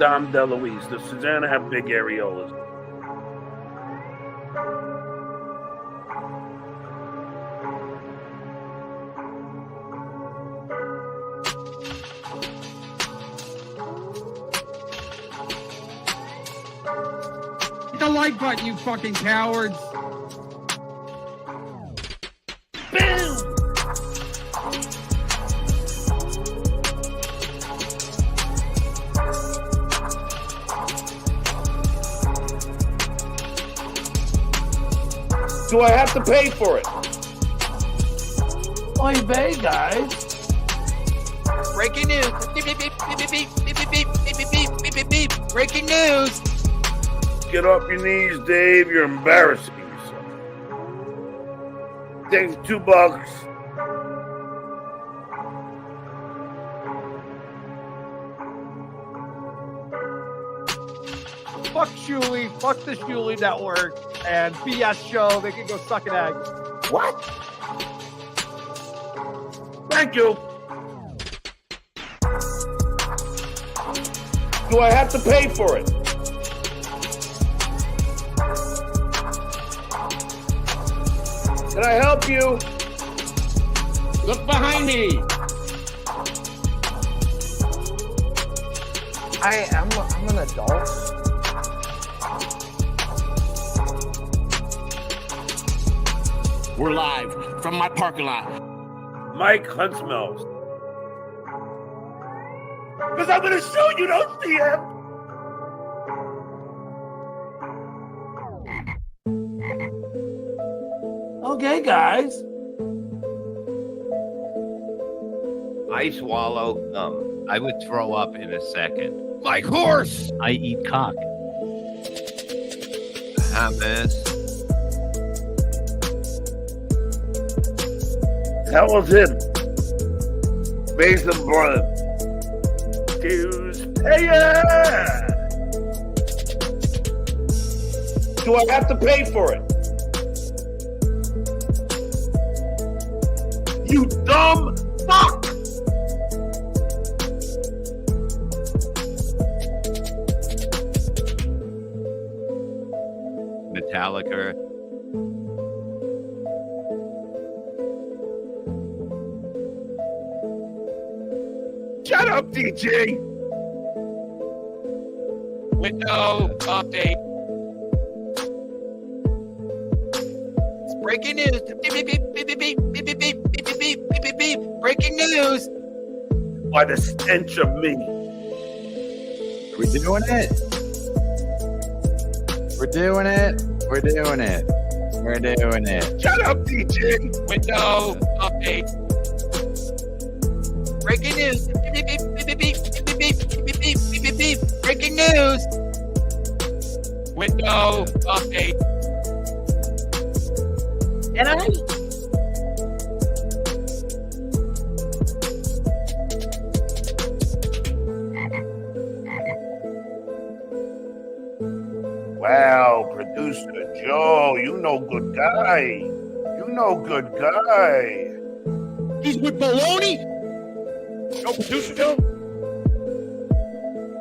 Dom DeLuise. Does Susanna have big areolas? Hit the like button, you fucking cowards. Boom! Do I have to pay for it? Oy vey, guys. Breaking news. Beep, beep, beep, beep, beep, beep, beep, beep, beep, beep, beep, beep, beep, beep. Breaking news. Get off your knees, Dave. You're embarrassing yourself. Thanks, $2. Fuck Shuli, fuck the Shuli Network, and BS show. They can go suck an egg. What? Thank you. Do I have to pay for it? Can I help you? Look behind me. I'm an adult. We're live from my parking lot. Mike Huntsmels. Because I'm going to shoot you, don't see him. Okay, guys. I swallow gum. I would throw up in a second. Like horse. I eat cock. Hummus. That was him. Mason Brothers. Dues payer. Do I have to pay for it? You dumb fuck! Metallica. Shut up, DJ. Window update. It's breaking news. Beep, beep, beep, beep, beep, beep, beep, beep, beep, beep, beep, beep, beep, beep. Breaking news. By the stench of me. Are we doing it? We're doing it. We're doing it. We're doing it. Shut up, DJ. Window update. Breaking news. Beep, beep, beep, beep, beep, beep, beep, beep, beep, beep, beep, beep, beep. Breaking news. Window update. And I. Wow, producer Joe, you know good guy. You know good guy. He's with baloney. No producer Joe.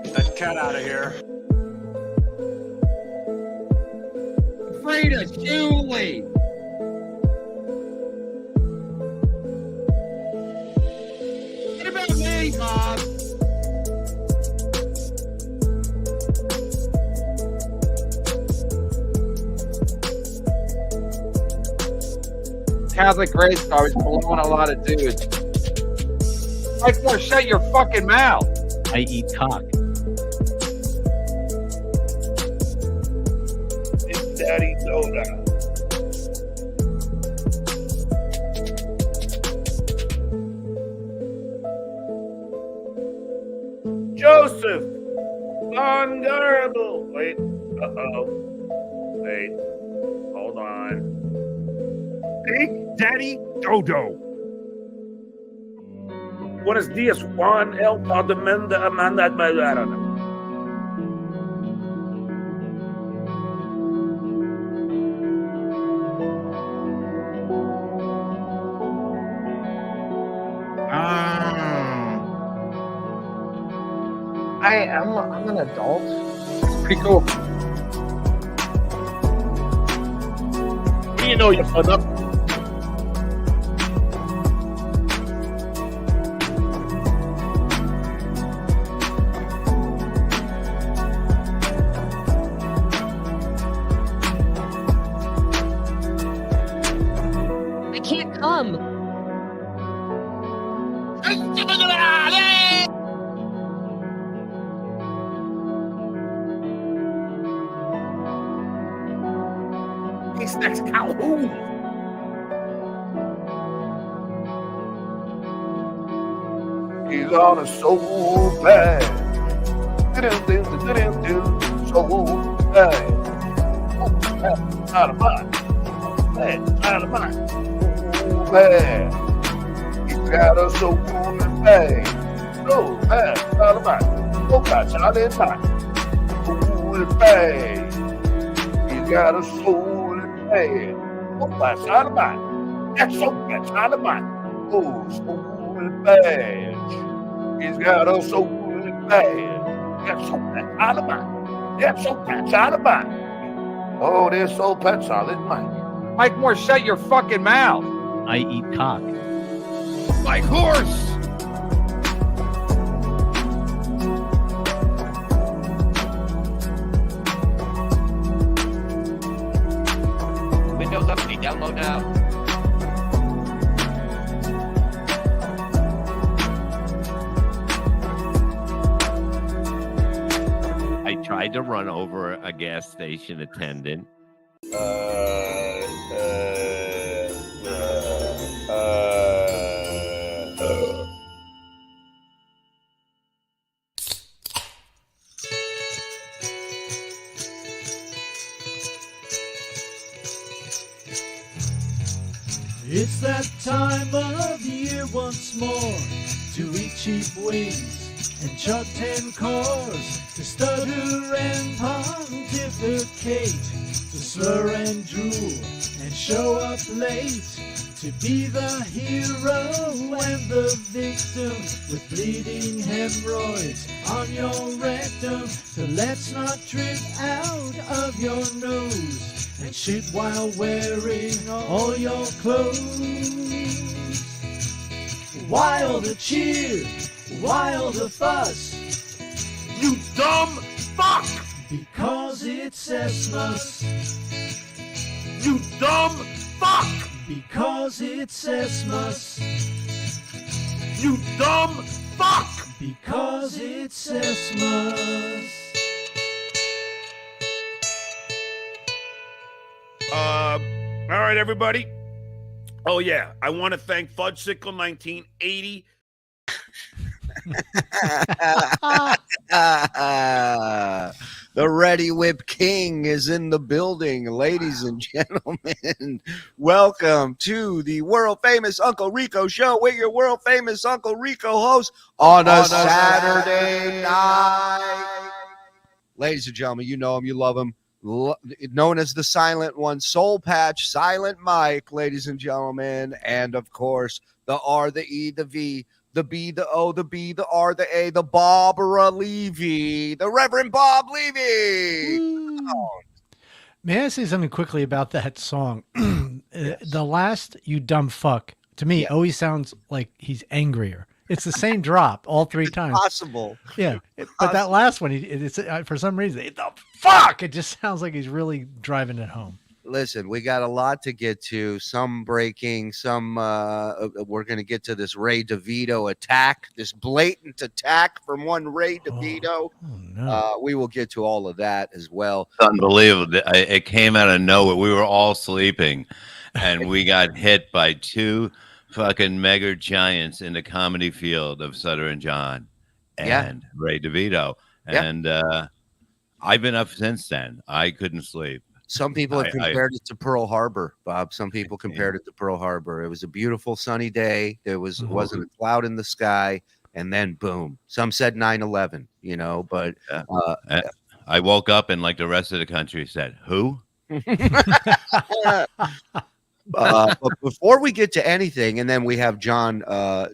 Get that cat out of here. Frida, Shuli. What about me, Bob? Catholic race car was blowing a lot of dudes. Mike, more shut your fucking mouth. I eat cock. Big Daddy Yoda. Joseph Von Garble. Wait. Uh-oh. Wait. Hold on. Big Daddy Dodo. Buenos dias, Juan El Padamenda Amanda. I don't know. I'm an adult. It's pretty cool. You know you're fun up. I can't come. He's next Calhoun. He's on a soul bag. Soul bag. Out of mind. Out of mind. Soul bag. He's got a soul bag. Soul bag. Out of mind. Oh, gosh, out of mind. Soul bag. He's got a soul bag. Oh, that's out of mind. That's out of mind. Oh, soul badge. He's got a soul badge. That's out of mind. That's out of mind. Oh, there's soul pet solid, Mike. Mike Moore, shut your fucking mouth. I eat cock. Like horse. Windows update, download now. I tried to run over a gas station attendant. It's that time of year once more to eat cheap wings and chug 10 cores, to stutter and pontificate, to slur and drool and show up late, to be the hero and the victim with bleeding hemorrhoids on your rectum. So let's not trip out of your nose and shit while wearing all your clothes. While the cheer, while the fuss, You dumb fuck! because it's Xmas. You dumb fuck! Because it's Xmas. You dumb fuck! Because it's Xmas. All right, everybody. Oh, yeah. I want to thank Fudgesicle 1980. The Ready Whip King is in the building, ladies and gentlemen. Welcome to the world famous Uncle Rico Show with your world famous Uncle Rico host on a Saturday night. Ladies and gentlemen, you know him, you love him. Known as the Silent One, Soul Patch, Silent Mike, ladies and gentlemen, and of course the R, the E, the V, the B, the O, the B, the R, the A, the Barbara Levy, the Reverend Bob Levy. Oh. May I say something quickly about that song? Yes. The last "You Dumb Fuck" to me always sounds like he's angrier. It's the same drop all three times. Possible. Yeah, but that last one, it's for some reason, the fuck. It just sounds like he's really driving it home. Listen, we got a lot to get to. Some breaking, some we're going to get to this Ray DeVito attack, this blatant attack from one Ray DeVito. No. We will get to all of that as well. It's unbelievable. It came out of nowhere. We were all sleeping, and we got hit by two fucking mega giants in the comedy field of Stuttering John and Ray DeVito. And I've been up since then. I couldn't sleep. Some people have compared it to Pearl Harbor, Bob. Some people compared it to Pearl Harbor. It was a beautiful sunny day. There wasn't a cloud in the sky. And then boom. Some said 9/11, you know, but I woke up and like the rest of the country said, who? But before we get to anything, and then we have John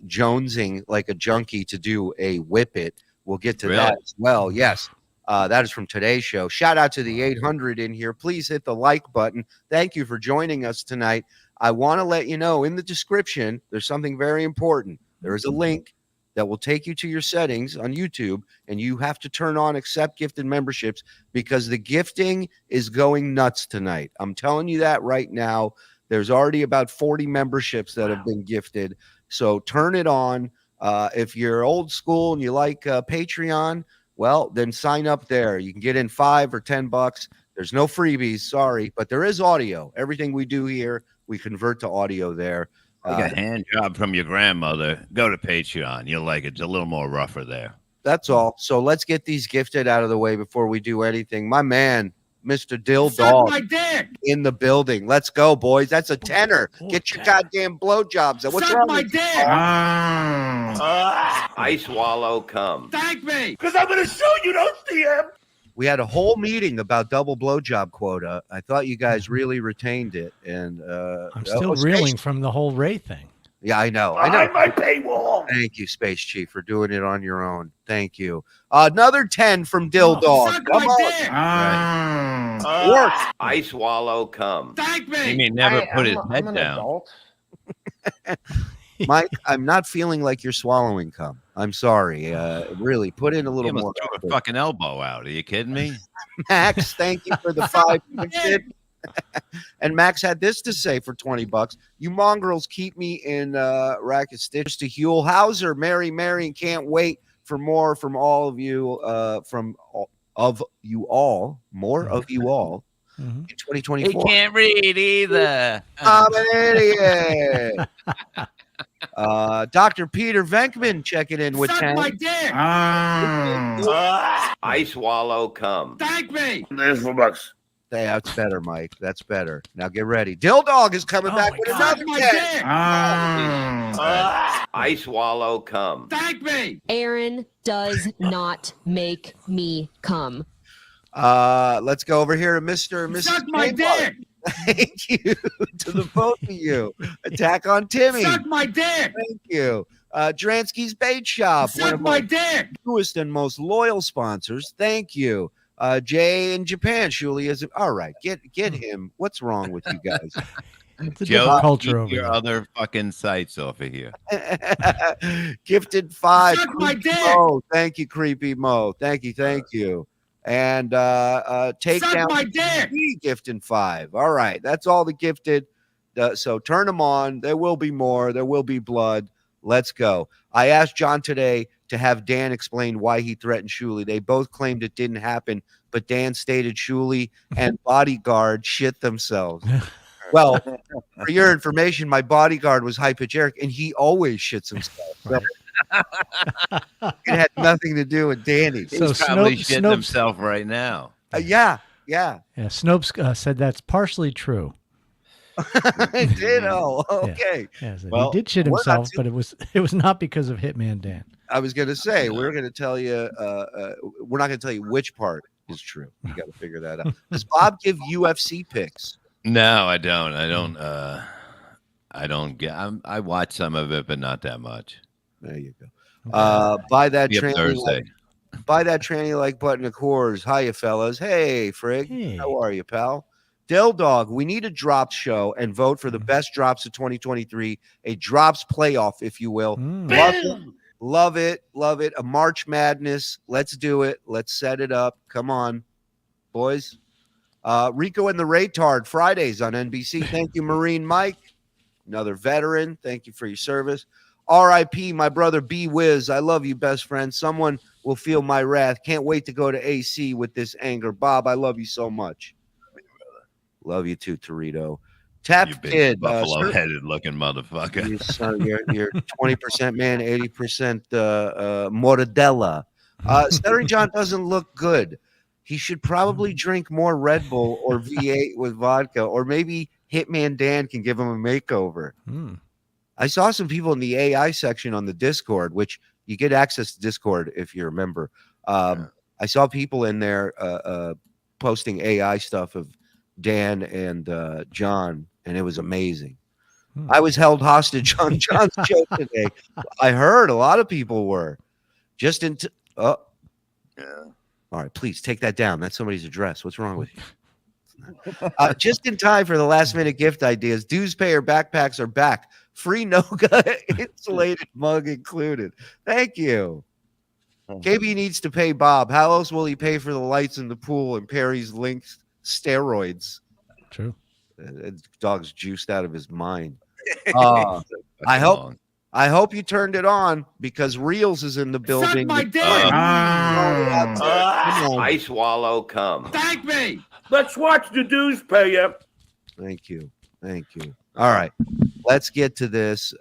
jonesing like a junkie to do a whip it, We'll get to Really? that as well. Yes. That is from today's show. Shout out to the 800 in here. Please hit the like button. Thank you for joining us tonight. I want to let you know in the description, there's something very important. There is a link that will take you to your settings on YouTube, and you have to turn on accept gifted memberships because the gifting is going nuts tonight. I'm telling you that right now. There's already about 40 memberships that have been gifted. So turn it on. If you're old school and you like Patreon, well, then sign up there. You can get in $5 or $10. There's no freebies, sorry, but there is audio. Everything we do here, we convert to audio there. Like a hand job from your grandmother. Go to Patreon. You'll like it. It's a little more rougher there. That's all. So let's get these gifted out of the way before we do anything. My man, Mr. Dill Dog, in the building. Let's go, boys. That's a tenor. Get your goddamn blowjobs. What's wrong with you? I swallow cum. Thank me. Because I'm going to show you, don't see him. We had a whole meeting about double blowjob quota. I thought you guys really retained it, and I'm still reeling from the whole Ray thing. Yeah, I know. Behind my paywall. Thank you, Space Chief, for doing it on your own. Thank you. Another 10 from Dill Dog. Come on. Work. I swallow cum. Thank me. He may never put his head down. Mike, I'm not feeling like you're swallowing cum. I'm sorry. Really, put in a little more. Threw a fucking elbow out. Are you kidding me? Max, thank you for the 5 gifted. And Max had this to say for $20. You mongrels keep me in racket stitch. To Huel Hauser, Mary, and can't wait for more from all of you. More of you all. In 2024. He can't read either. I'm an idiot. Dr. Peter Venkman checking in with 10. my dick. I swallow cum. Thank me. There's $4. Hey, that's better, Mike. That's better. Now get ready. Dill Dog is coming back with another 10. I swallow cum. Thank me. Aaron does not make me come. Let's go over here to Mr. and Mrs. Suck my dick. Thank you to the both of you. Attack on Timmy. Suck my dick. Thank you. Dransky's Bait Shop. One Suck of my our dick. newest and most loyal sponsors. Thank you. Jay in Japan. Shuli is all right. Get him. What's wrong with you guys? It's a Joe, different culture over keep your there. other fucking sites off of here. Gifted 5. Suck my Creepy dick. Mo. Thank you, Creepy Mo. Thank you. And take Suck down my dick. gifting 5. All right, that's all the gifted. So turn them on. There will be more. There will be blood. Let's go. I asked John today to have Dan explain why he threatened Shuli. They both claimed it didn't happen, but Dan stated Shuli and bodyguard shit themselves. Well, for your information, my bodyguard was High Pitch Eric, and he always shits himself. So it had nothing to do with Danny. He's probably shitting himself right now. Yeah. Snopes said that's partially true. I did. Oh, okay. Yeah, so Well, he did shit we're not himself, but it was not because of Hitman Dan. I was going to say, we're going to tell you, we're not going to tell you which part is true. You got to figure that out. Does Bob give UFC picks? No, I don't. I don't get. I watch some of it, but not that much. There you go. Buy that Be up tranny Thursday. buy that tranny like button of Coors. Hiya, fellas. Hey, Frig. Hey. How are you, pal? Dill Dog, we need a drops show and vote for the best drops of 2023. A drops playoff, if you will. Love it. A March Madness. Let's do it. Let's set it up. Come on, boys. Rico and the Raytard Fridays on NBC. Thank you, Marine Mike. Another veteran. Thank you for your service. R.I.P. my brother B Wiz. I love you, best friend. Someone will feel my wrath. Can't wait to go to AC with this anger. Bob, I love you so much. Love you too, Torito. Tap You big Kid. buffalo-headed looking motherfucker. You're 20% man, 80% mortadella. Stuttering John doesn't look good. He should probably drink more Red Bull or V8 with vodka, or maybe Hitman Dan can give him a makeover. I saw some people in the AI section on the Discord, which you get access to Discord if you're a member. I saw people in there posting AI stuff of Dan and John, and it was amazing. I was held hostage on John's show today. I heard a lot of people were just Oh. Yeah. All right, please take that down. That's somebody's address. What's wrong with you? Just in time for the last minute gift ideas. Dues payer backpacks are back. Free Noga insulated mug included. Thank you. KB needs to pay Bob. How else will he pay for the lights in the pool and Perry's linked steroids? True. Dog's juiced out of his mind. I hope you turned it on because Reels is in the building. Suck my dick. I swallow cum. Thank me. Let's watch the dues payer. Thank you. All right, let's get to this.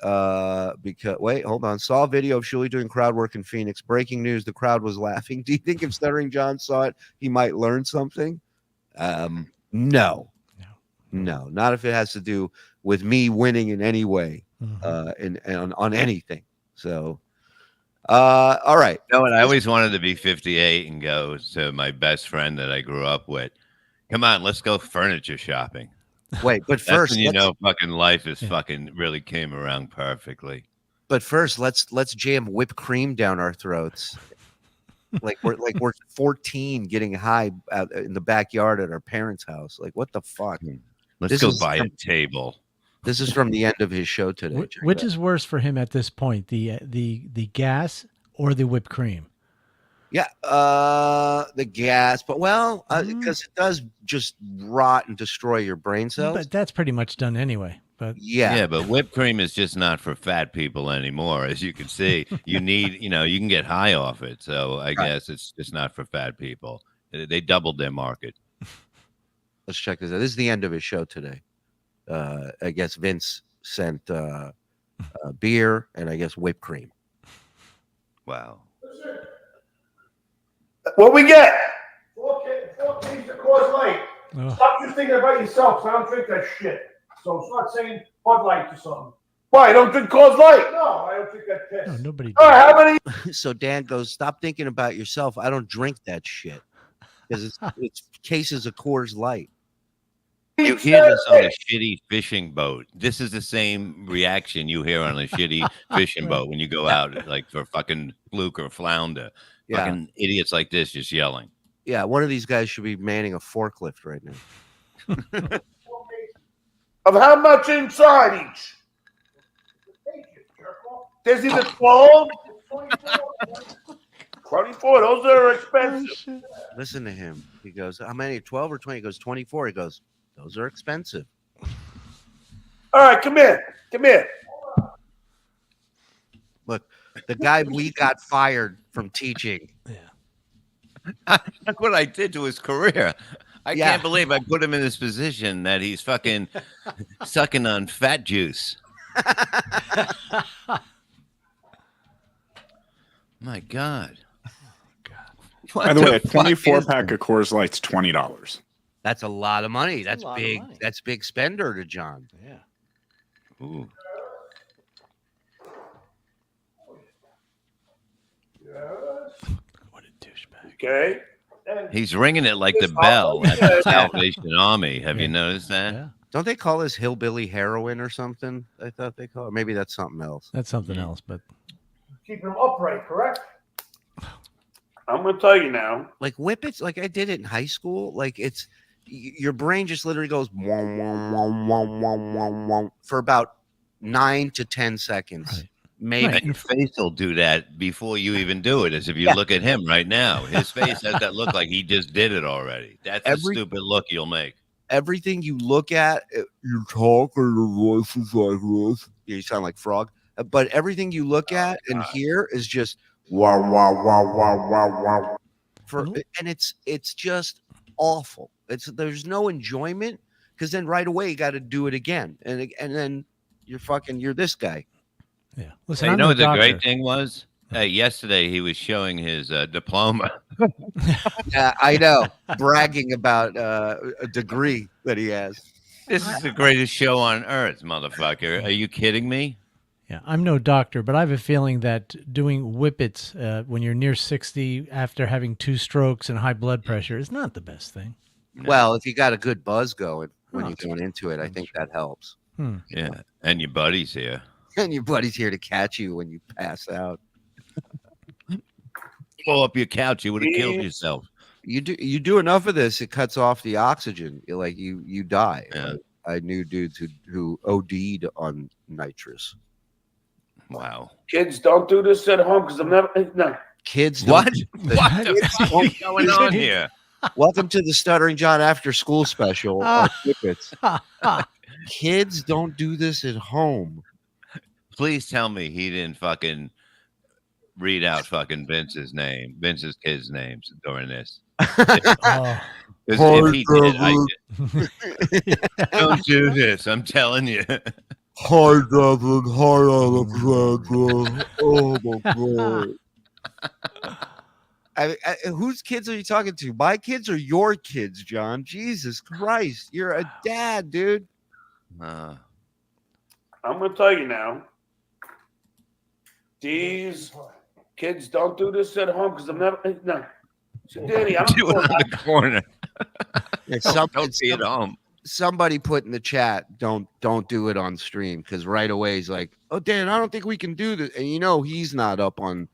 Because wait, hold on. Saw a video of Shuli doing crowd work in Phoenix. Breaking news: the crowd was laughing. Do you think if Stuttering John saw it, he might learn something? No, not if it has to do with me winning in any way, and on anything. So, all right. No, and I always wanted to be 58 and go to my best friend that I grew up with. Come on, let's go furniture shopping. Wait, but first, when you know fucking life is fucking really came around perfectly. But first, let's jam whipped cream down our throats. like we're 14 getting high out in the backyard at our parents' house. Like, what the fuck? Let's go buy a table. This is from the end of his show today. Which is worse for him at this point, the gas or the whipped cream? Yeah, the gas, but because it does just rot and destroy your brain cells. But that's pretty much done anyway. But yeah, but whipped cream is just not for fat people anymore. As you can see, you need, you can get high off it. So I guess it's just not for fat people. They doubled their market. Let's check this out. This is the end of his show today. I guess Vince sent beer and I guess whipped cream. Wow. What we get? 4 cases of Coors Light. Stop just thinking about yourself. So I don't drink that shit. So start saying Bud Light or something. Why? I don't drink Coors Light. No, I don't drink that piss. No, nobody. All right, how many? So Dan goes, stop thinking about yourself. I don't drink that shit because it's cases of Coors Light. You hear this on a shitty fishing boat. This is the same reaction you hear on a shitty fishing boat when you go out, like for fucking fluke or flounder. Yeah. Fucking idiots like this just yelling. Yeah, one of these guys should be manning a forklift right now. Of how much inside each? There's either 12, 24. Those are expensive. Listen to him. He goes, how many? 12 or 20? He goes, 24. He goes, those are expensive. All right, come here. Look, the guy we got fired from teaching. Yeah. Look what I did to his career. I can't believe I put him in this position that he's fucking sucking on fat juice. My God. By the way, a 24-pack of Coors Light's $20. That's a lot of money. That's big. That's big spender to John. Yeah. Ooh. What a douchebag. Okay. He's ringing it like the bell at the Salvation Army. Have you noticed that? Yeah. Don't they call this hillbilly heroin or something? I thought they call it. Maybe that's something else. That's something else, but Keep them upright, correct? I'm going to tell you now. Like whippets, like I did it in high school. Like it's your brain just literally goes wong, wong, wong, wong, wong, wong, wong, for about 9 to 10 seconds. Right. Maybe. Right. Your face will do that before you even do it. As if you look at him right now, his face has that look like he just did it already. That's a stupid look you'll make. Everything you look at, you talk or your voice is like this. Yeah, you sound like Frog. But everything you look at and hear is just wow, wow, wow, wow, wow, wow. And it's just awful. There's no enjoyment because then right away you got to do it again, and then you're this guy. Yeah. Listen, Hey, you know what the great thing was? Yesterday he was showing his diploma. Yeah, I know, bragging about a degree that he has. This is the greatest show on earth, motherfucker. Are you kidding me? Yeah, I'm no doctor, but I have a feeling that doing whippets when you're near 60 after having 2 strokes and high blood pressure is not the best thing. No. Well, if you got a good buzz going when you're going into it, I think that helps. Yeah, and your buddy's here. And your buddy's here to catch you when you pass out. blow up your couch. You would have killed yourself. You do enough of this, it cuts off the oxygen. You die. Yeah. I knew dudes who OD'd on nitrous. Wow. Kids, don't do this at home because I'm never. No. Kids, what? What the fuck is going on here? Welcome to the Stuttering John After School Special. On Whippets. Kids, don't do this at home. Please tell me he didn't fucking read out fucking Vince's kids' names during this. If he did, don't do this. I'm telling you. Hi, Devin. Hi, Alexandra. Oh my god. Whose kids are you talking to? My kids or your kids, John? Jesus Christ. You're a dad, dude. I'm going to tell you now. These kids don't do this at home because I'm never. No. So, Danny, I'm do it in the corner. Don't see it home. Somebody put in the chat, don't do it on stream, because right away he's like, oh, Dan, I don't think we can do this. And he's not up on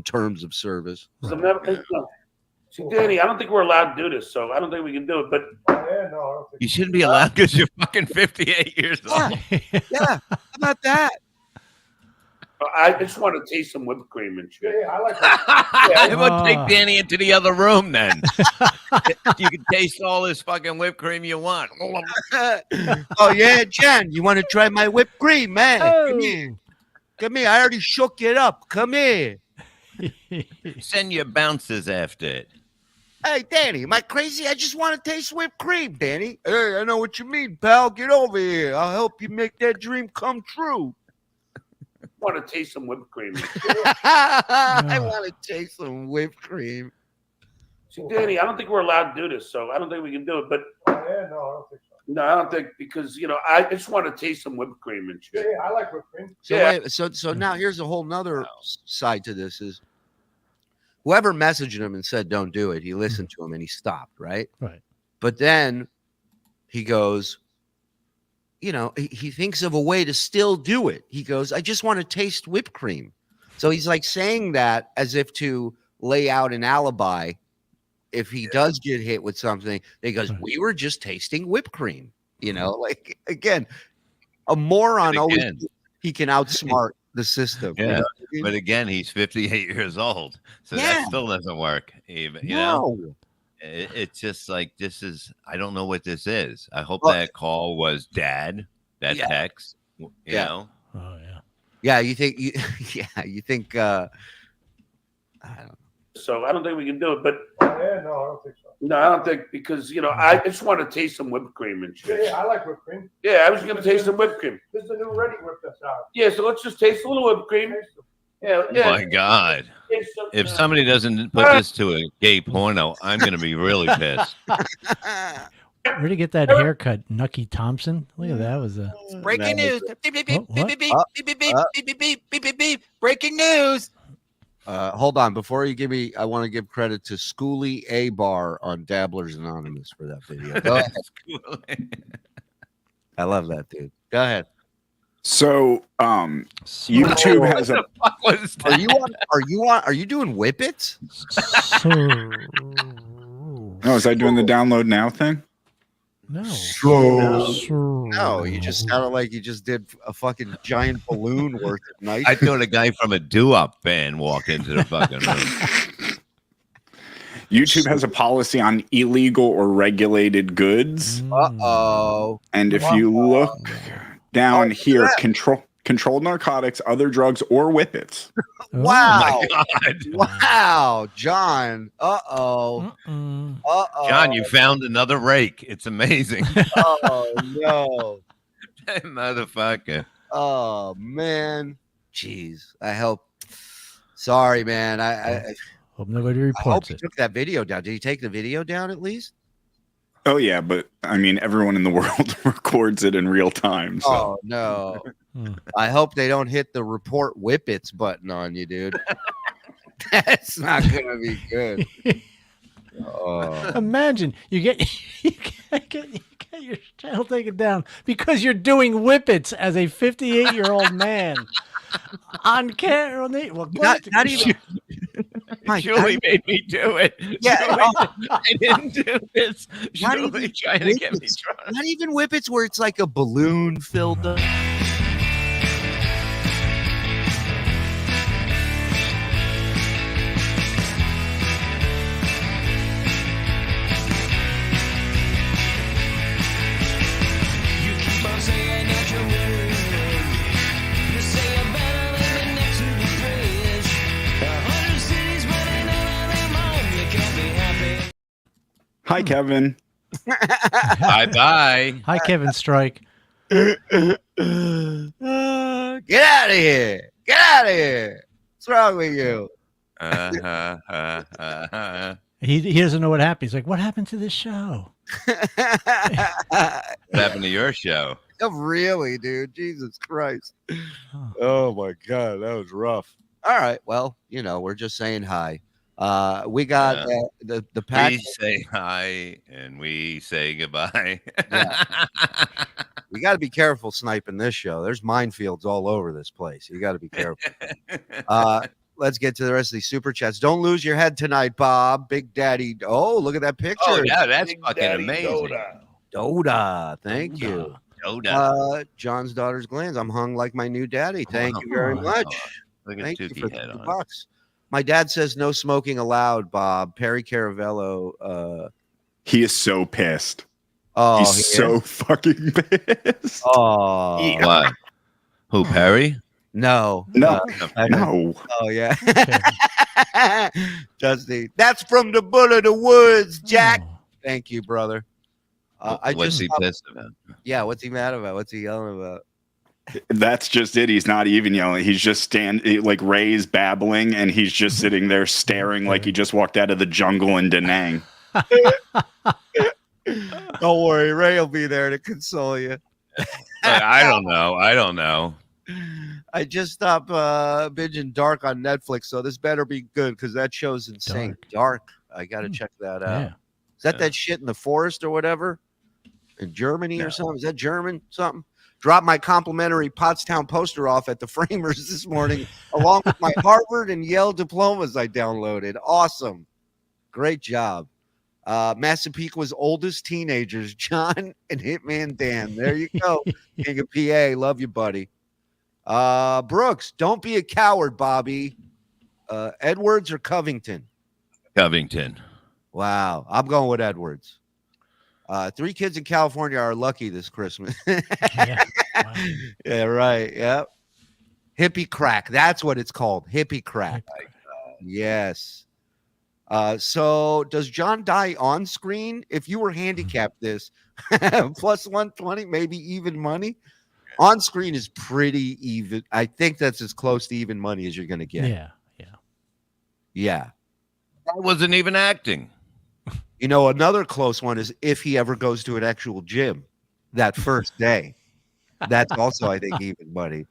terms of service. I'm never, no. See, Danny, I don't think we're allowed to do this, so I don't think we can do it. But you shouldn't be allowed because you're fucking 58 years old. Yeah. How about that? I just want to taste some whipped cream and shit. Yeah, I like I would take Danny into the other room then. You can taste all this fucking whipped cream you want. Oh, yeah, Jen, you want to try my whipped cream, man? Come here. Come here. I already shook it up. Come here. Send your bouncers after it. Hey, Danny, am I crazy? I just want to taste whipped cream, Danny. Hey, I know what you mean, pal. Get over here. I'll help you make that dream come true. I want to taste some whipped cream. I want to taste some whipped cream. See, Danny, I don't think we're allowed to do this, so I don't think we can do it. But no, I don't think so. No, I don't think, because I just want to taste some whipped cream and shit. Yeah, I like whipped cream. So now here's a whole nother side to this: is whoever messaged him and said don't do it, he listened to him and he stopped, right? Right. But then he goes, he thinks of a way to still do it. He goes, I just want to taste whipped cream. So he's like saying that as if to lay out an alibi. If he does get hit with something, he goes, we were just tasting whipped cream. Like, again, a moron always, he can outsmart the system. Yeah. But again, he's 58 years old. So that still doesn't work. Even, you know? It's just like, I don't know what this is. I hope that call was dad, that text, you know? Oh, yeah. Yeah, you think, you think, I don't know. So I don't think we can do it, but no, I don't think so. No, I don't think, because I just want to taste some whipped cream and shit. Yeah, I like whipped cream. Yeah, I was going to taste some whipped cream. This is the new Ready Whip that's out. Yeah, so let's just taste a little whipped cream. Yeah. Oh my God. If somebody doesn't put this to a gay porno, I'm going to be really pissed. Where'd you get that haircut, Nucky Thompson? Look at that. Was a breaking news. Beep, beep, beep, beep, beep, beep, beep, beep, beep, beep, beep, beep, beep, beep. Breaking news. Hold on. Before you give me, I want to give credit to Schoolie A Bar on Dabblers Anonymous for that video. Go ahead. I love that, dude. Go ahead. So, YouTube has a. Are you doing whippets? Oh, is I doing the download now thing? No, you just sounded like you just did a fucking giant balloon worth of night. I thought a guy from a doo-wop band walked into the fucking room. YouTube has a policy on illegal or regulated goods. Uh-oh. And if you look down here, controlled narcotics, other drugs, or whippets. Wow. Oh my God. Wow, John. Uh-oh. John, you found another rake. It's amazing. Oh, no. That motherfucker. Oh, man. Jeez. I hope. Sorry, man. I hope nobody hope reports he it. took that video down. Did he take the video down at least? Oh, yeah, but I mean, everyone in the world records it in real time. So. Oh, no. I hope they don't hit the report whippets button on you, dude. That's not going to be good. Imagine you get your channel taken down because you're doing whippets as a 58-year-old man on camera. Well, not even. Julie made me do it. Yeah. Julie, I didn't do this. Not Julie even trying to get me whippets. drunk. Not even whippets where it's like a balloon filled up. Hi, Kevin. Bye. Hi, Kevin Strike. Get out of here. Get out of here. What's wrong with you? He doesn't know what happened. He's like, what happened to this show? What happened to your show? Oh, really, dude? Jesus Christ. Oh, my God. That was rough. All right. Well, we're just saying hi. We got the pack. We say hi and we say goodbye. You got to be careful sniping this show. There's minefields all over this place. You got to be careful. Let's get to the rest of these super chats. Don't lose your head tonight, Bob. Big Daddy. Oh, look at that picture. Oh, yeah, that's Big fucking Daddy amazing. Doda. Thank you. Doda. John's daughter's glands. I'm hung like my new daddy. Thank you very much. Look at Thank you Tukey for head the on. bucks. My dad says no smoking allowed, Bob. Perry Caravello. He is so pissed. Oh, he's so fucking pissed. Oh, What? Who, Perry? No. No. Oh, yeah. Dusty. That's from the Bull of the Woods, Jack. Oh. Thank you, brother. What's he pissed about? Yeah, what's he mad about? What's he yelling about? That's just it. He's not even yelling. He's just like Ray's babbling, and he's just sitting there staring like he just walked out of the jungle in Da Nang. Don't worry, Ray will be there to console you. I don't know. I just stopped binging Dark on Netflix, so this better be good because that show's insane. Dark. I got to check that out. Yeah. Is that shit in the forest or whatever? In Germany or something? Is that German something? Dropped my complimentary Pottstown poster off at the Framers this morning, along with my Harvard and Yale diplomas I downloaded. Awesome. Great job. Massapequa's oldest teenagers, John and Hitman Dan. There you go. King of PA. Love you, buddy. Brooks, don't be a coward, Bobby. Edwards or Covington? Covington. Wow. I'm going with Edwards. 3 kids in California are lucky this Christmas. Yeah. Wow. Yeah, right. Yep. Hippie crack. That's what it's called. Hippie crack. Yes. So does John die on screen? If you were handicapped this, plus 120, maybe even money. On screen is pretty even. I think that's as close to even money as you're going to get. Yeah. Yeah. I wasn't even acting. Another close one is if he ever goes to an actual gym that first day. That's also, I think, even money.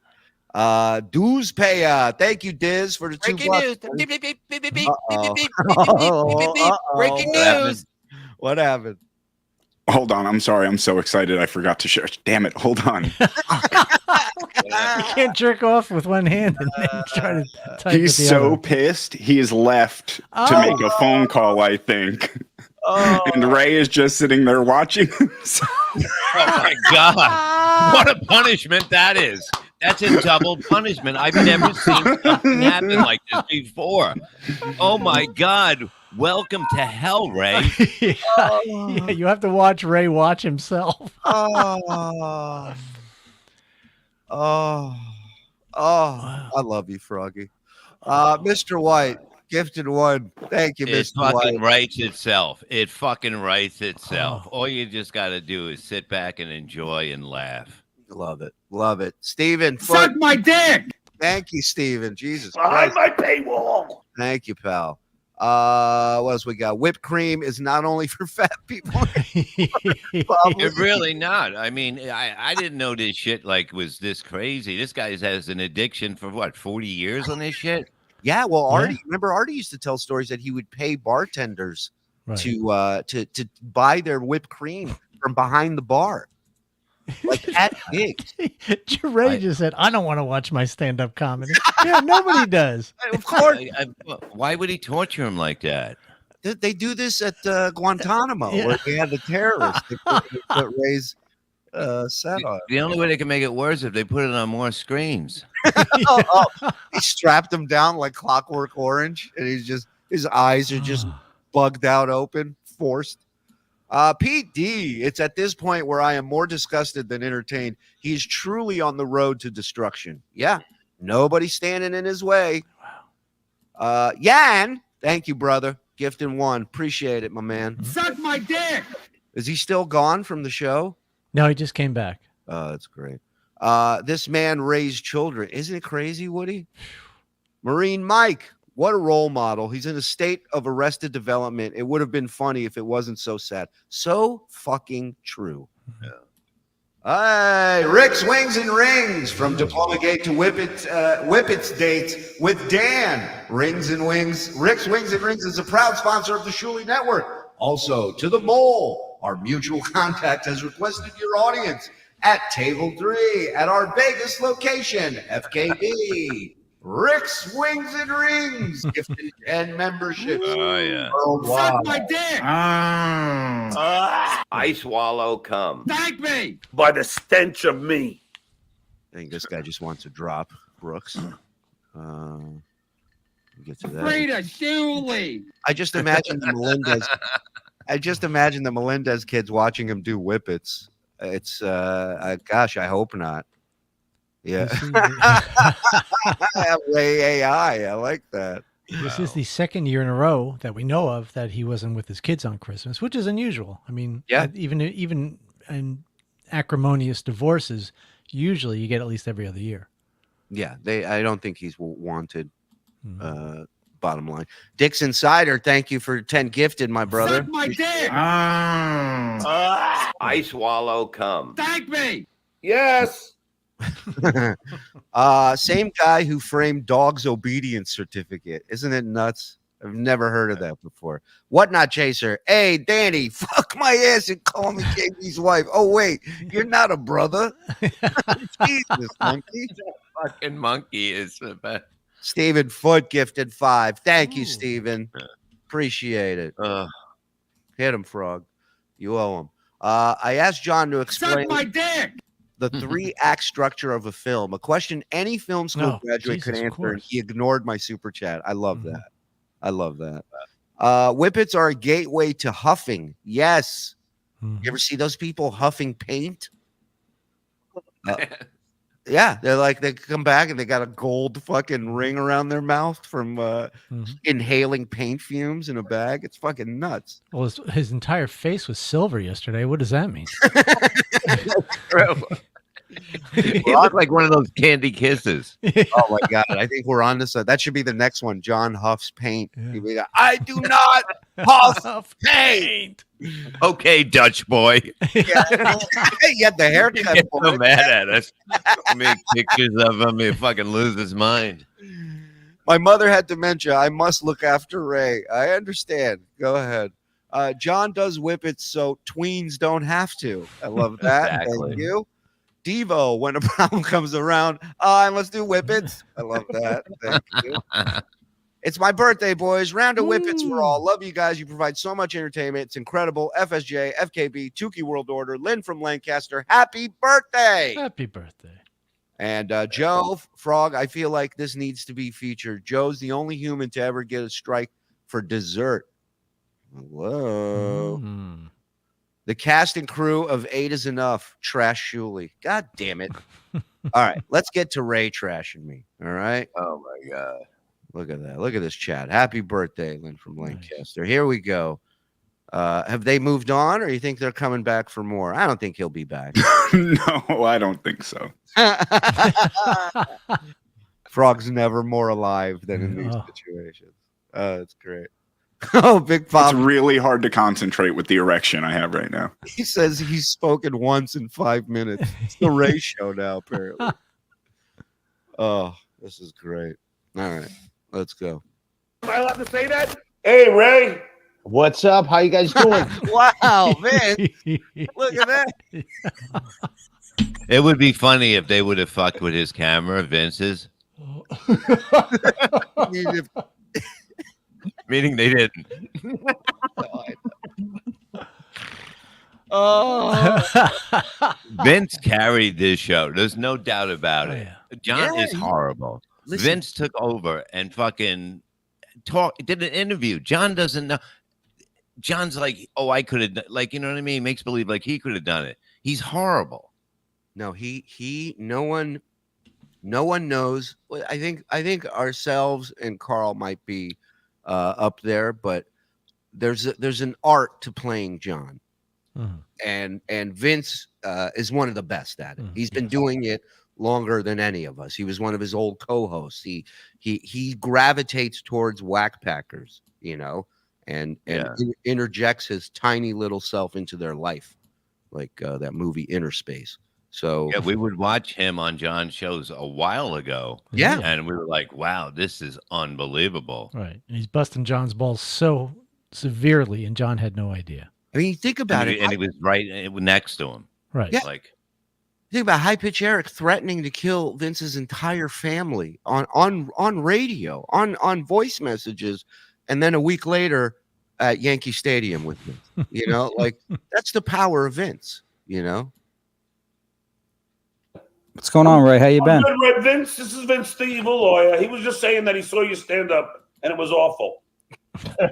Dues paya. Thank you, Diz, for the Breaking $2. news. Beep, beep, beep, beep, beep, beep, beep, beep, beep, beep, beep, beep. Breaking news. What happened? Hold on. I'm sorry. I'm so excited. I forgot to share. Damn it. Hold on. You can't jerk off with one hand and then try to type He's with the so other. pissed. He is left to make a phone call, I think. And Ray is just sitting there watching himself. Oh my God. What a punishment that is. That's a double punishment. I've never seen something happen like this before. Oh my God. Welcome to hell, Ray. Yeah, you have to watch Ray watch himself. I love you, Froggy. Mr. White, gifted one. Thank you, It Mr. fucking White. writes itself. It fucking writes itself. All you just got to do is sit back and enjoy and laugh. Love it. Love it. Steven. Suck my dick. Thank you, Steven. Jesus Behind Christ. my paywall. Thank you, pal. What else we got? Whipped cream is not only for fat people. It really not. I mean, I didn't know this shit was this crazy. This guy has an addiction for what, 40 years on this shit? Yeah, well, Artie, remember Artie used to tell stories that he would pay bartenders to buy their whipped cream from behind the bar. Like at gigs. Ray just said, I don't want to watch my stand-up comedy. Yeah, nobody does. Of course. Why would he torture him like that? They do this at Guantanamo, where they had the terrorists. They put Ray's set on. The only way they can make it worse is if they put it on more screens. He strapped him down like Clockwork Orange, and his eyes are just bugged out open, forced. Pete D, it's at this point where I am more disgusted than entertained. He's truly on the road to destruction. Yeah, nobody standing in his way. Yan, thank you, brother. Gift in one. Appreciate it, my man. Suck my dick! Is he still gone from the show? No, he just came back. Oh, that's great. This man raised children. Isn't it crazy, Woody? Marine Mike, what a role model. He's in a state of arrested development. It would have been funny if it wasn't so sad. So fucking true. Yeah. Hey, Rick's Wings and Rings, from Diploma Gate to Whippets dates with Dan. Rings and Wings. Rick's Wings and Rings is a proud sponsor of the Shuli Network. Also, to the Mole, our mutual contact has requested your audience at Table 3 at our Vegas location, FKB. Rick's Wings and Rings, gifted and membership. Oh, yeah. Suck my dick! I swallow cum. Thank me! By the stench of me. I think this guy just wants to drop Brooks. Get to that. Frida Shuli! I just imagine the Melendez. I just imagine the Melendez kids watching him do whippets. It's gosh, I hope not. Yeah. Ray AI. I like that. This is the second year in a row that we know of that he wasn't with his kids on Christmas, which is unusual. I mean, yeah. Even in acrimonious divorces, usually you get at least every other year. Yeah, I don't think he's wanted. Bottom line, Dick's Insider. Thank you for 10 gifted, my brother. Suck my dick! I swallow cum. Thank me! Yes. Same guy who framed dog's obedience certificate. Isn't it nuts? I've never heard of that before. Whatnot Chaser. Hey, Danny, fuck my ass and call me KB's wife. Oh, wait, you're not a brother. Jesus, monkey. Fucking monkey is the best. Stephen Foot gifted 5. Thank you, Stephen. Appreciate it. Hit him, Frog. You owe him. I asked John to explain Suck my dick! the 3-act structure of a film, a question any film school graduate could answer, and he ignored my super chat. I love that. I love that. Whippets are a gateway to huffing. Yes. You ever see those people huffing paint? Yeah, they come back and they got a gold fucking ring around their mouth from inhaling paint fumes in a bag. It's fucking nuts. Well, his entire face was silver yesterday. What does that mean? He looked like one of those candy kisses. Oh my god! I think we're on this. That should be the next one. John huffs paint. Yeah. I do not huff paint. Okay, Dutch boy. Yeah, you had the haircut. He's so mad at us. Make pictures of him. He fucking lose his mind. My mother had dementia. I must look after Ray. I understand. Go ahead. John does whippets so tweens don't have to. I love that. Exactly. Thank you. Devo, when a problem comes around, let's do whippets. I love that. Thank you. It's my birthday, boys. Round of whippets for all. Love you guys. You provide so much entertainment. It's incredible. FSJ, FKB, Tukey World Order, Lynn from Lancaster. Happy birthday. Happy birthday. And Joe, Frog, I feel like this needs to be featured. Joe's the only human to ever get a strike for dessert. Whoa. The cast and crew of 8 is enough. Trash Shuli. God damn it. All right, let's get to Ray trashing me. All right. Oh my god. Look at that. Look at this chat. Happy birthday, Lynn from Lancaster. Here we go. Have they moved on, or you think they're coming back for more? I don't think he'll be back. No, I don't think so. Frog's never more alive than in these situations. It's great. Oh, Big Pop. It's really hard to concentrate with the erection I have right now. He says he's spoken once in 5 minutes. It's the Ray show now, apparently. Oh, this is great. All right, let's go. Am I allowed to say that? Hey, Ray. What's up? How you guys doing? Wow, man. Look at that. It would be funny if they would have fucked with his camera, Vince's. Meaning they didn't. Vince carried this show. There's no doubt about it. John is horrible. Listen. Vince took over and fucking did an interview. John doesn't know. John's like, oh, I could have, like, you know what I mean? Makes believe like he could have done it. He's horrible. No, no one knows. I think ourselves and Carl might be up there, but there's an art to playing John. And Vince is one of the best at it. He's been doing it longer than any of us. He was one of his old co-hosts. He gravitates towards whack packers, you know, and interjects his tiny little self into their life, like that movie Inner Space. So yeah, we would watch him on John's shows a while ago. Yeah, and we were like, wow, this is unbelievable. Right, and he's busting John's balls so severely, and John had no idea. I mean, think about it. And he was right next to him. Right. Yeah. Like, think about High Pitch Eric threatening to kill Vince's entire family on radio, on voice messages, and then a week later at Yankee Stadium with me. You know, like that's the power of Vince. You know. What's going on, Ray? How you been? Good, Ray. Vince, this is Vince, the evil lawyer. He was just saying that he saw you stand up and it was awful.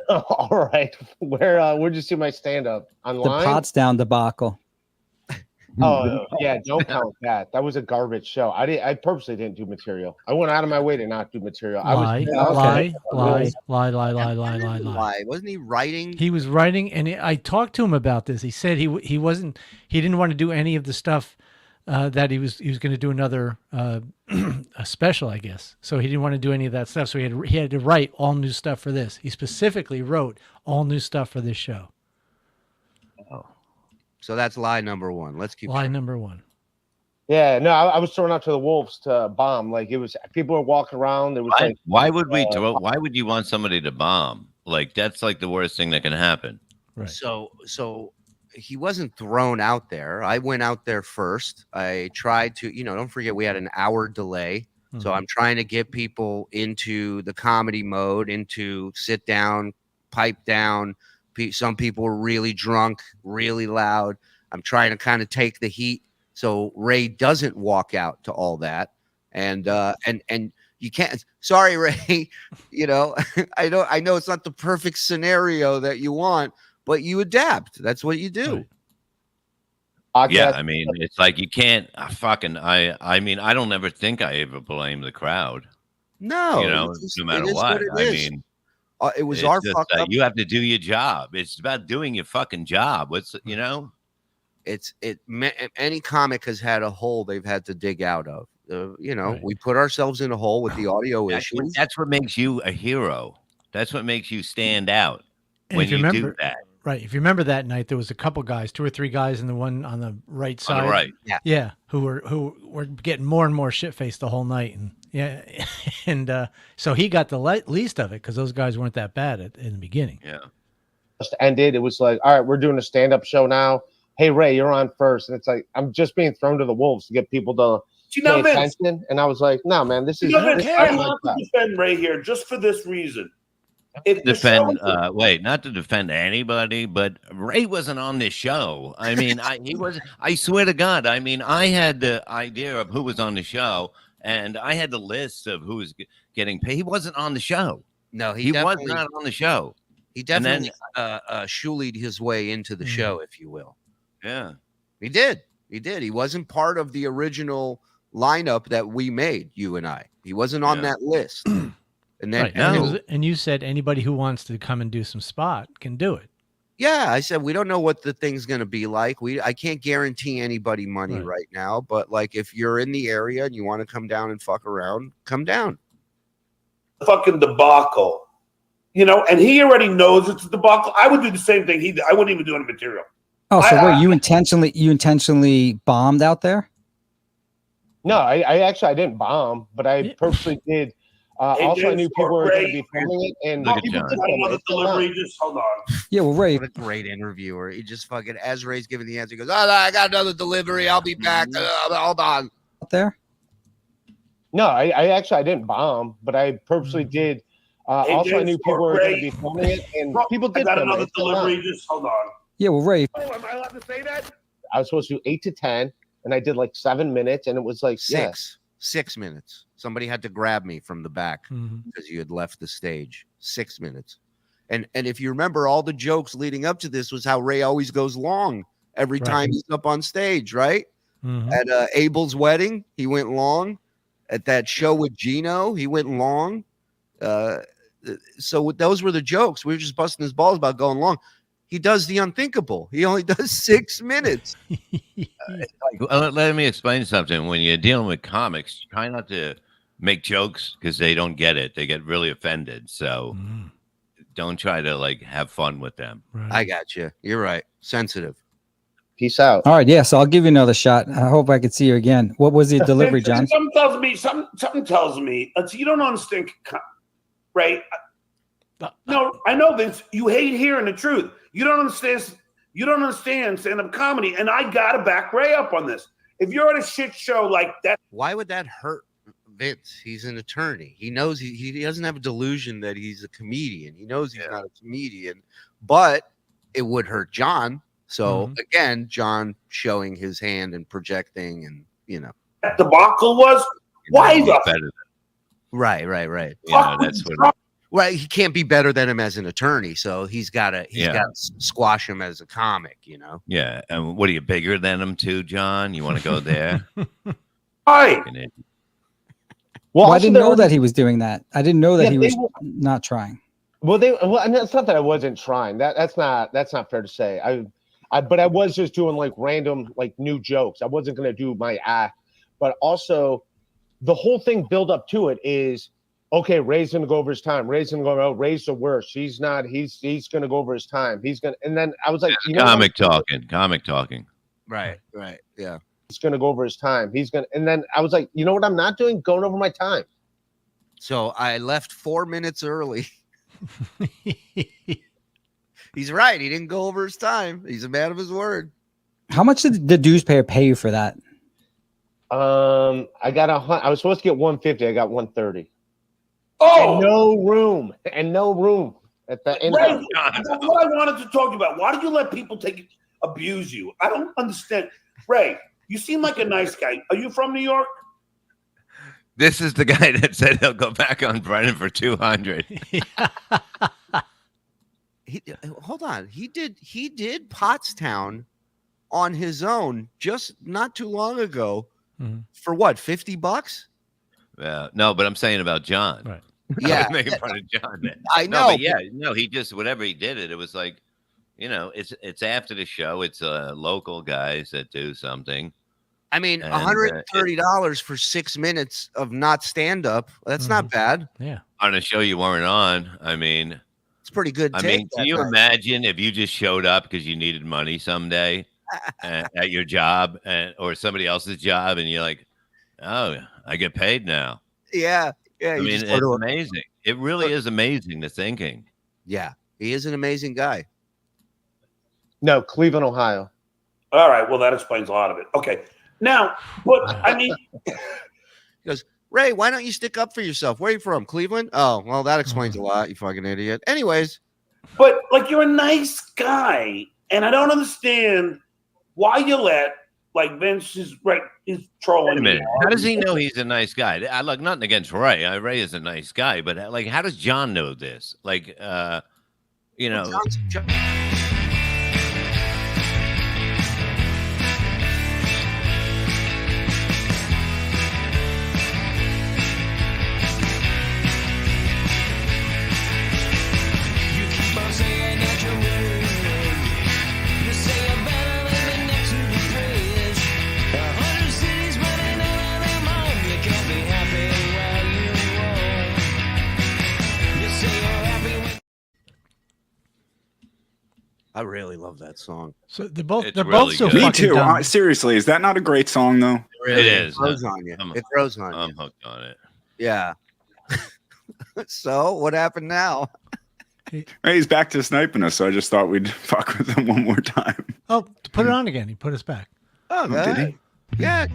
All right. Where'd you see my stand-up? Online? The Potsdam debacle. Oh, yeah, don't count that. That was a garbage show. I purposely didn't do material. I went out of my way to not do material. Lie. Wasn't he writing? He was writing, and I talked to him about this. He said he didn't want to do any of the stuff that he was going to do another a special, I guess. So he didn't want to do any of that stuff. So he had to write all new stuff for this. He specifically wrote all new stuff for this show. Oh, so that's lie number one. Let's keep lie number one. Yeah, no, I was thrown out to the wolves to bomb. Like it was, people were walking around. It was like, why would we throw? Why would you want somebody to bomb? Like that's like the worst thing that can happen. Right. So he wasn't thrown out there. I went out there first. I tried to, don't forget we had an hour delay. So I'm trying to get people into the comedy mode, into sit down, pipe down. Some people were really drunk, really loud. I'm trying to kind of take the heat so Ray doesn't walk out to all that. And you can't. Sorry, Ray. I know it's not the perfect scenario that you want, but you adapt. That's what you do. Yeah, I mean, it's like you can't I mean, I don't ever think I ever blame the crowd. No, no matter what. I mean, it was our fuck up. You have to do your job. It's about doing your fucking job. Any comic has had a hole they've had to dig out of. Right. We put ourselves in a hole with the audio issues. That's what makes you a hero. That's what makes you stand out when you do that. Right. If you remember that night, there was a couple guys, 2 or 3 guys, and the one on the right side. On the right. Yeah. Who were getting more and more shit faced the whole night. And so he got the least of it because those guys weren't that bad in the beginning. Yeah. Just ended. It was like, all right, we're doing a stand-up show now. Hey, Ray, you're on first. And it's like, I'm just being thrown to the wolves to get people to pay attention. And I was like, no, man, this is. I want to defend Ray here just for this reason. Not to defend anybody, but Ray wasn't on this show. I mean, I swear to God. I mean, I had the idea of who was on the show, and I had the list of who was getting paid. He wasn't on the show. No, he was not on the show. He definitely Shuli'd his way into the show, if you will. Yeah, he did. He wasn't part of the original lineup that we made, you and I. He wasn't on that list. And then, and you said anybody who wants to come and do some spot can do it. Yeah, I said we don't know what the thing's going to be like. I can't guarantee anybody money right now, but like if you're in the area and you want to come down and fuck around, come down. Fucking debacle, and he already knows it's a debacle. I would do the same thing. I wouldn't even do any material. Oh, so wait, you intentionally bombed out there? No, I didn't bomb, but I purposely did Hey, Also, I Vince, knew people or were going to Ray. be filming it, and Look at people John. did Got film another it. Come on. delivery. Just hold on. Yeah, well, Ray, What a great interviewer. He just fucking, as Ray's giving the answer, he goes, "Oh, I got another delivery. I'll be back. Hold on." out there. No, I didn't bomb, but I purposely did. Hey, Also, I Vince, knew people or were going to Ray. be filming it, and Bro, people I did got film another it. Come on. delivery. Just hold on. Yeah, well, Ray, Oh, am I allowed to say that? I was supposed to do 8 to 10, and I did like 7 minutes, and it was like yeah. 6 minutes. Somebody had to grab me from the back Mhm. because you had left the stage. 6 minutes. And if you remember, all the jokes leading up to this was how Ray always goes long every Right. time he's up on stage, right? Mhm. At Abel's wedding, he went long. At that show with Gino, he went long. So those were the jokes. We were just busting his balls about going long. He does the unthinkable. He only does 6 minutes. Let me explain something. When you're dealing with comics, try not to make jokes because they don't get it. They get really offended. So don't try to like have fun with them. I got you. You're right. Sensitive. Peace out. All right, yeah. So I'll give you another shot. I hope I could see you again. What was the delivery, John? Something tells me. You don't understand, right? No, I know this. You hate hearing the truth. You don't understand. You don't understand stand-up comedy, and I gotta back Ray up on this. If you're at a shit show like that, Why would that hurt Vince? He's an attorney. He knows he doesn't have a delusion that he's a comedian. He knows he's not a comedian, but it would hurt John. So again, John showing his hand and projecting, and that debacle was why He's the better right. You know, that's what. Right, he can't be better than him as an attorney, so he's got to squash him as a comic, Yeah. And what are you bigger than him too, John? You want to go there? Hi. Well, I also didn't there know were- that he was doing that. I didn't know that Yeah, he they was were- not trying. Well, I mean, it's not that I wasn't trying. That's not fair to say. But I was just doing like random like new jokes. I wasn't gonna do my act, but also the whole thing build up to it is okay. Ray's gonna go over his time. Ray's gonna go. Oh, Ray's the worst. He's not. He's gonna go over his time. He's gonna. And then I was like, you know, Comic talking. Right, yeah. he's gonna go over his time. He's gonna. And then I was like, you know what? I'm not doing going over my time. So I left 4 minutes early. He's right. He didn't go over his time. He's a man of his word. How much did the dues payer pay you for that? I got I was supposed to get 150. I got 130. Oh, and no room at the end. Ray, that's what I wanted to talk to you about. Why did you let people abuse you? I don't understand. Ray, you seem like a nice guy. Are you from New York? This is the guy that said he'll go back on Brennan for 200. Hold on. He did Pottstown on his own just not too long ago for what, $50? No, but I'm saying about John. Right. Yeah. Making fun of John. I No, know. but he just, whatever he did it was like, it's after the show. It's local guys that do something. I mean, And, $130 for 6 minutes of not stand up. That's not bad. Yeah. On a show you weren't on. I mean, it's pretty good. Can you imagine if you just showed up because you needed money someday at your job or somebody else's job, and you're like, "Oh, I get paid now." Yeah. I mean, it's amazing. It really is amazing, the thinking. Yeah, he is an amazing guy. No, Cleveland, Ohio. All right. Well, that explains a lot of it. Okay. Now, but I mean, he goes, Ray, why don't you stick up for yourself? Where are you from? Cleveland? Oh, well, that explains a lot, you fucking idiot. Anyways. But like, you're a nice guy, and I don't understand why you let like Vince is trolling. Wait a minute. How does he know he's a nice guy? I look nothing against Ray. Ray is a nice guy, but like, how does John know this? Like, I really love that song. So they're both really so good. fucking Me too. dumb. Seriously, is that not a great song though? it is. It grows on you. It grows on I'm you. hooked on it. Yeah. So what happened now? Hey, he's back to sniping us, so I just thought we'd fuck with him one more time. Oh, put it on again. He put us back. Oh, did he? Yeah.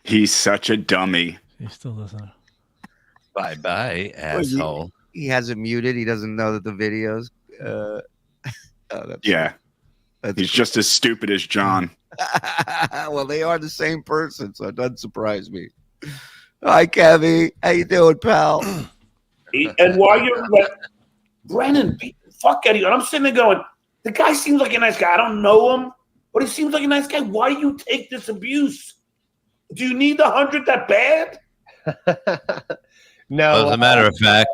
He's such a dummy. He still doesn't. Bye, asshole. He has it muted. He doesn't know that the videos. Yeah. He's just as stupid as John. Well, they are the same person, so it doesn't surprise me. Hi, Kevin. How you doing, pal? And while you're like, Brennan, fuck Eddie. And I'm sitting there going, the guy seems like a nice guy. I don't know him, but he seems like a nice guy. Why do you take this abuse? Do you need the 100 that bad? No. Well, as a matter of fact,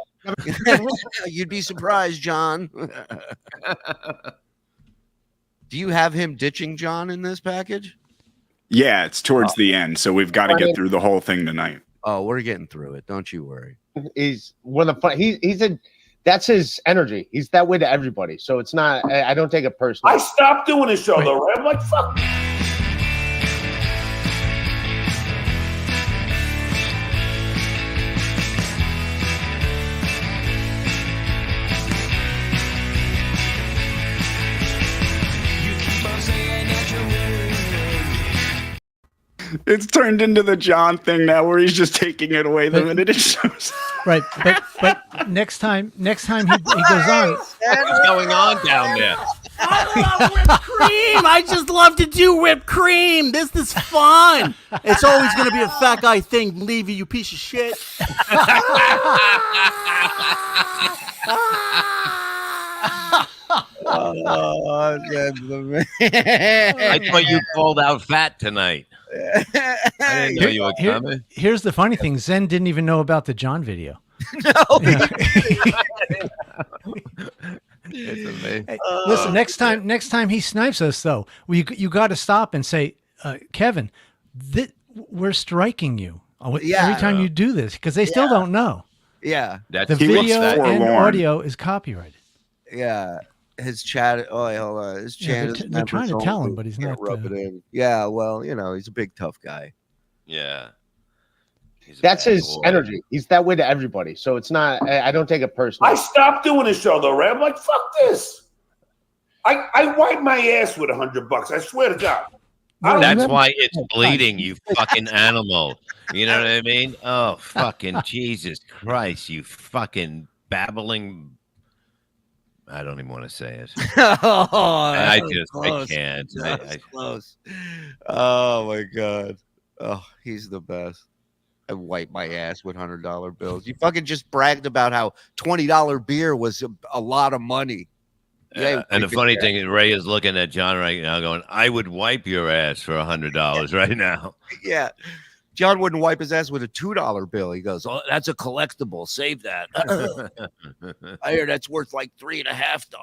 You'd be surprised, John. Do you have him ditching John in this package? Yeah, it's towards the end, so we've got to get through the whole thing tonight. Oh, we're getting through it. Don't you worry. He's one of the fun. That's his energy. He's that way to everybody. So it's not. I don't take it personally. I stopped doing this show though, right? I'm like, fuck. It's turned into the John thing now, where he's just taking it away the minute it shows. Right, but next time he goes on. What's going on down there? I love whipped cream. I just love to do whipped cream. This is fun. It's always going to be a fat guy thing, Levy, you piece of shit. Oh, gentlemen. I thought you called out fat tonight. I didn't know you were coming. Here's the funny thing: Zen didn't even know about the John video. No. It's amazing. Hey, listen, next time he snipes us, though, you got to stop and say, Kevin, we're striking you every time you do this, because they still don't know. Yeah, the video and audio is copyrighted. Yeah. His chat. Oh, hold on. His chat. They're trying to tell him, but he's not. Rub it in. Yeah, well, he's a big tough guy. Yeah. That's his energy. He's that way to everybody. So it's not. I don't take it personally. I stopped doing this show though, right? I'm like, fuck this. I wipe my ass with $100. I swear to God. That's why it's bleeding, you fucking animal. You know what I mean? Oh, fucking Jesus Christ, you fucking babbling. I don't even want to say it. I can't. Close. Oh my God. Oh, he's the best. I wipe my ass with $100 bills. You fucking just bragged about how $20 beer was a lot of money. Yeah, and the funny thing is, Ray is looking at John right now, going, "I would wipe your ass for $100 right now." Yeah. John wouldn't wipe his ass with a $2 bill. He goes, "Oh, that's a collectible. Save that." I hear that's worth like $3.50.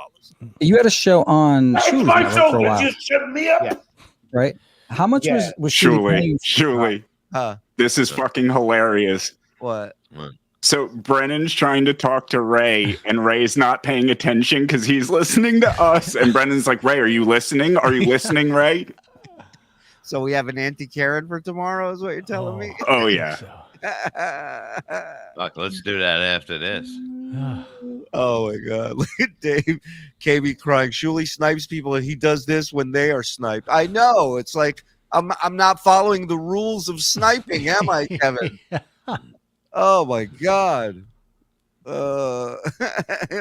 You had a show on That's Shuli my Network show, for a but while, you shut me up. right? How much Yeah. was Shuli paying? Shuli. This is fucking hilarious. What? So Brennan's trying to talk to Ray, and Ray's not paying attention because he's listening to us. And Brennan's like, "Ray, are you listening? Are you listening, Ray?" So we have an Auntie Karen for tomorrow, is what you're telling me? Oh yeah. Fuck, let's do that after this. Oh my God! Look at Dave KB crying. Shuli snipes people, and he does this when they are sniped. I know. It's like I'm not following the rules of sniping, am I, Kevin? Oh my God!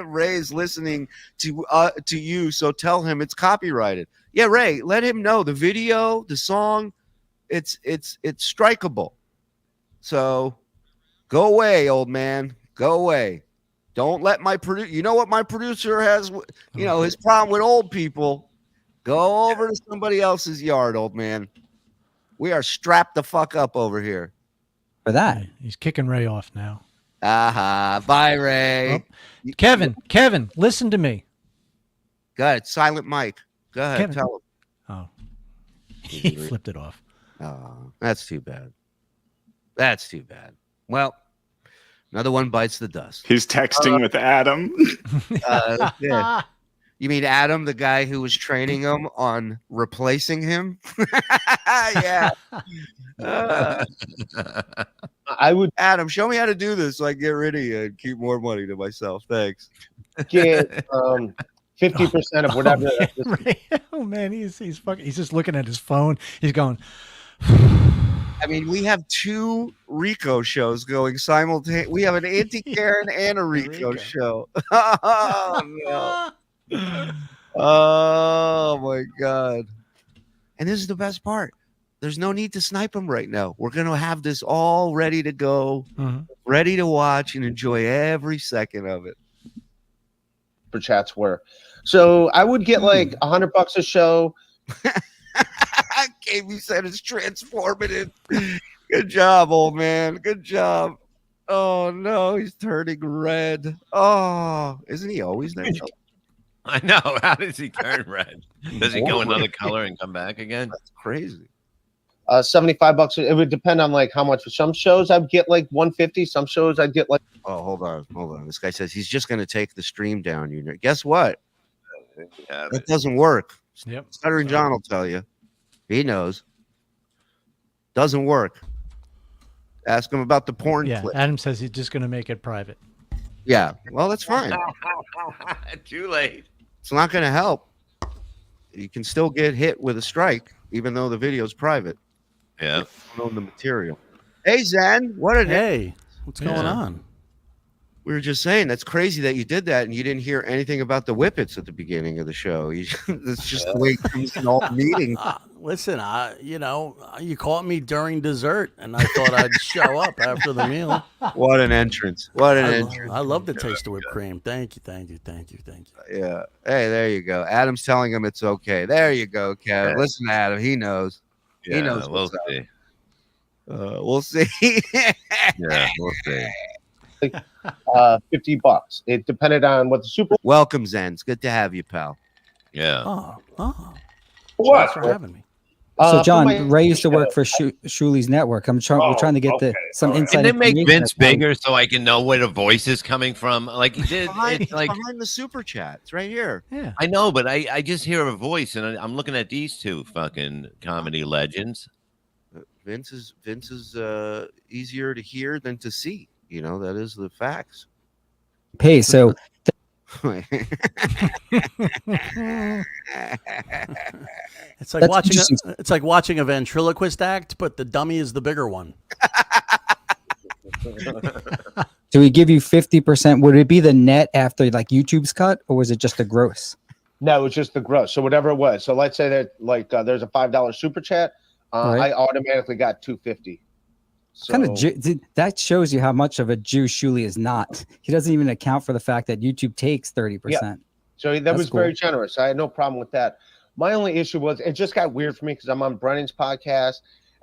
Ray's listening to you, so tell him it's copyrighted. Yeah, Ray, let him know the video, the song, it's strikeable. So go away, old man. Go away. Don't let my producer. You know what my producer has? You know his problem with old people. Go over to somebody else's yard, old man. We are strapped the fuck up over here. For that, he's kicking Ray off now. Aha! Bye, Ray. Oh. Kevin, listen to me. Go ahead. Silent mic. Go ahead. Kevin. Tell him. Oh, he flipped it off. Oh, that's too bad. That's too bad. Well, another one bites the dust. He's texting with Adam. Yeah. You mean Adam, the guy who was training him on replacing him? Yeah. I would. Adam, show me how to do this so I can get rid of you and keep more money to myself. Thanks. Get 50% of whatever. Oh man, he's fucking. He's just looking at his phone. He's going. I mean, we have two Rico shows going simultaneously. We have an Auntie Karen and a Rico show. Oh, no. Oh, my God. And this is the best part. There's no need to snipe them right now. We're going to have this all ready to go, ready to watch and enjoy every second of it. For chats were. So I would get like $100 a show. KB said it's transformative. Good job, old man. Good job. Oh no, he's turning red. Oh, isn't he always there? I know. How does he turn red? Does he go another color and come back again? That's crazy. $75. It would depend on like how much. For some shows, I'd get like $150. Some shows, I'd get like. Oh, hold on. This guy says he's just going to take the stream down. You know, guess what? That doesn't work. Yep. Stuttering John will tell you. He knows. Doesn't work. Ask him about the porn Yeah, clip. Adam says he's just going to make it private. Yeah, well, that's fine. Too late. It's not going to help. You can still get hit with a strike, even though the video is private. Yeah. You don't own the material. Hey, Zen, what an Hey, what's going on? We were just saying that's crazy that you did that and you didn't hear anything about the whippets at the beginning of the show. That's just the way it comes in all the meetings. Listen, you caught me during dessert, and I thought I'd show up after the meal. What an entrance! What an entrance! I love the taste of whipped cream. Thank you. Yeah. Hey, there you go. Adam's telling him it's okay. There you go, Kev. Yeah. Listen to Adam. He knows. Yeah, He knows. we'll what's up. see. We'll see. Yeah, we'll see. $50. It depended on what the super. Welcome, Zen. It's good to have you, pal. Yeah. Oh. What? Thanks for having me. So, for John, my Ray used to work for Shuli's Network. We're trying to get some insight. Can they make information. Vince bigger so I can know where the voice is coming from? Like he did. It's like behind the super chat. It's right here. Yeah. I know, but I just hear a voice, and I'm looking at these two fucking comedy legends. Vince is easier to hear than to see. You know, that is the facts. Hey, so It's like That's watching. interesting. It's like watching a ventriloquist act, but the dummy is the bigger one. do we give you 50%? Would it be the net after like YouTube's cut, or was it just the gross? No, it's just the gross. So whatever it was. So let's say that like there's a $5 super chat. Right. I automatically got $250. So, That shows you how much of a Jew Shuli is not. He doesn't even account for the fact that YouTube takes 30%. Yeah. So that That's was cool. very generous. I had no problem with that. My only issue was it just got weird for me because I'm on Brennan's podcast,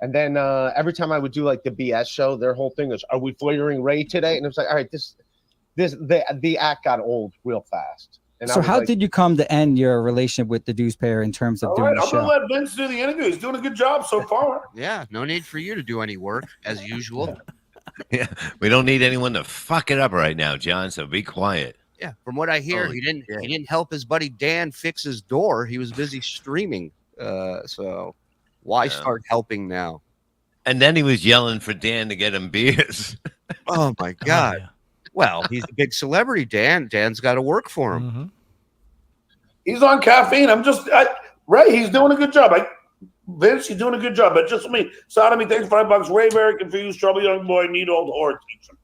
And then every time I would do like the BS show, their whole thing is, "Are we flaring Ray today?" And it was like, all right, the act got old real fast. And So how did you come to end your relationship with the dues payer in terms of All doing right, the I'm show? gonna let Vince do the interview. He's doing a good job so far. Yeah, no need for you to do any work as usual. Yeah, we don't need anyone to fuck it up right now, John. So be quiet. Yeah, from what I hear, he didn't help his buddy Dan fix his door. He was busy streaming. So why start helping now? And then he was yelling for Dan to get him beers. Oh my God. Well, he's a big celebrity, Dan. Dan's got to work for him. He's on caffeine. Ray, he's doing a good job. Vince, you're doing a good job. But just me, Sodomy, thanks $5. Ray, very confused. Trouble young boy, need old whore teach him.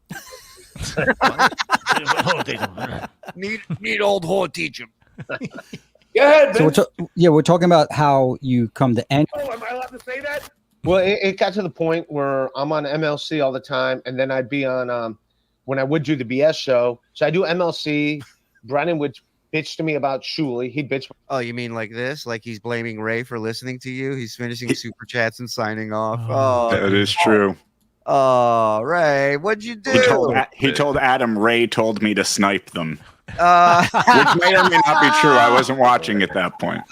need old whore teach him. Go ahead, So Vince. we're talking about how you come to end. Oh, am I allowed to say that? Well, it got to the point where I'm on MLC all the time, and then I'd be on when I would do the BS show. So I do MLC. Brennan would bitch to me about Shuli. He'd bitch. Oh, you mean like this? Like he's blaming Ray for listening to you? He's finishing super chats and signing off. Oh, That is true. Oh, Ray, what'd you do? He told Adam Ray told me to snipe them, which may or may not be true. I wasn't watching at that point.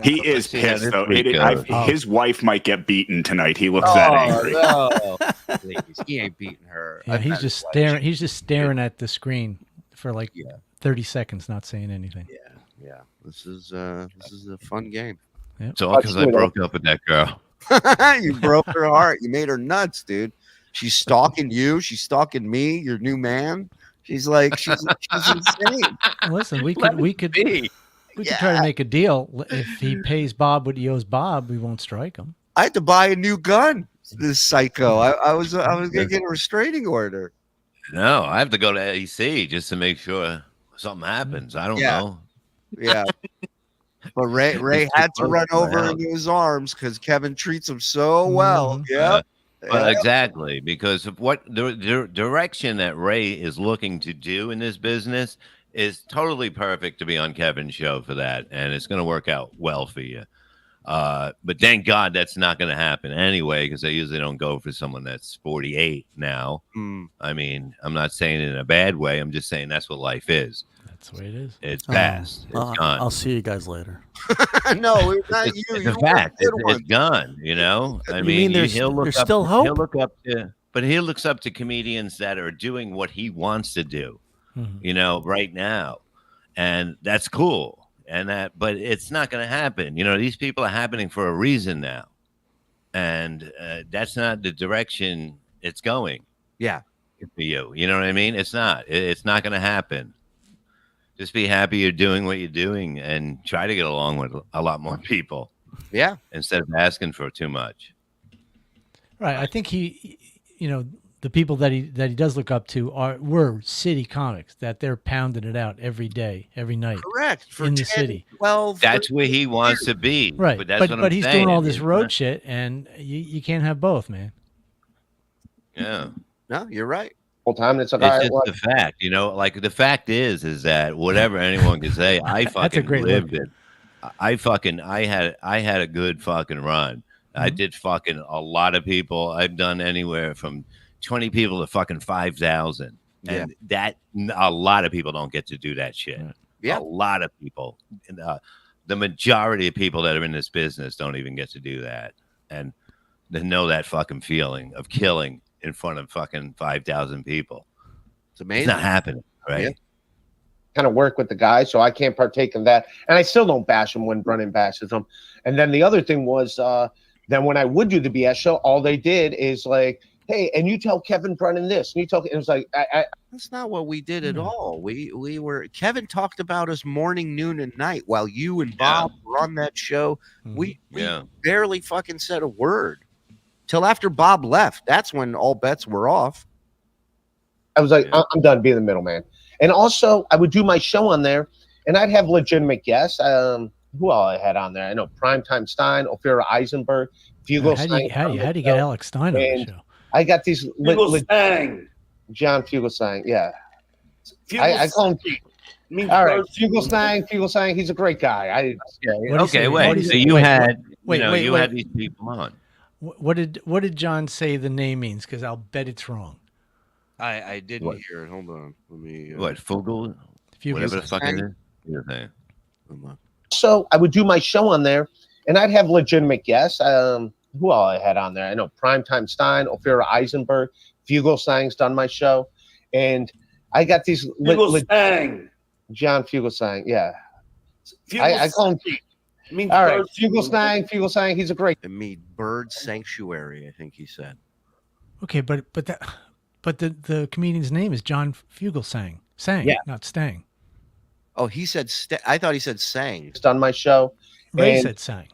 He is See how pissed this though. week goes. His wife might get beaten tonight. He looks that angry. No. Please, he ain't beating her. Yeah, he's just staring. He's just staring at the screen for like 30 seconds, not saying anything. Yeah. This is a fun game. Yep. It's all because I broke up with that girl. You broke her heart. You made her nuts, dude. She's stalking you. She's stalking me, your new man. She's like, she's insane. Listen, we could try to make a deal. If he pays Bob what he owes Bob, we won't strike him. I had to buy a new gun. This psycho. I was gonna get a restraining order. No, I have to go to AEC just to make sure something happens. I don't know. Yeah. But Ray had to run over into his arms because Kevin treats him so well. Yeah. Well, exactly, because of what the direction that Ray is looking to do in this business is totally perfect to be on Kevin's show for that, and it's going to work out well for you. But thank God that's not going to happen anyway, because I usually don't go for someone that's 48 now. I mean, I'm not saying it in a bad way. I'm just saying that's what life is. That's the way it is. It's past. It's gone. I'll see you guys later. No, it's not you. It's a fact. It's gone. You know. I mean, there's still hope? He'll look up to, but he looks up to comedians that are doing what he wants to do. You know, right now, and that's cool. But it's not going to happen. You know, these people are happening for a reason now, and that's not the direction it's going. Yeah, for you. You know what I mean? It's not. It's not going to happen. Just be happy you're doing what you're doing, and try to get along with a lot more people. Yeah, instead of asking for too much. Right. I think he, the people that he does look up to were city comics, that they're pounding it out every day, every night. Correct. In the city. 12, that's where he wants to be. Right. But that's but he's doing all this road shit, and you can't have both, man. Yeah. No, you're right. Whole time it's like, It's just the fact, like the fact is that whatever anyone can say, I fucking lived it. I had a good fucking run. I did fucking a lot of people. I've done anywhere from 20 people to fucking 5,000. And that a lot of people don't get to do that shit. Yeah. A lot of people. The majority of people that are in this business don't even get to do that. And they know that fucking feeling of killing in front of fucking 5,000 people. It's amazing. It's not happening, right? Yeah. Kind of work with the guys, so I can't partake in that. And I still don't bash them when Brennan bashes them. And then the other thing was, then when I would do the BS show, all they did is like, hey, and you tell Kevin Brennan this, and you tell. It was like, that's not what we did at all. We were. Kevin talked about us morning, noon, and night while you and Bob were on that show. We barely fucking said a word till after Bob left. That's when all bets were off. I was like, I'm done being the middleman. And also, I would do my show on there, and I'd have legitimate guests. Who all I had on there? I know Primetime Stein, Ophira Eisenberg, Fugel Stein. How do you get Alex Stein on the show? I got these Fugel Stein. John Fugel Stein. Yeah, I call him Means All right, bird. Fugelsang, he's a great guy. Okay, wait. So you had you had these people on. What did John say the name means? Because I'll bet it's wrong. I didn't hear it. Hold on. Let me. What Fugel? Whatever the fuck it is. So I would do my show on there, and I'd have legitimate guests. Who all I had on there? I know Primetime Stein, Ophira Eisenberg, Fugelsang's done my show, and I got these. John Fugelsang, yeah. I call him. All right, Fugelsang, he's a great. It means bird sanctuary, I think he said. Okay, but the comedian's name is John Fugelsang. Not Stang. Oh, he said. I thought he said sang. It's done my show. Ray said sang.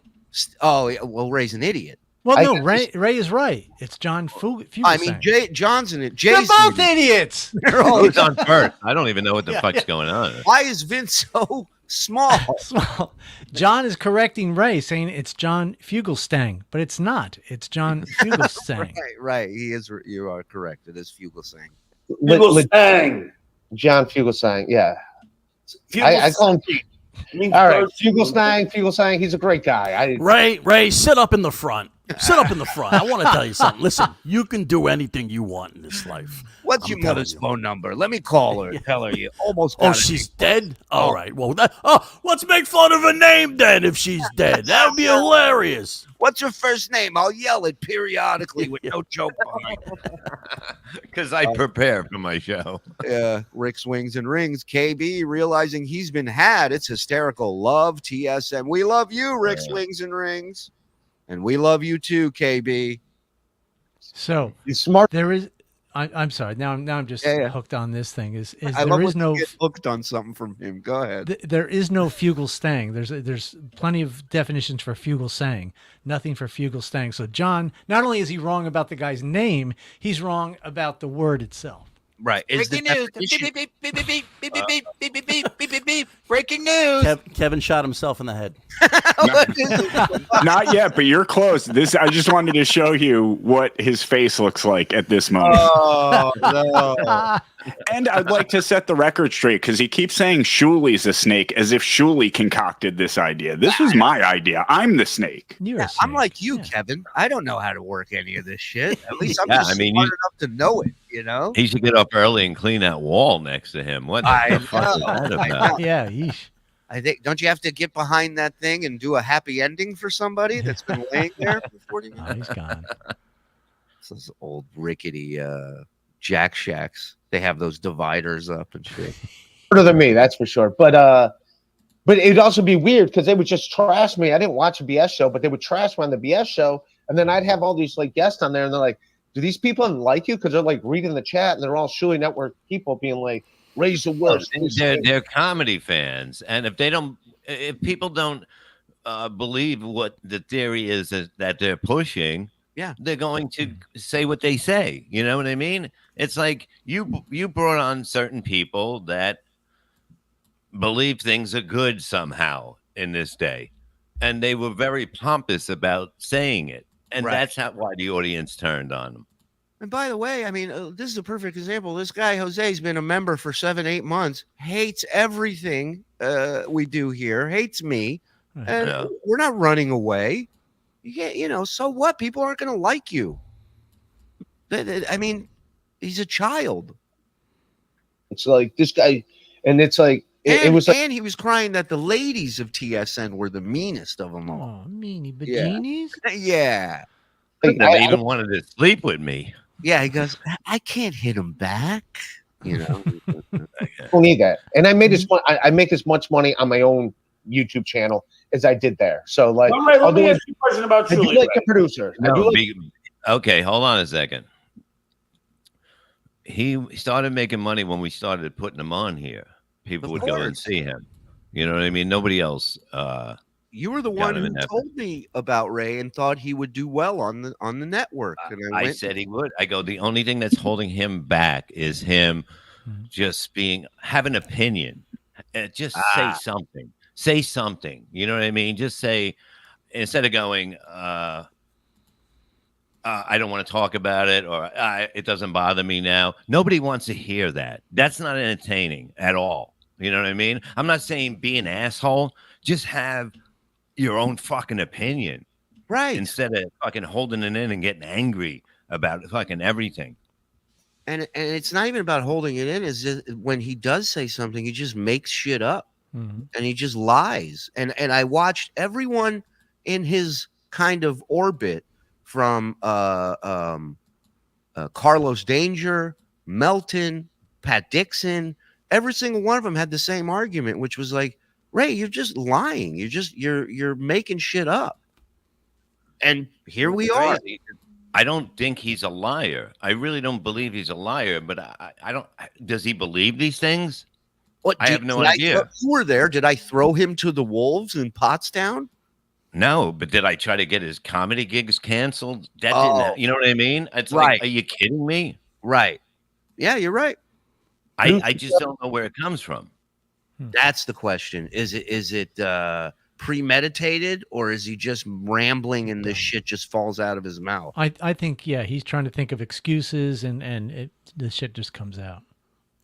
Oh, well, Ray's an idiot. Well, no, Ray is right. It's John Fugelsang. I mean, John's in it. They're both idiots. They're all Who's on first? I don't even know what the fuck's going on. Why is Vince so small? John is correcting Ray, saying it's John Fugelsang, but it's not. It's John Fugelsang. Right. He is. You are correct. It is Fugelsang. John Fugelsang, yeah. I call him. All right, Fugelsang, he's a great guy. Ray, sit up in the front. Sit up in the front. I want to tell you something. Listen, you can do anything you want in this life. What's your mother's phone number? Let me call her and tell her you almost got Oh, she's dead? All right. Well, let's make fun of her name then if she's dead. That would be hilarious. What's her first name? I'll yell it periodically with no joke behind it. Because I prepare for my show. Yeah, Rick's Wings and Rings. KB realizing he's been had. It's hysterical. Love TSM. We love you, Rick's Wings and Rings. And we love you too, KB. So he's smart. There is. I'm sorry. Now I'm just hooked on this thing. I love when you get hooked on something from him. Go ahead. There is no Fugelsang. There's plenty of definitions for Fugelsang. Nothing for Fugelsang. So John, not only is he wrong about the guy's name, he's wrong about the word itself. Right. Breaking news. Beep, beep, beep, beep, beep, beep, beep, beep, beep, beep, beep, beep, beep, beep, beep. Breaking news. Kevin shot himself in the head. Not yet, but you're close. I just wanted to show you what his face looks like at this moment. Oh, no. And I'd like to set the record straight because he keeps saying Shuli's a snake as if Shuli concocted this idea. This was my idea. I'm the snake. I'm like you, Kevin. I don't know how to work any of this shit. At least I'm just smart enough to know it, you know? He should get up early and clean that wall next to him. What the fuck is that about? Yeah, yeesh. I think, don't you have to get behind that thing and do a happy ending for somebody that's been laying there for 40 minutes? Oh, he's gone. It's those old rickety Jack Shacks. They have those dividers up and shit. Better than me, that's for sure. But it'd also be weird because they would just trash me. I didn't watch a BS show, but they would trash me on the BS show, and then I'd have all these like guests on there, and they're like, "Do these people like you?" Because they're like reading the chat, and they're all Shuli Network people being like, "Raise the worst." They're comedy fans, and if people don't believe what the theory is that they're pushing, they're going to say what they say. You know what I mean? It's like you brought on certain people that believe things are good somehow in this day, and they were very pompous about saying it, and that's why the audience turned on them. And by the way, I mean, this is a perfect example. This guy, Jose's been a member for 7-8 months, hates everything we do here, hates me. And we're not running away. So what? People aren't going to like you. I mean, he's a child. It's like this guy, and it's like, it was like, and he was crying that the ladies of TSN were the meanest of them all. Oh, meanie bikinis? Yeah. They even wanted to sleep with me. Yeah, he goes, I can't hit him back. You know, I don't need that. And I made this I make as much money on my own YouTube channel as I did there. So like, all right, let me ask you a question about Shuli. I do like the producer. Okay, hold on a second. He started making money when we started putting him on here. People would go and see him. You know what I mean? Nobody else. You were the one who told me about Ray and thought he would do well on the network. And I said he would. I go, the only thing that's holding him back is him just have an opinion. Just say something. Say something. You know what I mean? Just say, instead of going, I don't want to talk about it, or it doesn't bother me now. Nobody wants to hear that. That's not entertaining at all. You know what I mean? I'm not saying be an asshole. Just have your own fucking opinion. Right. Instead of fucking holding it in and getting angry about fucking everything. And it's not even about holding it in. Is just when he does say something, he just makes shit up and he just lies. And I watched everyone in his kind of orbit from Carlos Danger, Melton, Pat Dixon. Every single one of them had the same argument, which was like, Ray, you're just lying. You're making shit up. And here we are. I don't think he's a liar. I really don't believe he's a liar, but I don't. Does he believe these things? I have no idea. You were there. Did I throw him to the wolves in Pottstown? No, but did I try to get his comedy gigs canceled? That didn't. You know what I mean? It's right. Like, are you kidding me? Right. Yeah, you're right. I just don't know where it comes from. That's the question. Is it premeditated, or is he just rambling and this shit just falls out of his mouth? I think, he's trying to think of excuses and the shit just comes out.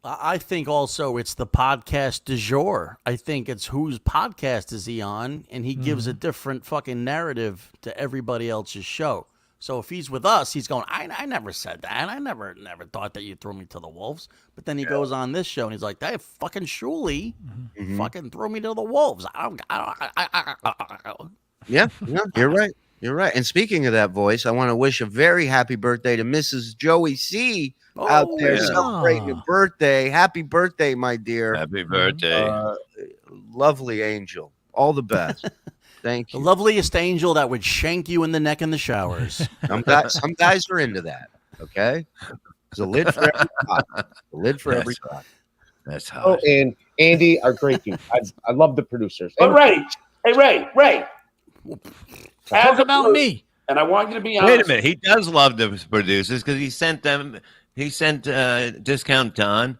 I think also it's the podcast du jour. I think it's whose podcast is he on, and he gives a different fucking narrative to everybody else's show. So if he's with us, he's going, I never said that. I never thought that you threw me to the wolves. But then he goes on this show and he's like, hey, fucking Shuli fucking threw me to the wolves. Yeah, you're right. You're right. And speaking of that voice, I want to wish a very happy birthday to Mrs. Joey C. out there celebrating your birthday. Happy birthday, my dear. Happy birthday. Lovely angel. All the best. Thank you. The loveliest angel that would shank you in the neck in the showers. Some guys are into that. Okay. There's a lid for every pot. A lid for every pot. That's hot. Oh, and Andy are great people. I love the producers. But Ray, Ray. Talk about me. And I want you to be honest. Wait a minute. He does love the producers because he sent Discount Don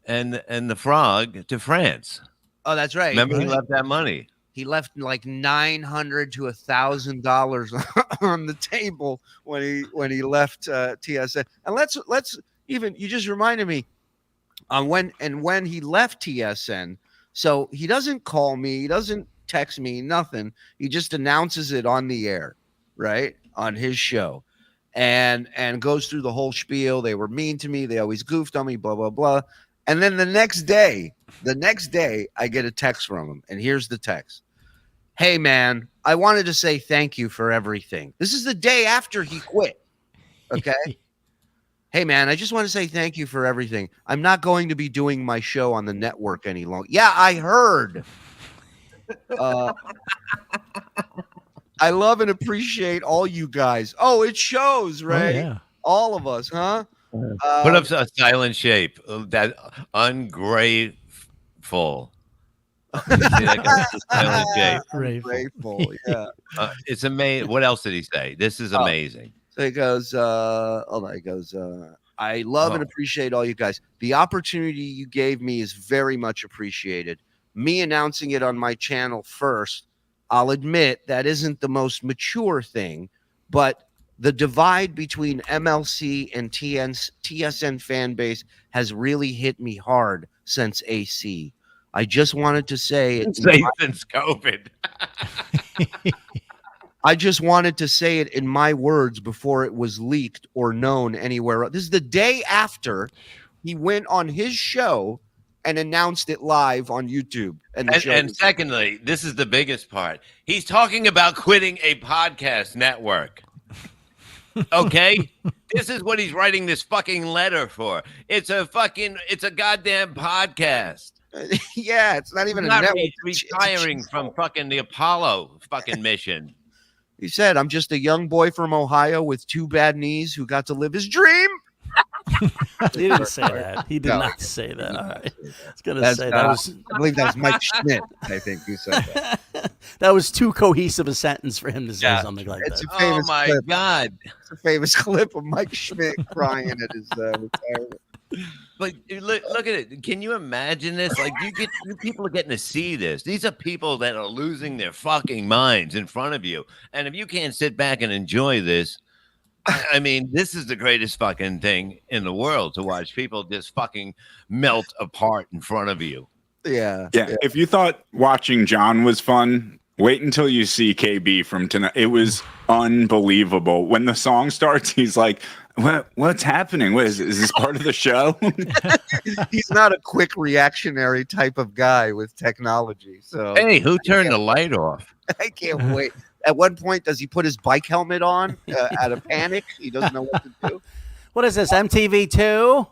and the Frog to France. Oh, that's right. Remember, he left that money. He left like $900 to $1,000 on the table when he left TSN. And let's even, you just reminded me when he left TSN. So he doesn't call me, he doesn't text me, nothing. He just announces it on the air, right, on his show, and goes through the whole spiel. They were mean to me. They always goofed on me. Blah blah blah. And then the next day, I get a text from him, and here's the text. Hey, man, I wanted to say thank you for everything. This is the day after he quit. Okay. Hey, man, I just want to say thank you for everything. I'm not going to be doing my show on the network any longer. Yeah, I heard. I love and appreciate all you guys. Oh, it shows, right? Oh, yeah. All of us, huh? Put up a silent shape. That ungrateful. Grateful, yeah. It's amazing. What else did he say? This is amazing. So he goes, I love and appreciate all you guys. The opportunity you gave me is very much appreciated. Me announcing it on my channel first, I'll admit that isn't the most mature thing, but the divide between MLC and TSN fan base has really hit me hard since AC. I just wanted to say it. Since COVID. I just wanted to say it in my words before it was leaked or known anywhere else. This is the day after he went on his show and announced it live on YouTube. And secondly, this is the biggest part. He's talking about quitting a podcast network. Okay? This is what he's writing this fucking letter for. It's a goddamn podcast. Yeah, it's not even a network. He's retiring from fucking the Apollo fucking mission. He said, I'm just a young boy from Ohio with 2 bad knees who got to live his dream. He didn't say that. He did not say that. All right. I was going to say that was. I believe that was Mike Schmidt, I think, who said that. That was too cohesive a sentence for him to say something like that. Oh, my God. It's a famous clip of Mike Schmidt crying at his retirement. But look at it. Can you imagine this? Like, you people are getting to see this. These are people that are losing their fucking minds in front of you. And if you can't sit back and enjoy this, I mean, this is the greatest fucking thing in the world to watch people just fucking melt apart in front of you. Yeah. If you thought watching John was fun, wait until you see KB from tonight. It was unbelievable. When the song starts, he's like, what's happening? Is this part of the show? He's not a quick reactionary type of guy with technology. So Hey, who turned the light off? I can't wait. At one point, does he put his bike helmet on out of panic? He doesn't know what to do. What is this, MTV2?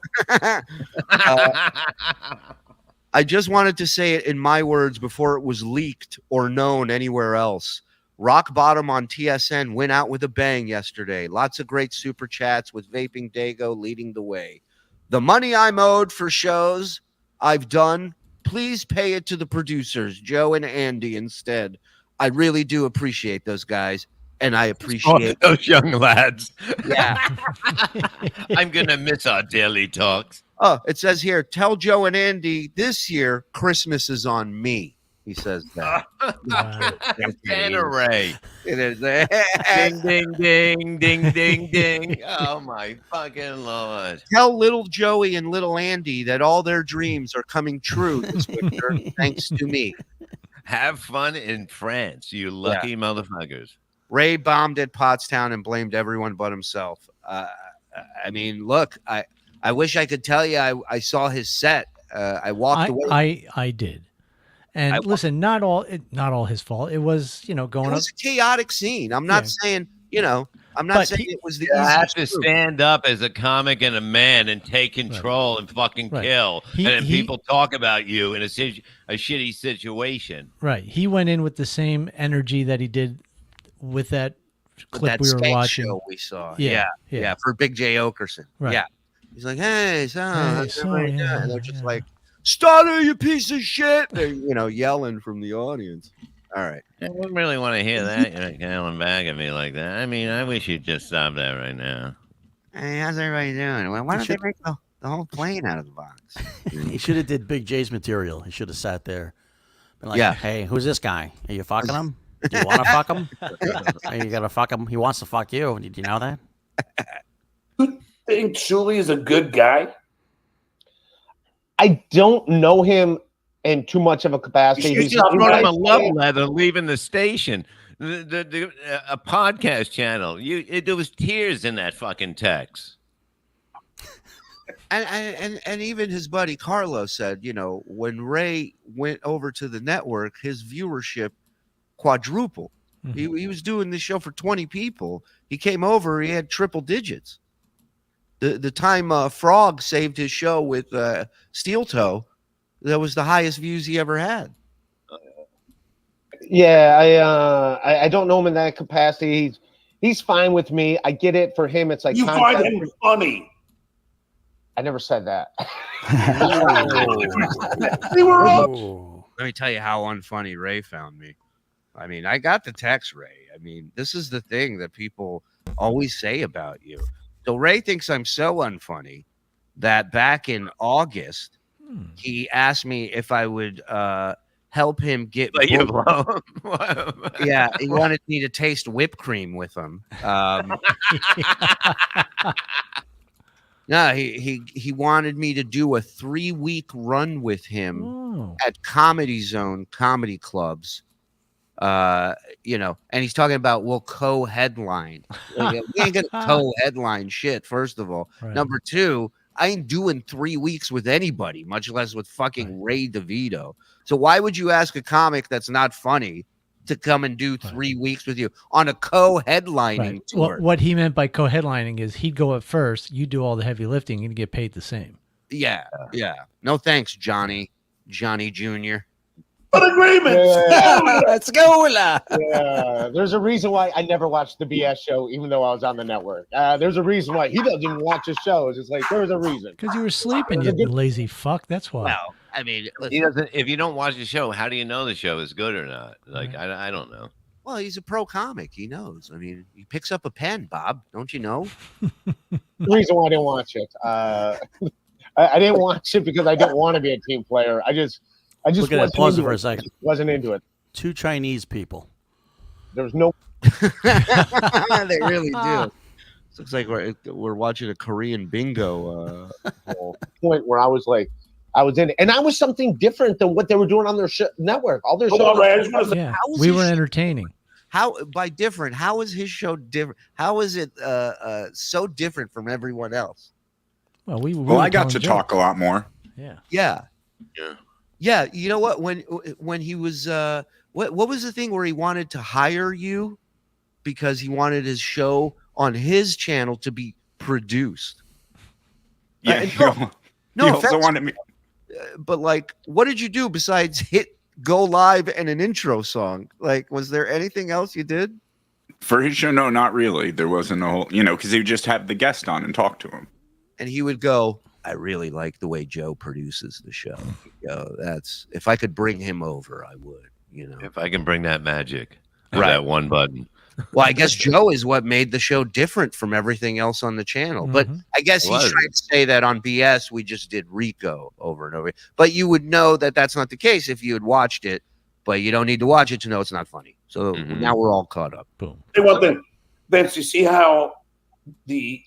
I just wanted to say it in my words before it was leaked or known anywhere else. Rock Bottom on TSN went out with a bang yesterday. Lots of great super chats with Vaping Dago leading the way. The money I'm owed for shows I've done, please pay it to the producers, Joe and Andy, instead. I really do appreciate those guys, and I appreciate those young lads. Yeah. I'm going to miss our daily talks. Oh, it says here, tell Joe and Andy this year Christmas is on me. He says that. Banner Ray. It is. Ding, ding, ding, ding, ding, ding. Oh, my fucking Lord. Tell little Joey and little Andy that all their dreams are coming true this winter, thanks to me. Have fun in France, you lucky motherfuckers. Ray bombed at Pottstown and blamed everyone but himself. I mean, look, I wish I could tell you I saw his set. I walked away. I did. And listen, not all his fault. It was, going It up. was a chaotic scene. I'm not saying, I'm not saying it was the You have easiest to route. stand up as a comic and a man and take control and fucking kill. And then people talk about you in a shitty situation. Right. He went in with the same energy that he did with that clip we were skate watching. show we saw. Yeah. Yeah, for Big J Okerson. Right. Yeah. He's like, hey, son. Hey, son, yeah, and they're just like, Stutter, you piece of shit. They're, yelling from the audience. All right. I don't really want to hear that. You're like yelling back at me like that. I mean, I wish you'd just stop that right now. Hey, how's everybody doing? Well, why don't they make the whole plane out of the box? He should have did Big J's material. He should have sat there. Been like, Yeah. Hey, who's this guy? Are you fucking him? Do you want to fuck him? You got to fuck him. He wants to fuck you. Did you know that? Think Shuli is a good guy? I don't know him in too much of a capacity. You just wrote him a love letter leaving the station. A podcast channel. There was tears in that fucking text. And even his buddy Carlos said, when Ray went over to the network, his viewership quadrupled. Mm-hmm. He was doing this show for 20 people. He came over, he had triple digits. The time Frog saved his show with Steel Toe, that was the highest views he ever had. Yeah, I don't know him in that capacity. He's fine with me. I get it. For him, it's like You find him funny. I never said that. They were all. Let me tell you how unfunny Ray found me. I mean, I got the text, Ray. I mean, this is the thing that people always say about you. So Ray thinks I'm so unfunny that back in August, he asked me if I would help him get booked. Yeah, he wanted me to taste whipped cream with him. No, he wanted me to do a 3-week run with him at Comedy Zone comedy clubs. And he's talking about we'll co-headline. We ain't gonna co-headline shit, first of all. Right. Number two, I ain't doing 3 weeks with anybody, much less with fucking Ray DeVito. So why would you ask a comic that's not funny to come and do 3 weeks with you on a co-headlining tour? What he meant by co-headlining is he'd go up first, you do all the heavy lifting, and get paid the same. Yeah. No thanks, Johnny Jr. Agreements. Let's go. Yeah, there's a reason why I never watched the BS show, even though I was on the network. There's a reason why he doesn't even watch his shows. It's like there's a reason. Because you were sleeping, you lazy fuck. That's why. Well, I mean, He doesn't. If you don't watch the show, how do you know the show is good or not? Like, I don't know. Well, he's a pro comic. He knows. I mean, he picks up a pen, Bob. Don't you know? The reason why I didn't watch it. I didn't watch it because I didn't want to be a team player. I just Look at that. Pause it for a second. Wasn't into it. 2 Chinese people. There was no. They really do. Looks like we're watching a Korean bingo point where I was like, I was in it, and I was something different than what they were doing on their network. All their shows. Yeah, we were entertaining. How by different? How is his show different? How is it so different from everyone else? Well, we Well, I got to talk a lot more. Yeah. Yeah. You know what? When he was what was the thing where he wanted to hire you because he wanted his show on his channel to be produced? Yeah. No he also offense, wanted me. but like, what did you do besides hit go live and an intro song? Like, was there anything else you did For his show? No, not really. There wasn't a whole, because he would just have the guest on and talk to him. and he would go, I really like the way Joe produces the show. That's if I could bring him over, I would, If I can bring that magic, Right. that one button. Well, I guess Joe is what made the show different from everything else on the channel. But I guess he's Was. trying to say that on BS, we just did Rico over and over. But you would know that that's not the case if you had watched it, but you don't need to watch it to know it's not funny. So now we're all caught up. Boom. Say one thing, Vince. You see how the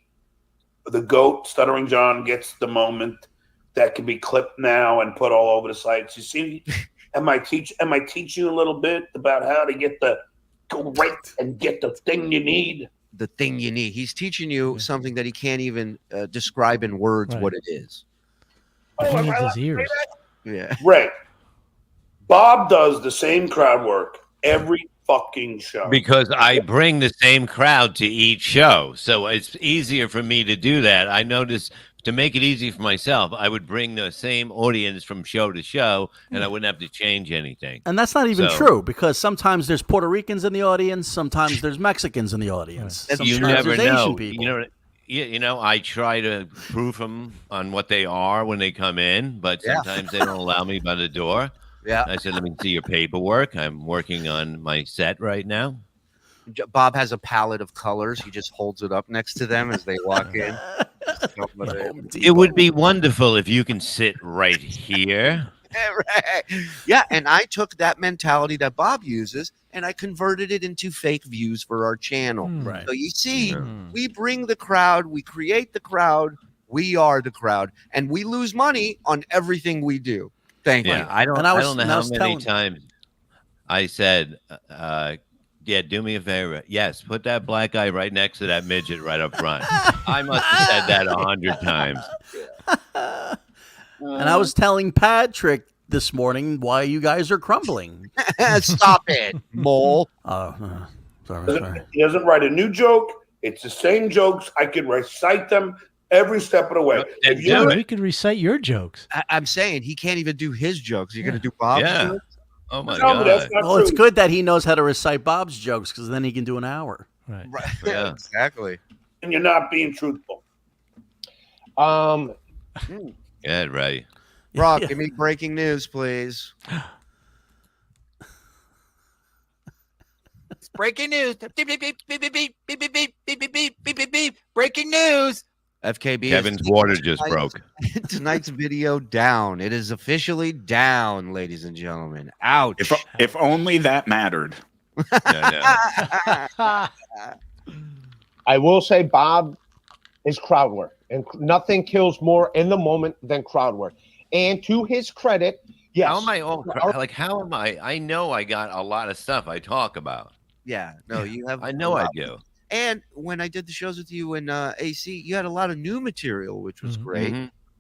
GOAT Stuttering John gets the moment that can be clipped now and put all over the sites. You see, am I teaching you a little bit about how to get go right and get the thing you need? The thing you need. He's teaching you something that he can't even describe in words what it is. He needs his ears. Yeah. Right. Bob does the same crowd work every fucking show. Because I bring the same crowd to each show. So it's easier for me to do that. I noticed to make it easy for myself, I would bring the same audience from show to show, and I wouldn't have to change anything. And that's not even So- true because sometimes there's Puerto Ricans in the audience, sometimes there's Mexicans in the audience. You Sometimes never there's know. Asian people. I try to prove them on what they are when they come in, but sometimes they don't allow me by the door. Yeah. I said, let me see your paperwork. I'm working on my set right now. Bob has a palette of colors. He just holds it up next to them as they walk in. It would be wonderful if you can sit right here. Right. Yeah, and I took that mentality that Bob uses and I converted it into fake views for our channel. Right. So you see, we bring the crowd, we create the crowd, we are the crowd, and we lose money on everything we do. Thank you. I don't know how many times I said, do me a favor. Yes, put that black guy right next to that midget right up front. I must have said that 100 times. And I was telling Patrick this morning why you guys are crumbling. Stop it, mole. Sorry. He doesn't write a new joke. It's the same jokes. I can recite them every step of the way. We could recite your jokes. I'm saying he can't even do his jokes. You're going to do Bob's jokes? Oh my No, but that's God. not Well, true. it's good that he knows how to recite Bob's jokes because then he can do an hour. Right. Yeah. Exactly. And you're not being truthful. Yeah, right. Brock, give me breaking news, please. Breaking news. Beep, beep, beep, beep, beep, beep, beep, beep, beep, beep, beep, beep, beep, beep, beep. Breaking news. FKB. Kevin's water just broke. Tonight's video down. It is officially down, ladies and gentlemen. Ouch. If only that mattered. I will say Bob is crowd work, and nothing kills more in the moment than crowd work. And to his credit, yes. How am I how am I? I know I got a lot of stuff I talk about. Yeah, no, you have. I know I do. And when I did the shows with you in AC, you had a lot of new material, which was great.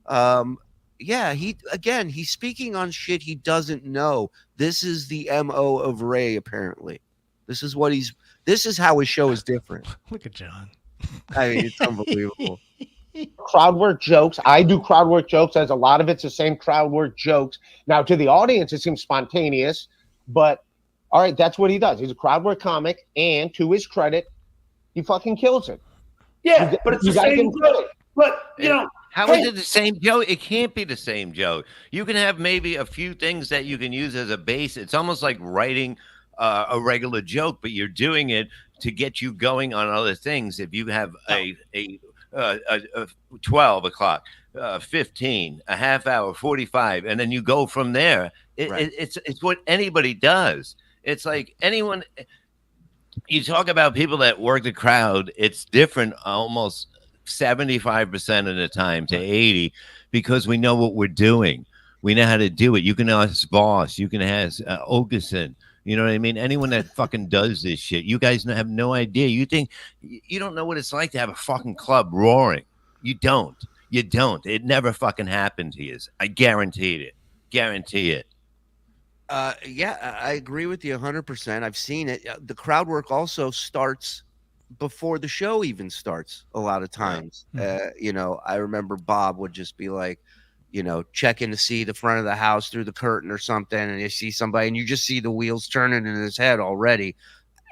Mhm. Yeah, he's speaking on shit he doesn't know. This is the MO of Ray, apparently. This is how his show is different. Look at John. I mean, it's unbelievable. Crowd work jokes. I do crowd work jokes, as a lot of it's the same crowd work jokes. Now, to the audience, it seems spontaneous, but all right, that's what he does. He's a crowd work comic, and to his credit, he fucking kills it. Yeah, but it's the same joke. But, How is it the same joke? It can't be the same joke. You can have maybe a few things that you can use as a base. It's almost like writing a regular joke, but you're doing it to get you going on other things. If you have a 12 o'clock, 15, a half hour, 45, and then you go from there. It's what anybody does. It's like anyone. You talk about people that work the crowd. It's different almost 75% of the time to 80 because we know what we're doing. We know how to do it. You can ask Voss. You can ask Ogerson. You know what I mean? Anyone that fucking does this shit. You guys have no idea. You think you don't know what it's like to have a fucking club roaring. You don't. You don't. It never fucking happened to you. I guarantee it. Guarantee it. Yeah, I agree with you 100%. I've seen it. The crowd work also starts before the show even starts a lot of times. You know, I remember Bob would just be like, you know, checking to see the front of the house through the curtain or something, and you see somebody and you just see the wheels turning in his head already.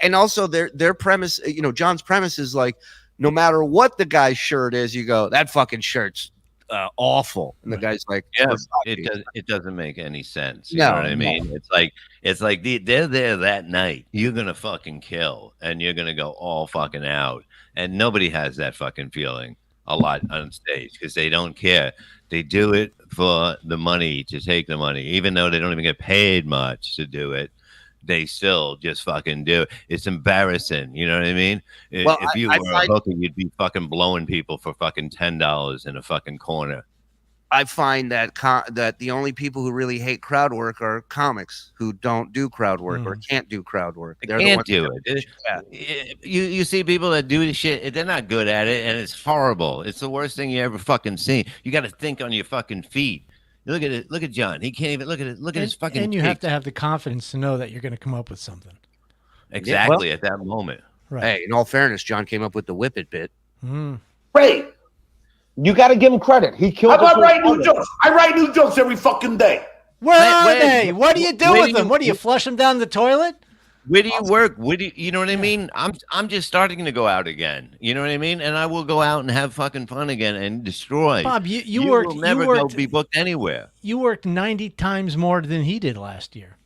And also their premise, you know, John's premise is like, no matter what the guy's shirt is, you go, that fucking shirt's awful. And the guy's like, yeah, it doesn't make any sense. You No, know what I mean? It's like they're there that night. You're gonna fucking kill, and you're gonna go all fucking out, and nobody has that fucking feeling a lot on stage because they don't care. They do it for the money, to take the money, even though they don't even get paid much to do it. They still just fucking do it. It's embarrassing. You know what I mean? Well, if you were a hooker, you'd be fucking blowing people for fucking $10 in a fucking corner. I find that that the only people who really hate crowd work are comics who don't do crowd work or can't do crowd work. They can't do it. You see people that do this shit, they're not good at it, and it's horrible. It's the worst thing you ever fucking seen. You got to think on your fucking feet. Look at it. Look at John. He can't even look at it. Look at his fucking. And you cheeks. have to have the confidence to know that you're going to come up with something. Exactly at that moment. Right. Hey, in all fairness, John came up with the whip it bit. Ray, you got to give him credit. He killed. How about write new jokes? I write new jokes every fucking day. Where are they? What do you do with them? What do you flush them down the toilet? Where do you work? Where do you know what I mean? I'm just starting to go out again. You know what I mean? And I will go out and have fucking fun again and destroy. Bob, you will never go be booked anywhere. You worked 90 times more than he did last year.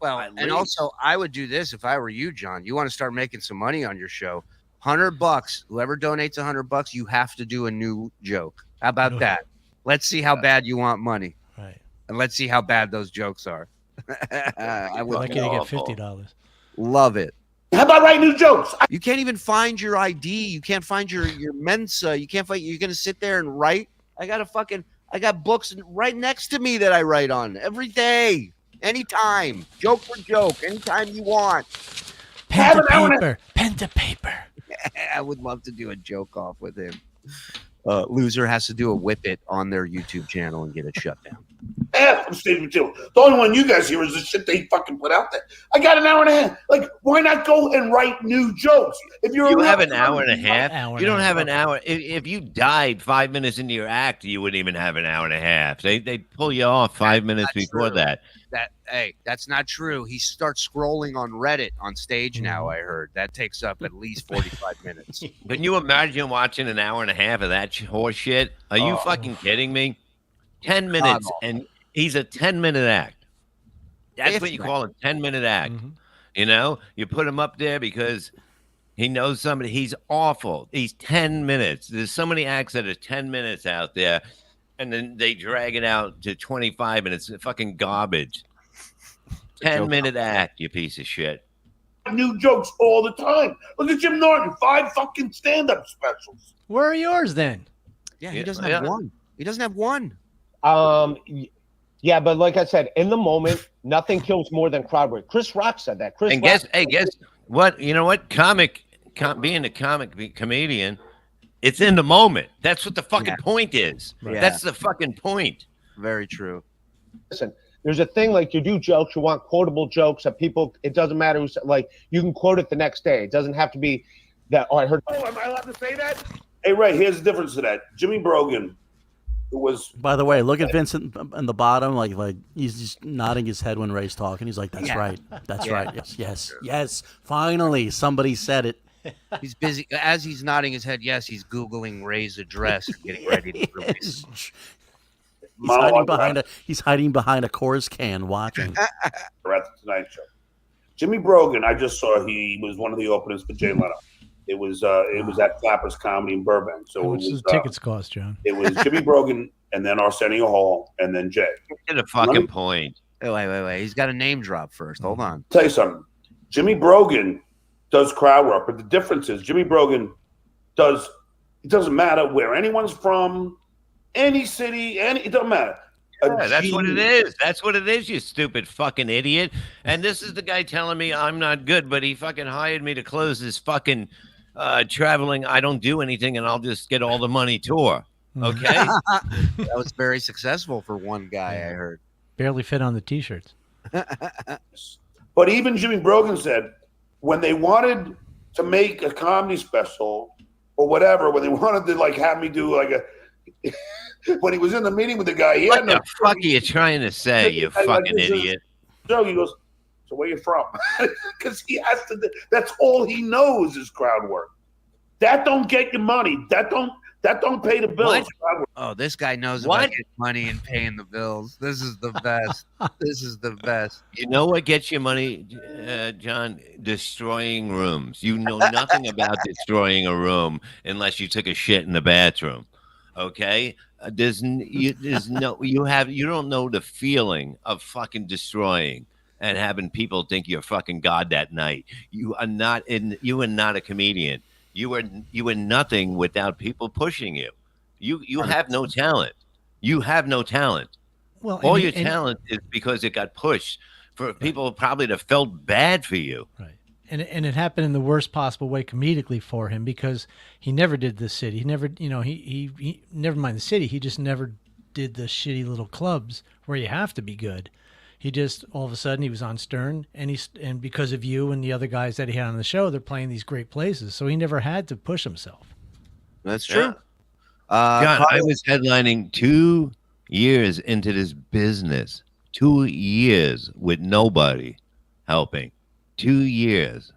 Well, and also I would do this if I were you, John. You want to start making some money on your show? $100. Whoever donates $100, you have to do a new joke. How about that? Let's see how bad you want money. Right. And let's see how bad those jokes are. I would Lucky to get $50. Love it. How about write new jokes? You can't even find your ID. You can't find your Mensa. You can't find. You're gonna sit there and write. I got books right next to me that I write on every day, anytime, joke for joke, anytime you want. Pen to paper. Pen to paper. I would love to do a joke off with him. Loser has to do a whip it on their YouTube channel and get it shut down. Half of stage material. The only one you guys hear is the shit they fucking put out there. I got an hour and a half. Like, why not go and write new jokes? If you have an hour and a half, you don't have an hour. If you died 5 minutes into your act, you wouldn't even have an hour and a half. They pull you off 5 minutes before that. That's not true. He starts scrolling on Reddit on stage now. I heard that takes up at least 45 minutes. Can you imagine watching an hour and a half of that horse shit? Are you fucking kidding me? 10 minutes, and he's a 10-minute act. That's what you call a 10-minute act. You know, you put him up there because he knows somebody. He's awful. He's 10 minutes. There's so many acts that are 10 minutes out there, and then they drag it out to 25 minutes. It's fucking garbage. 10-minute act, you piece of shit. New jokes all the time. Look at Jim Norton, 5 fucking stand-up specials. Where are yours then? Yeah, he doesn't have one. He doesn't have one. Yeah, but like I said, in the moment, nothing kills more than crowd work. Chris Rock said that. Guess what? You know what? Being a comedian, it's in the moment. That's what the fucking point is. Yeah. That's the fucking point. Very true. Listen, there's a thing like you do jokes, you want quotable jokes that people, it doesn't matter who's like, you can quote it the next day. It doesn't have to be that, I heard. Oh, am I allowed to say that? Hey, Ray, here's the difference to that. Jimmy Brogan, who was. By the way, look at Vincent in the bottom, like he's just nodding his head when Ray's talking. He's like, "That's right, that's right, yes. Finally, somebody said it." He's busy as he's nodding his head. Yes, he's googling Ray's address, getting ready to release. He's hiding behind a Coors can, watching. At the Tonight Show. Jimmy Brogan, I just saw he was one of the openers for Jay Leno. It was at Clapper's Comedy in Burbank. So how much does tickets cost, John? It was Jimmy Brogan and then Arsenio Hall and then Jay. Get a fucking point. Oh, wait. He's got a name drop first. Hold on. Tell you something. Jimmy Brogan does crowd work, but the difference is Jimmy Brogan it doesn't matter where anyone's from, any city, it doesn't matter. Yeah, that's what it is. That's what it is, you stupid fucking idiot. And this is the guy telling me I'm not good, but he fucking hired me to close this fucking traveling I don't do anything and I'll just get all the money tour. Okay? That was very successful for one guy, I heard. Barely fit on the T-shirts. But even Jimmy Brogan said when they wanted to make a comedy special or whatever, when they wanted to like have me do like a when he was in the meeting with the guy, he what had the no fuck are you trying to say, you fucking idiot? So he goes, so where you from? Because he has to. That's all he knows is crowd work. That don't get you money. That don't pay the bills. Oh, this guy knows about getting money and paying the bills. This is the best. This is the best. You know what gets you money, John? Destroying rooms. You know nothing about destroying a room unless you took a shit in the bathroom. Okay? You don't know the feeling of fucking destroying and having people think you're fucking God that night. You are not a comedian. You are nothing without people pushing you. You have no talent. You have no talent. Well, all your talent is because it got pushed for people probably that felt bad for you. Right. And it happened in the worst possible way comedically for him because he never did the city. He never, he never mind the city. He just never did the shitty little clubs where you have to be good. He just all of a sudden he was on Stern and because of you and the other guys that he had on the show, they're playing these great places. So he never had to push himself. That's true. Yeah. John, I was headlining 2 years into this business. 2 years with nobody helping. 2 years.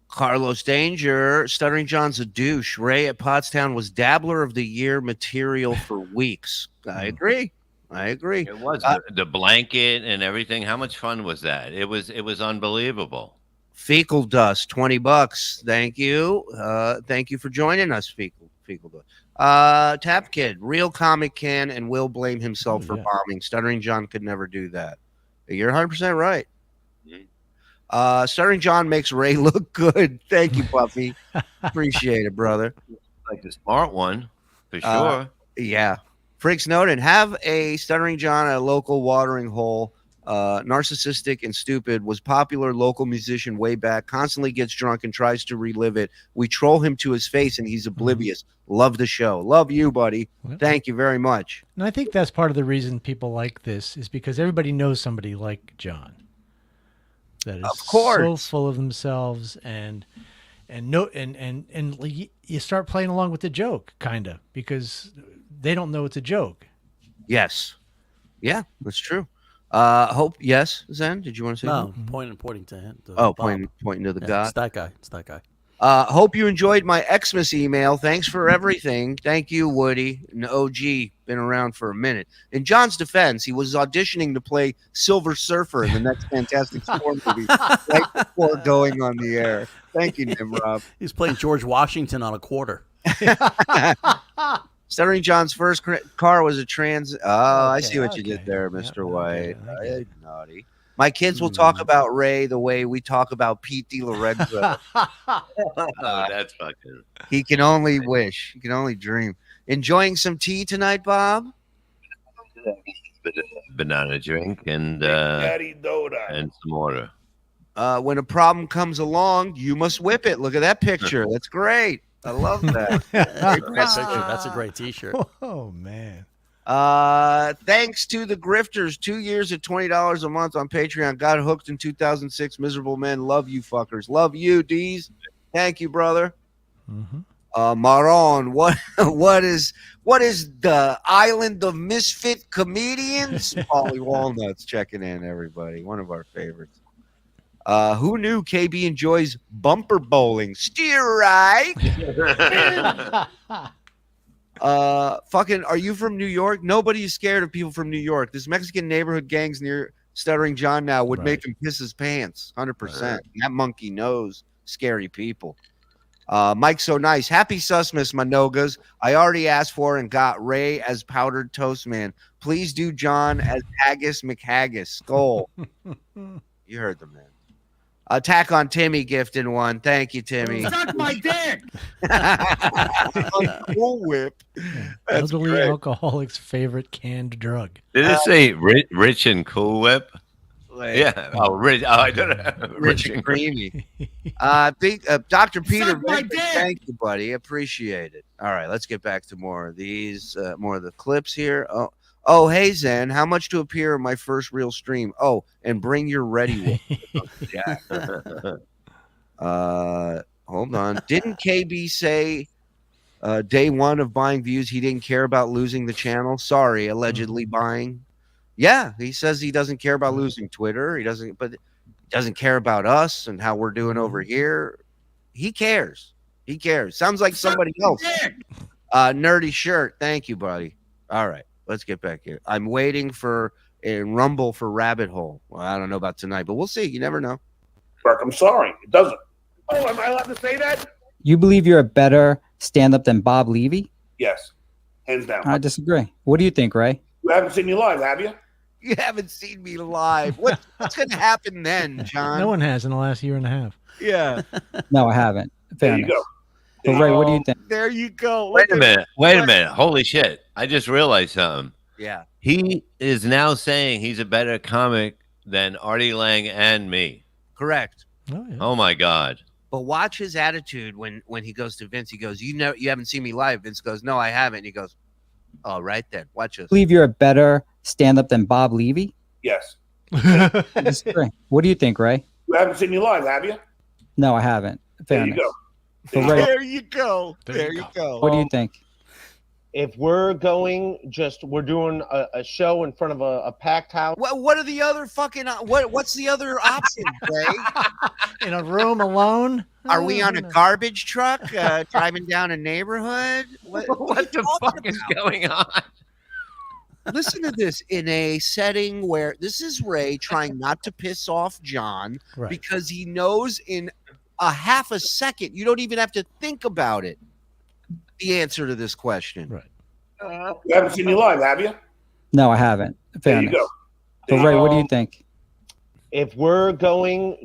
Carlos Danger, Stuttering John's a douche. Ray at Pottstown was Dabbler of the Year material for weeks. I agree. It was the blanket and everything. How much fun was that? It was unbelievable. Fecal Dust, $20. Thank you. Thank you for joining us, Fecal Dust. Tap Kid, real comic can and will blame himself for bombing. Stuttering John could never do that. You're 100% right. Stuttering John makes Ray look good. Thank you, Puffy. Appreciate it, brother. Like the smart one, for sure. Yeah. Freak Snowden, have a Stuttering John at a local watering hole. Narcissistic and stupid, was popular local musician way back, constantly gets drunk and tries to relive it. We troll him to his face and he's oblivious. Love the show. Love you, buddy. Thank you very much. And I think that's part of the reason people like this is because everybody knows somebody like John. That is of course so full of themselves and you start playing along with the joke kind of because they don't know it's a joke. Yes. Yeah, that's true. Hope, yes, Zen, did you want to say no, that? pointing to him. Pointing to the God. It's that guy. It's that guy. Hope you enjoyed my Xmas email. Thanks for everything. Thank you, Woody. An OG, been around for a minute. In John's defense, he was auditioning to play Silver Surfer in the next Fantastic Four movie right before going on the air. Thank you, Nimrod. He's playing George Washington on a quarter. Stuttering John's first car was a trans. I see what you did there, Mr. White. Naughty. My kids will talk about Ray the way we talk about Pete DiLorenzo. That's fucking. He can only wish. He can only dream. Enjoying some tea tonight, Bob? Banana drink and some water. When a problem comes along, you must whip it. Look at that picture. That's great. I love that. That's a great T-shirt. Oh man. Thanks to the grifters, 2 years at $20 a month on Patreon. Got hooked in 2006. Miserable men. Love you fuckers. Love you, D's. Thank you, brother. Maron, what is the island of misfit comedians? Polly Walnuts checking in, everybody. One of our favorites. Who knew KB enjoys bumper bowling? Steer right. Fucking, are you from New York? Nobody is scared of people from New York. This Mexican neighborhood gangs near Stuttering John now would make him piss his pants. 100%. That monkey knows scary people. Mike's so nice. Happy Susmas, Manogas. I already asked for and got Ray as Powdered Toast Man. Please do John as Haggis McHaggis. Skull. You heard the man. Attack on Timmy gifted one. Thank you, Timmy. Suck my dick. Cool Whip. That's Elderly great. alcoholic's favorite canned drug. Did it say rich and Cool Whip? Yeah. Oh, rich. Oh, I don't know. Rich and creamy. Dr. Peter, thank you, buddy. Appreciate it. All right, let's get back to more of these, more of the clips here. Oh, hey, Zen, how much to appear in my first real stream? Oh, and bring your ready one. Yeah. Hold on. Didn't KB say day one of buying views he didn't care about losing the channel? Sorry, allegedly buying. Yeah, he says he doesn't care about losing Twitter. He doesn't care about us and how we're doing over here. He cares. He cares. Sounds like somebody else. Nerdy shirt. Thank you, buddy. All right, let's get back here. I'm waiting for a Rumble for Rabbit Hole. Well, I don't know about tonight, but we'll see. You never know. Burke, I'm sorry. It doesn't. Oh, am I allowed to say that? You believe you're a better stand-up than Bob Levy? Yes. Hands down. I disagree. What do you think, Ray? You haven't seen me live, have you? You haven't seen me live. What's going to happen then, John? No one has in the last year and a half. Yeah. No, I haven't. There you Fairness. go. But Ray, what do you think? There you go. Wait a minute. Holy shit. I just realized something. Yeah. He is now saying he's a better comic than Artie Lang and me. Correct. Oh my God. But watch his attitude when he goes to Vince. He goes, you haven't seen me live. Vince goes, no, I haven't. And he goes, oh, right then. Watch this. Believe you're a better stand-up than Bob Levy? Yes. I disagree. What do you think, Ray? You haven't seen me live, have you? No, I haven't. There you Fairness. go. But Ray, There you go. There you go. what do you think? If we're doing a show in front of a packed house. What are the other fucking what's the other option, Ray? In a room alone? Are we on a garbage truck driving down a neighborhood? What the fuck is going on? Listen to this in a setting where this is Ray trying not to piss off John because he knows in a half a second, you don't even have to think about it, the answer to this question. Right. You haven't seen me live, have you? No, I haven't. There you Fairness. go. But Ray, what do you think? If we're doing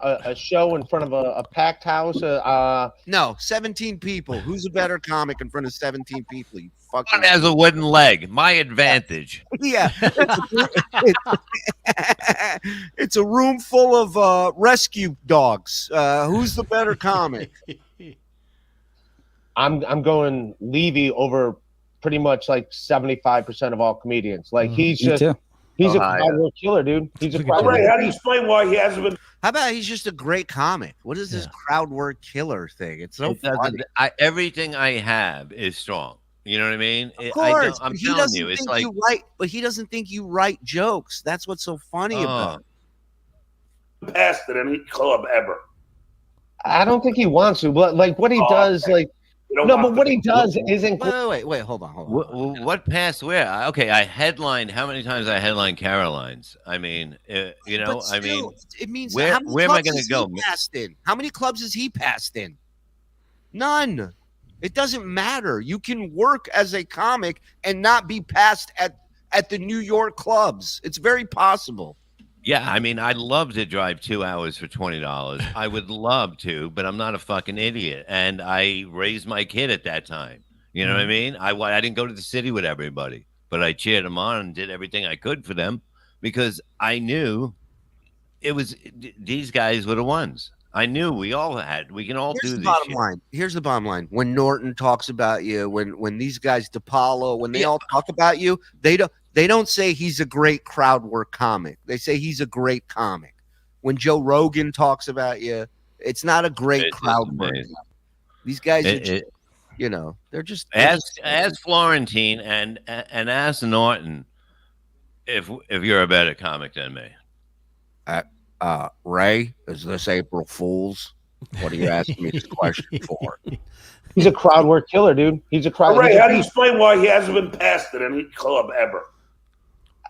a show in front of a packed house. No, 17 people. Who's a better comic in front of 17 people? You fucking One has a wooden leg. My advantage. Yeah. It's a room full of rescue dogs. Who's the better comic? I'm going Levy over pretty much like 75% of all comedians. Like he's Me too. a crowd work killer, dude. He's a crowd Ray, work. how do you explain why he hasn't been? How about he's just a great comic? What is this crowd work killer thing? It's so funny. Everything I have is strong. You know what I mean? Of course, I'm but he telling doesn't you, it's think like you write. But he doesn't think you write jokes. That's what's so funny about it. Past at any club ever. I don't think he wants to, but like what he does, okay. like but what he does isn't. Wait, hold on. what past where? Okay, I headlined. How many times I headlined Caroline's? I mean, But still, I mean, it means where how many am I clubs going has to go? he passed in? How many clubs has he passed in? None. It doesn't matter. You can work as a comic and not be passed at the New York clubs. It's very possible. Yeah, I mean, I'd love to drive 2 hours for $20. I would love to, but I'm not a fucking idiot. And I raised my kid at that time. You know what I mean? I didn't go to the city with everybody, but I cheered them on and did everything I could for them because I knew it was these guys were the ones. I knew we can all do this Bottom shit. line. Here's the bottom line. When Norton talks about you, when these guys DePaulo, when they all talk about you, they don't say he's a great crowd work comic. They say he's a great comic. When Joe Rogan talks about you, it's not a great crowd work. These guys are just, they're just Ask Florentine and ask Norton if you're a better comic than me. Ray, is this April Fool's? What are you asking me this question for? He's a crowd work killer, dude. He's a crowd. Ray, how do you explain why he hasn't been passed at any club ever?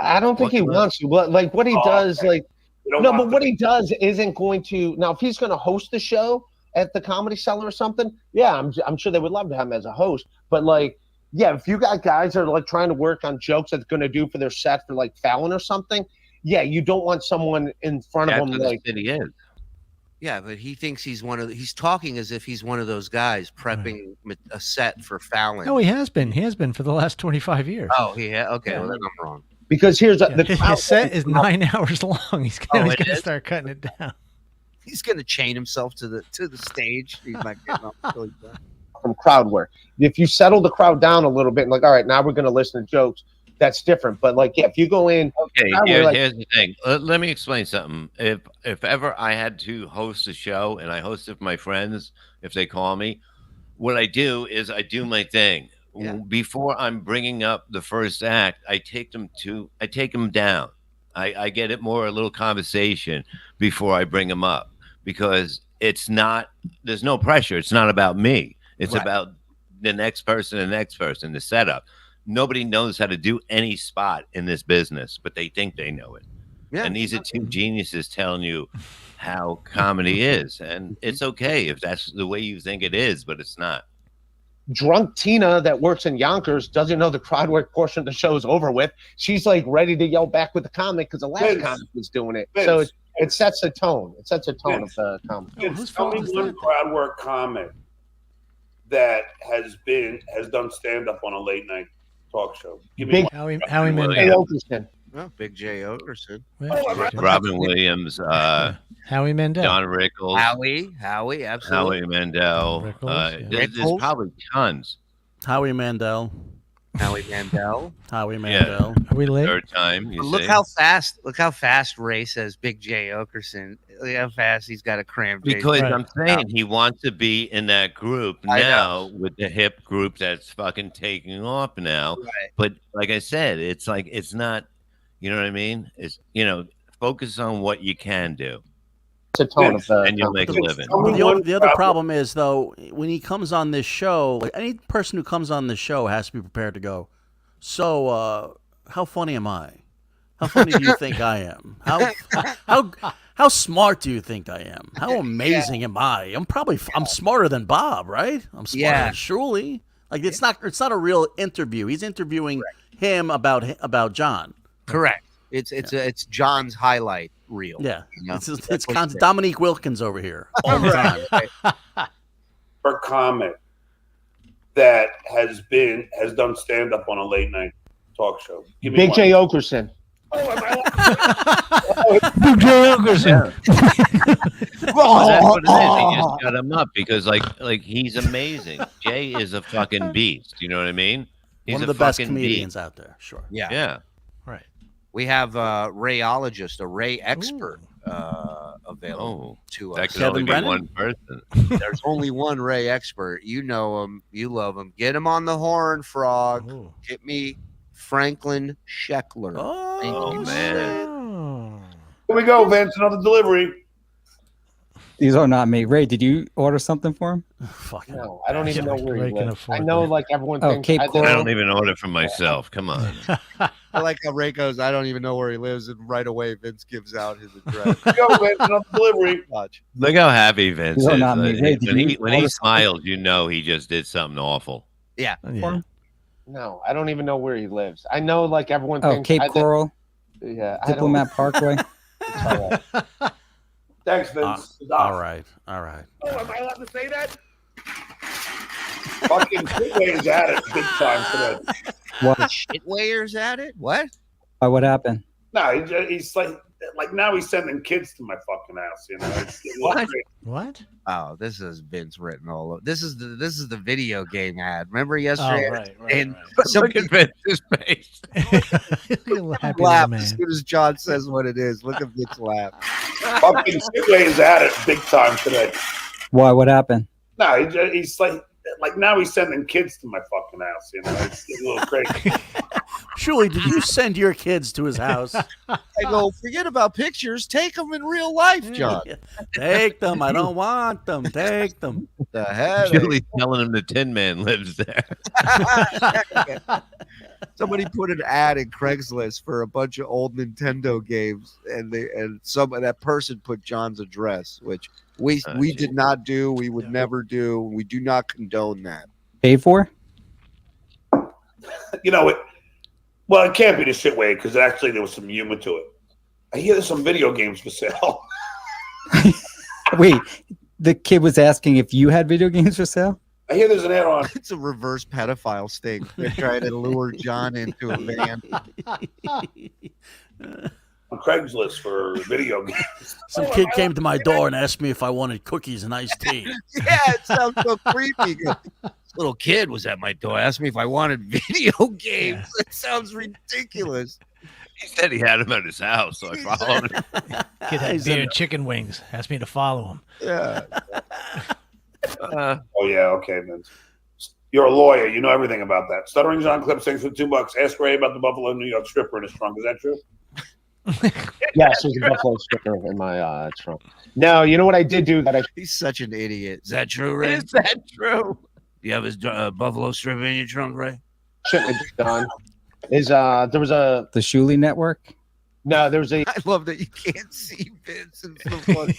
I don't think he wants to, but like what he does, okay. like but what he does isn't going to. Now, if he's going to host the show at the Comedy Cellar or something, yeah, I'm sure they would love to have him as a host. But like, yeah, if you got guys that are like trying to work on jokes that's going to do for their set for like Fallon or something, yeah, you don't want someone in front of That's him what like the city is. Yeah, but he thinks he's he's talking as if he's one of those guys prepping a set for Fallon. No, he has been. He has been for the last 25 years. Oh, okay. Well, then I'm wrong. because here's the His set is 9 hours long. He's gonna start cutting it down. He's gonna chain himself to the stage. He's not getting up until he's done. From crowd work. If you settle the crowd down a little bit and like, all right, now we're going to listen to jokes, that's different. But like, yeah, if you go in, okay, here's the thing. Let me explain something. If ever I had to host a show and I host it for my friends, if they call me, what I do is I do my thing. Yeah. Before I'm bringing up the first act, I take them down. I get it more a little conversation before I bring them up, because there's no pressure. It's not about me. It's about the next person, the setup. Nobody knows how to do any spot in this business, but they think they know it. Yeah. And these are two geniuses telling you how comedy is. And it's okay if that's the way you think it is, but it's not. Drunk Tina that works in Yonkers doesn't know the crowd work portion of the show is over with. She's like ready to yell back with the comic because the last comic was doing it. So it sets a tone. It sets a tone of the comic. Tell me one crowd work comic that has done stand up on a late night talk show. Give me Howie Mandel. Oh, Big J. Okerson. Robin Williams. Howie Mandel. John Rickles. Howie, absolutely. Howie Mandel. Rickles, there's probably tons. Howie Mandel. Howie Mandel. Howie Mandel. Are we late? Third time. Look how fast Ray says Big J. Okerson. Look how fast he's got to cram. Because I'm saying he wants to be in that group now with the hip group that's fucking taking off now. Right. But like I said, it's like, it's not, you know what I mean? It's, focus on what you can do. It's a tone of and you'll make a living. The other problem is, though, when he comes on this show, like any person who comes on this show has to be prepared to go, so how funny am I? How funny do you think I am? How smart do you think I am? How amazing am I? I'm smarter than Bob, right? I'm smarter than Shuli. Like it's not a real interview. He's interviewing him about John. Correct. It's John's highlight reel. Yeah, it's Dominique Wilkins over here all the time. For comment that has done stand up on a late night talk show. Give me Big one. J. Okerson. Big J. Okerson. That's what it is. He just got him up because like he's amazing. Jay is a fucking beast. You know what I mean? He's one of the best comedians out there. Sure. Yeah. Right. We have a rayologist, a Ray expert available to us. That could only be one person. There's only one Ray expert. You know him. You love him. Get him on the horn, Frog. Ooh. Get me Franklin Scheckler. Oh man. Here we go, Vince. Another delivery. These are not me. Ray, did you order something for him? Fuck no, I don't even know where he lives. I afford know, that. like everyone Oh, thinks. Cape I Coral. don't even order for myself. Come on. I like how Ray goes, I don't even know where he lives, and right away Vince gives out his address. Here we go, Vince. Another delivery. Watch. Look how happy Vince These are is. not me. Ray, When he smiles, you know he just did something awful. Yeah. No, I don't even know where he lives. I know, like everyone Oh, thinks. Cape Coral. Yeah. Diplomat Parkway. It's all right. Thanks, Vince. All right. Oh, am I allowed to say that? Fucking Shitway's at it big time today. What? Shitwayers at it? What? What happened? No, he's like now he's sending kids to my fucking house. You know. What? What? Oh, this is Vince written all over. This is the video game ad. Remember yesterday? Oh, right. And Look at Vince's face. Happy laugh little as man. soon as John says what it is. Look at Vince laugh. Fucking Shitway's at it big time today. Why? What happened? No, he's like now he's sending kids to my fucking house. You know, it's a little crazy. Shuli, did you send your kids to his house? I go, forget about pictures. Take them in real life, John. Take them. I don't want them. Take them. The hell? Julie's telling him the Tin Man lives there. Somebody put an ad in Craigslist for a bunch of old Nintendo games, and that person put John's address, which we did not do. We would never do. We do not condone that. Paid for? You know it. Well, it can't be the Shitway because actually there was some humor to it. I hear there's some video games for sale. Wait, the kid was asking if you had video games for sale? I hear there's an ad on. It's a reverse pedophile sting. They're trying to lure John into a van. On Craigslist for video games. Some kid came to my door and asked me if I wanted cookies and iced tea. Yeah, it sounds so creepy. This little kid was at my door, asked me if I wanted video games. That sounds ridiculous. He said he had him at his house, so I followed him. Kid had beer and chicken wings. Asked me to follow him. Yeah. Oh yeah, okay, Vince. You're a lawyer. You know everything about that. Stuttering John clip sings for $2. Ask Ray about the Buffalo, New York stripper in his trunk. Is that true? Yes, there's a Buffalo stripper in my trunk. No, you know what I did do that He's such an idiot. Is that true, Ray? Is that true? You have his buffalo stripper in your trunk, Ray? shouldn't have done is there was a the Shuli Network. No, there was a. I love that you can't see Vince and the fucking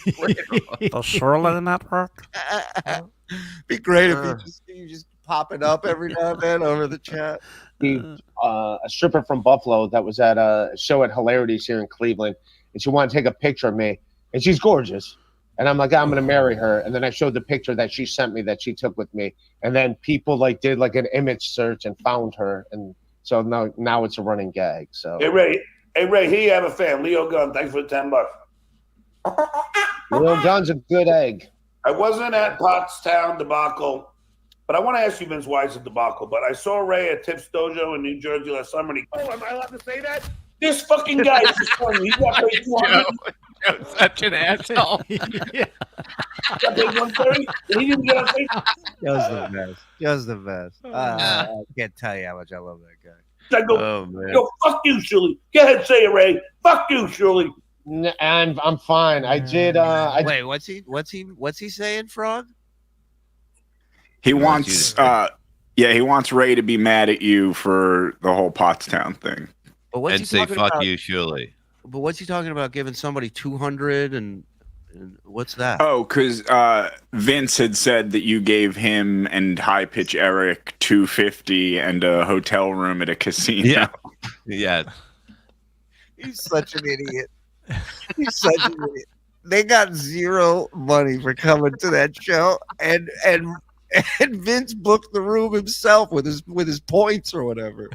The Shuli Network. Be great if you just pop it up every now and then over the chat. A stripper from Buffalo that was at a show at Hilarities here in Cleveland, and she wanted to take a picture of me, and she's gorgeous. And I'm like, I'm gonna marry her. And then I showed the picture that she sent me that she took with me, and then people did an image search and found her, and so now it's a running gag. So Hey Ray, here you have a fan, Leo Gunn. Thanks for the $10. Leo Gunn's a good egg. I wasn't at Pottstown debacle, but I want to ask you, Vince, why it's a debacle. But I saw Ray at Tips Dojo in New Jersey last summer. And am I allowed to say that? This fucking guy is just telling me he got paid $200. Such an asshole. Yeah. Got paid $130, and he didn't get on stage. Just the best. I can't tell you how much I love that guy. I go, fuck you, Shuli. Go ahead, say it, Ray. Fuck you, Shuli. And I'm fine. I did. Wait, what's he saying, Frog? He wants, he wants Ray to be mad at you for the whole Pottstown thing, But and say "fuck you, Shuli." But what's he talking about? Giving somebody 200 and what's that? Oh, because Vince had said that you gave him and High Pitch Eric $250 and a hotel room at a casino. Yeah. He's such an idiot. He's such an idiot. They got zero money for coming to that show, and Vince booked the room himself with his points or whatever.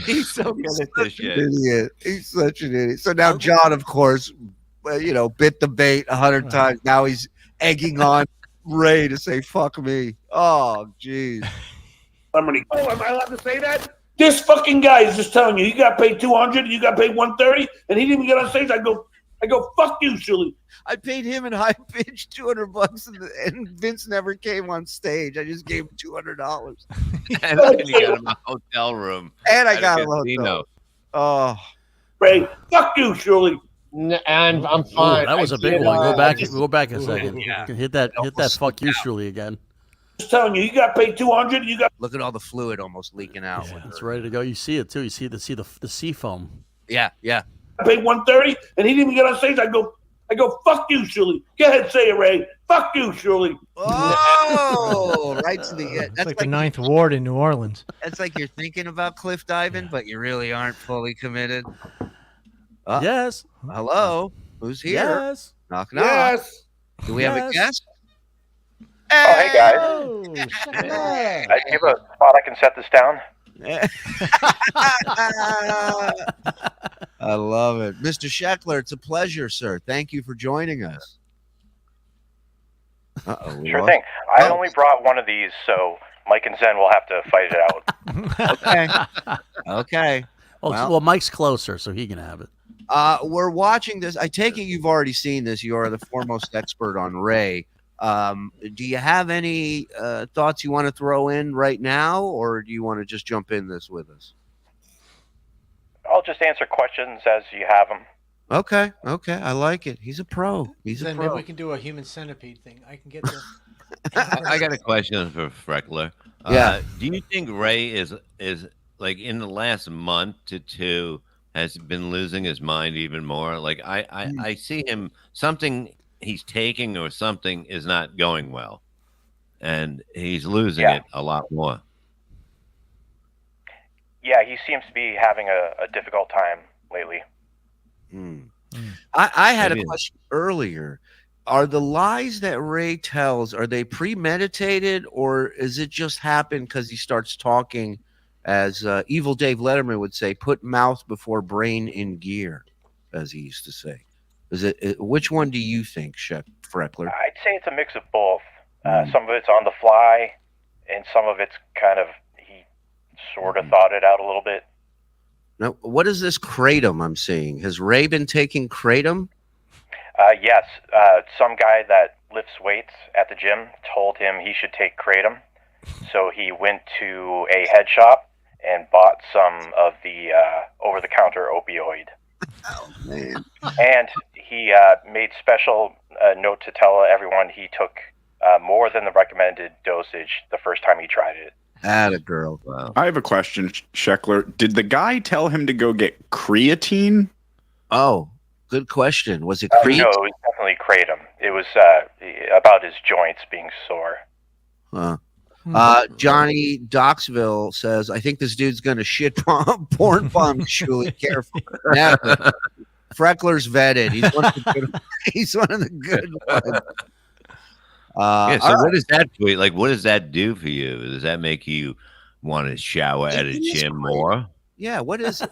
He's so good at this shit. Idiot. He's such an idiot. So now John, of course, bit the bait 100 times. Now he's egging on Ray to say "fuck me." Oh, jeez. Am I allowed to say that? This fucking guy is just telling you got paid $200, you got paid $130, and he didn't even get on stage. I go, fuck you, Shuli. I paid him in High Pitch $200, and Vince never came on stage. I just gave him $200, and you got him a hotel room, and I got him a hotel. Oh, Ray, fuck you, Shuli. And I'm fine. Ooh, that was a big one. Go back a second. Yeah. Hit that fuck you, Shuli again. Just telling you got paid $200. You got. Look at all the fluid almost leaking out. Yeah, it's ready to go. You see it too. You see the sea foam. Yeah. I paid $130, and he didn't even get on stage. I go, fuck you, Shuli. Go ahead, say it, Ray. Fuck you, Shuli. Oh, right to the end. That's like the Ninth Ward in New Orleans. That's like you're thinking about cliff diving, but you really aren't fully committed. Yes. Hello. Who's here? Yes. Knock. Yes. Do we have a guest? Oh, hey guys. Hey. Do you have a spot I can set this down? I love it. Mr. Sheckler, it's a pleasure, sir. Thank you for joining us. Sure thing. I only brought one of these, so Mike and Zen will have to fight it out. Okay. Well, Mike's closer, so he can have it. We're watching this. I take it you've already seen this. You are the foremost expert on Ray. Do you have any thoughts you want to throw in right now, or do you want to just jump in this with us? I'll just answer questions as you have them. Okay. I like it. He's a pro. He's a pro. Maybe we can do a human centipede thing. I can get the. I got a question for Freckler. Yeah. Do you think Ray is like in the last month to two has been losing his mind even more? Like I see him, something he's taking or something is not going well, and he's losing it a lot more. Yeah, he seems to be having a difficult time lately. I had a Maybe. question earlier. Are the lies that Ray tells, are they premeditated, or is it just happen because he starts talking, as evil Dave Letterman would say, put mouth before brain in gear, as he used to say? Is it which one do you think, Chef Freckler? I'd say it's a mix of both. Some of it's on the fly, and some of it's kind of he sort of thought it out a little bit. Now, what is this kratom I'm seeing? Has Ray been taking kratom? Yes, some guy that lifts weights at the gym told him he should take kratom, so he went to a head shop and bought some of the over-the-counter opioid. Oh man! And he made special note to tell everyone he took more than the recommended dosage the first time he tried it. Atta girl. Wow. I have a question, Sheckler. Did the guy tell him to go get creatine? Oh, good question. Was it No, creatine? it was definitely kratom. It was about his joints being sore. Johnny Doxville says, I think this dude's going to shit porn bomb Shuli. Careful. Now, Freckler's vetted. He's one of the good ones. Yeah, so what does that do? Like, what does that do for you? Does that make you want to shower at a gym more? Yeah, what is it?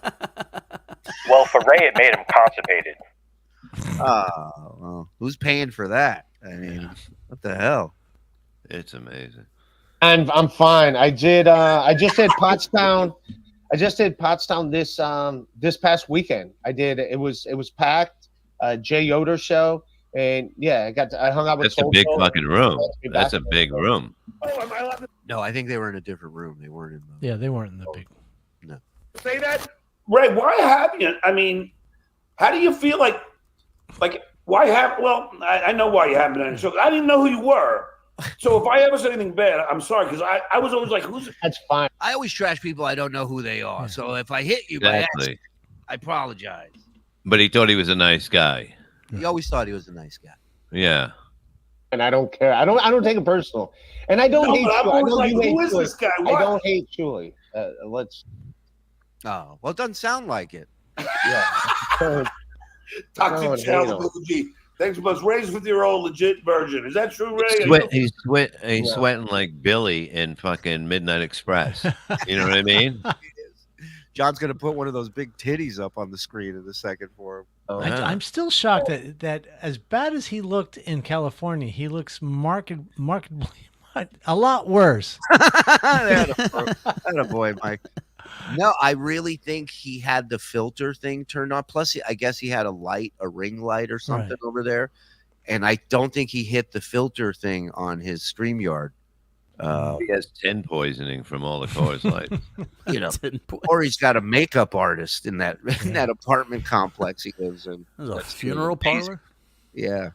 Well, for Ray, it made him constipated. Oh, well, who's paying for that? I mean, what the hell? It's amazing. And I'm fine. I did. I just did Pottstown. I just did Pottstown this past weekend. I did. It was packed. Jay Yoder show, and yeah, I hung out with. That's a big fucking room. That's a big room. Oh, am I allowed to No, I think they were in a different room. They weren't in. Yeah, they weren't in the big. No. say that? Ray, why have you? I mean, how do you feel like why have? Well, I know why you haven't been on the show. I didn't know who you were. So if I ever said anything bad, I'm sorry, because I was always like, who's? That's fine. I always trash people I don't know who they are. So if I hit you by accident, I apologize. But he thought he was a nice guy. He always thought he was a nice guy. Yeah. And I don't care. I don't take it personal. And I don't hate. I'm Shuli. I always know like, you hate who is Shuli. this guy? I What? don't hate Shuli. Let's. Oh, well, it doesn't sound like it. Yeah. Toxic Challenge. Thanks for us. Ray's 50-year-old legit virgin. Is that true, Ray? He's sweating like Billy in fucking Midnight Express. You know what I mean? John's gonna put one of those big titties up on the screen in a second for him. I'm still shocked that as bad as he looked in California, he looks markedly a lot worse. That a boy, Mike. No, I really think he had the filter thing turned on. Plus, I guess he had a ring light or something over there. And I don't think he hit the filter thing on his StreamYard. He has tin poisoning from all the Coors Lights. You know, or he's got a makeup artist in that apartment complex he lives in. There's a funeral parlor. Yeah.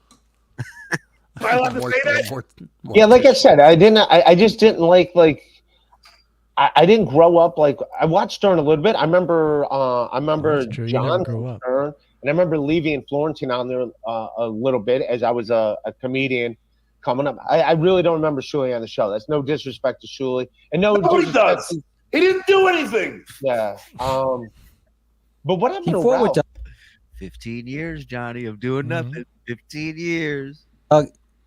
Am I allowed to say that? Yeah, like I said, I just didn't like. I didn't grow up I watched Stern a little bit. I remember John from Stern, and I remember Levy and Florentine on there a little bit as I was a comedian coming up. I really don't remember Shuli on the show. That's no disrespect to Shuli, and no he does. He didn't do anything. Yeah. But what happened to Ralph? 15 years, Johnny, of doing nothing. 15 years.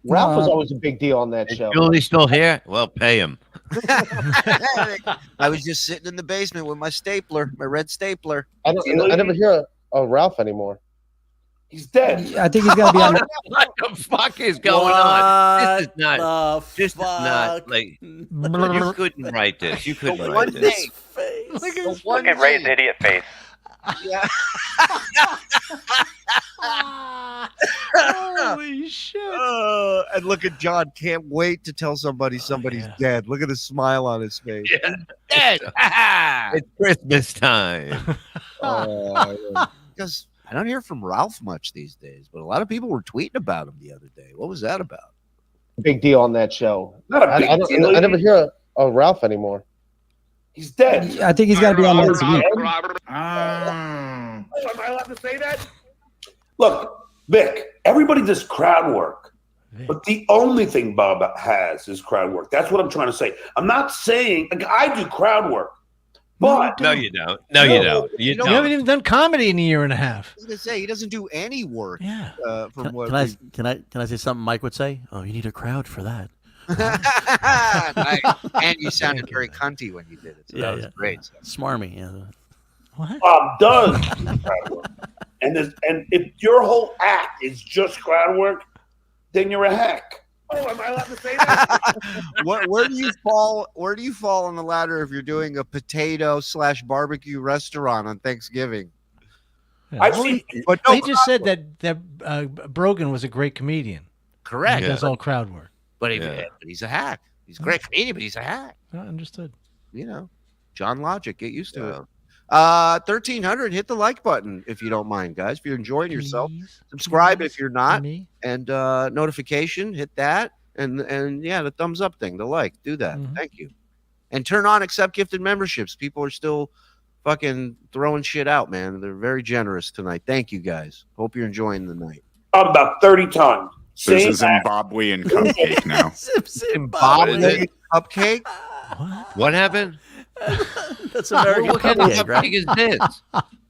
Ralph was always a big deal on that show. Julie's still here? Well, pay him. I was just sitting in the basement with my stapler, my red stapler. I never hear of Ralph anymore. He's dead. I think he's got to be on. What the fuck is going on? This is not like you couldn't write this. You couldn't write this. Look at Ray's idiot face. Yeah. Holy shit. And look at John. Can't wait to tell somebody's dead. Look at the smile on his face. Yeah. Dead. It's Christmas time. Because I don't hear from Ralph much these days, but a lot of people were tweeting about him the other day. What was that about? Big deal on that show. Not a big deal. I never hear of Ralph anymore. He's dead. I think he's got to be on next week. Am I allowed to say that? Look, Vic, everybody does crowd work. But the only thing Bob has is crowd work. That's what I'm trying to say. I'm not saying I do crowd work. But No, you don't. No, you don't. You You don't. haven't even done comedy in a year and a half. I was gonna say he doesn't do any work. Yeah. From what Can I say something Mike would say? Oh, you need a crowd for that. and you sounded very cunty when you did it. So that was great. Smarmy. Yeah. Does crowd work. And if your whole act is just crowd work, then you're a hack. Oh, am I allowed to say that? Where do you fall? Where do you fall on the ladder if you're doing a potato/barbecue restaurant on Thanksgiving? I've seen, but He just said that Brogan was a great comedian. Correct. He does all crowd work. But he's a hack. He's a great comedian, but he's a hack. Understood. You know, John Logic. Get used to it. 1300. Hit the like button if you don't mind, guys. If you're enjoying yourself, subscribe if you're not, and notification. Hit that, and the thumbs up thing, the like. Do that. Thank you. And turn on accept gifted memberships. People are still fucking throwing shit out, man. They're very generous tonight. Thank you, guys. Hope you're enjoying the night. About 30 times. There's a Zimbabwean cupcake now. Zimbabwean cupcake? What happened? That's American What kind of cupcake, right? cupcake is this?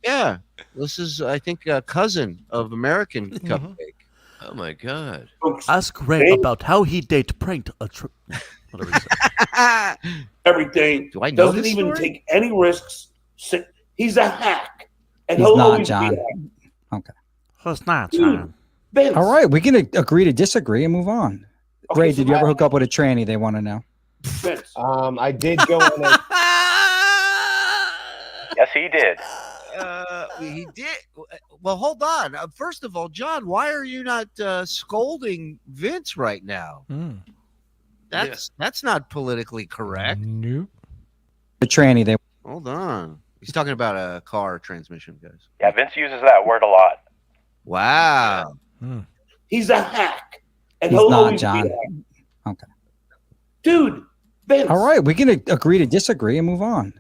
Yeah, this is I think a cousin of American cupcake. Oh my god! Ask Ray about how he date pranked a trip. Whatever he said. Everything. Do I know Doesn't this even story? take any risks. He's a hack. And He's he'll not, always be John. a hack. Okay. That's not Dude, John. Vince, All right, we can agree to disagree and move on. Okay, Ray, so did you ever hook up with a tranny? They want to know. Vince. I did go on a Yes, he did. He did. Well, hold on. First of all, John, why are you not scolding Vince right now? That's not politically correct. Nope. The tranny. They. Hold on. He's talking about a car transmission, guys. Yeah, Vince uses that word a lot. Wow. He's a hack. And He's he'll not, always John. be a hack. Okay. Dude, Vince. All right, we can agree to disagree and move on.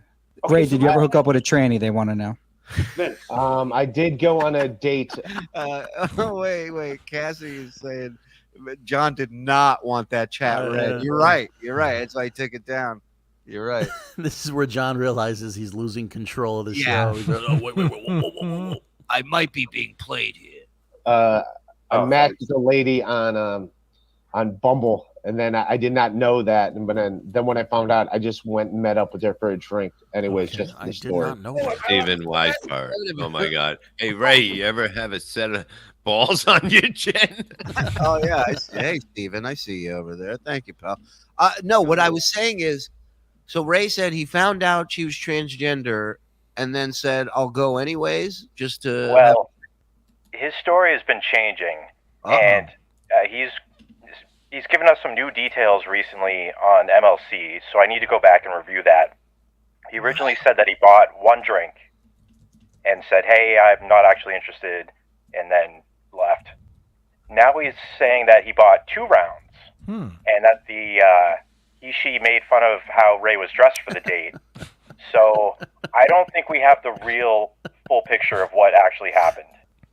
Okay, Ray, so did you ever hook up with a tranny? They want to know. Vince. I did go on a date. Wait. Cassie is saying John did not want that chat read. You're right. That's why he took it down. You're right. This is where John realizes he's losing control of the Yeah. show. He goes, oh, wait, whoa. I might be being played here. I matched with a lady on Bumble, and then I did not know that. But then when I found out, I just went and met up with her for a drink. Anyways, just the story. Not know that. Stephen Weisbart. Oh my god. Hey Ray, you ever have a set of balls on your chin? Oh yeah. Hey Steven, I see you over there. Thank you, pal. No, what I was saying is, so Ray said he found out she was transgender, and then said, "I'll go anyways," just to. Well, his story has been changing, and he's given us some new details recently on MLC, so I need to go back and review that. He originally said that he bought one drink and said, "Hey, I'm not actually interested," and then left. Now he's saying that he bought 2 rounds, and that she made fun of how Ray was dressed for the date. So I don't think we have the real full picture of what actually happened.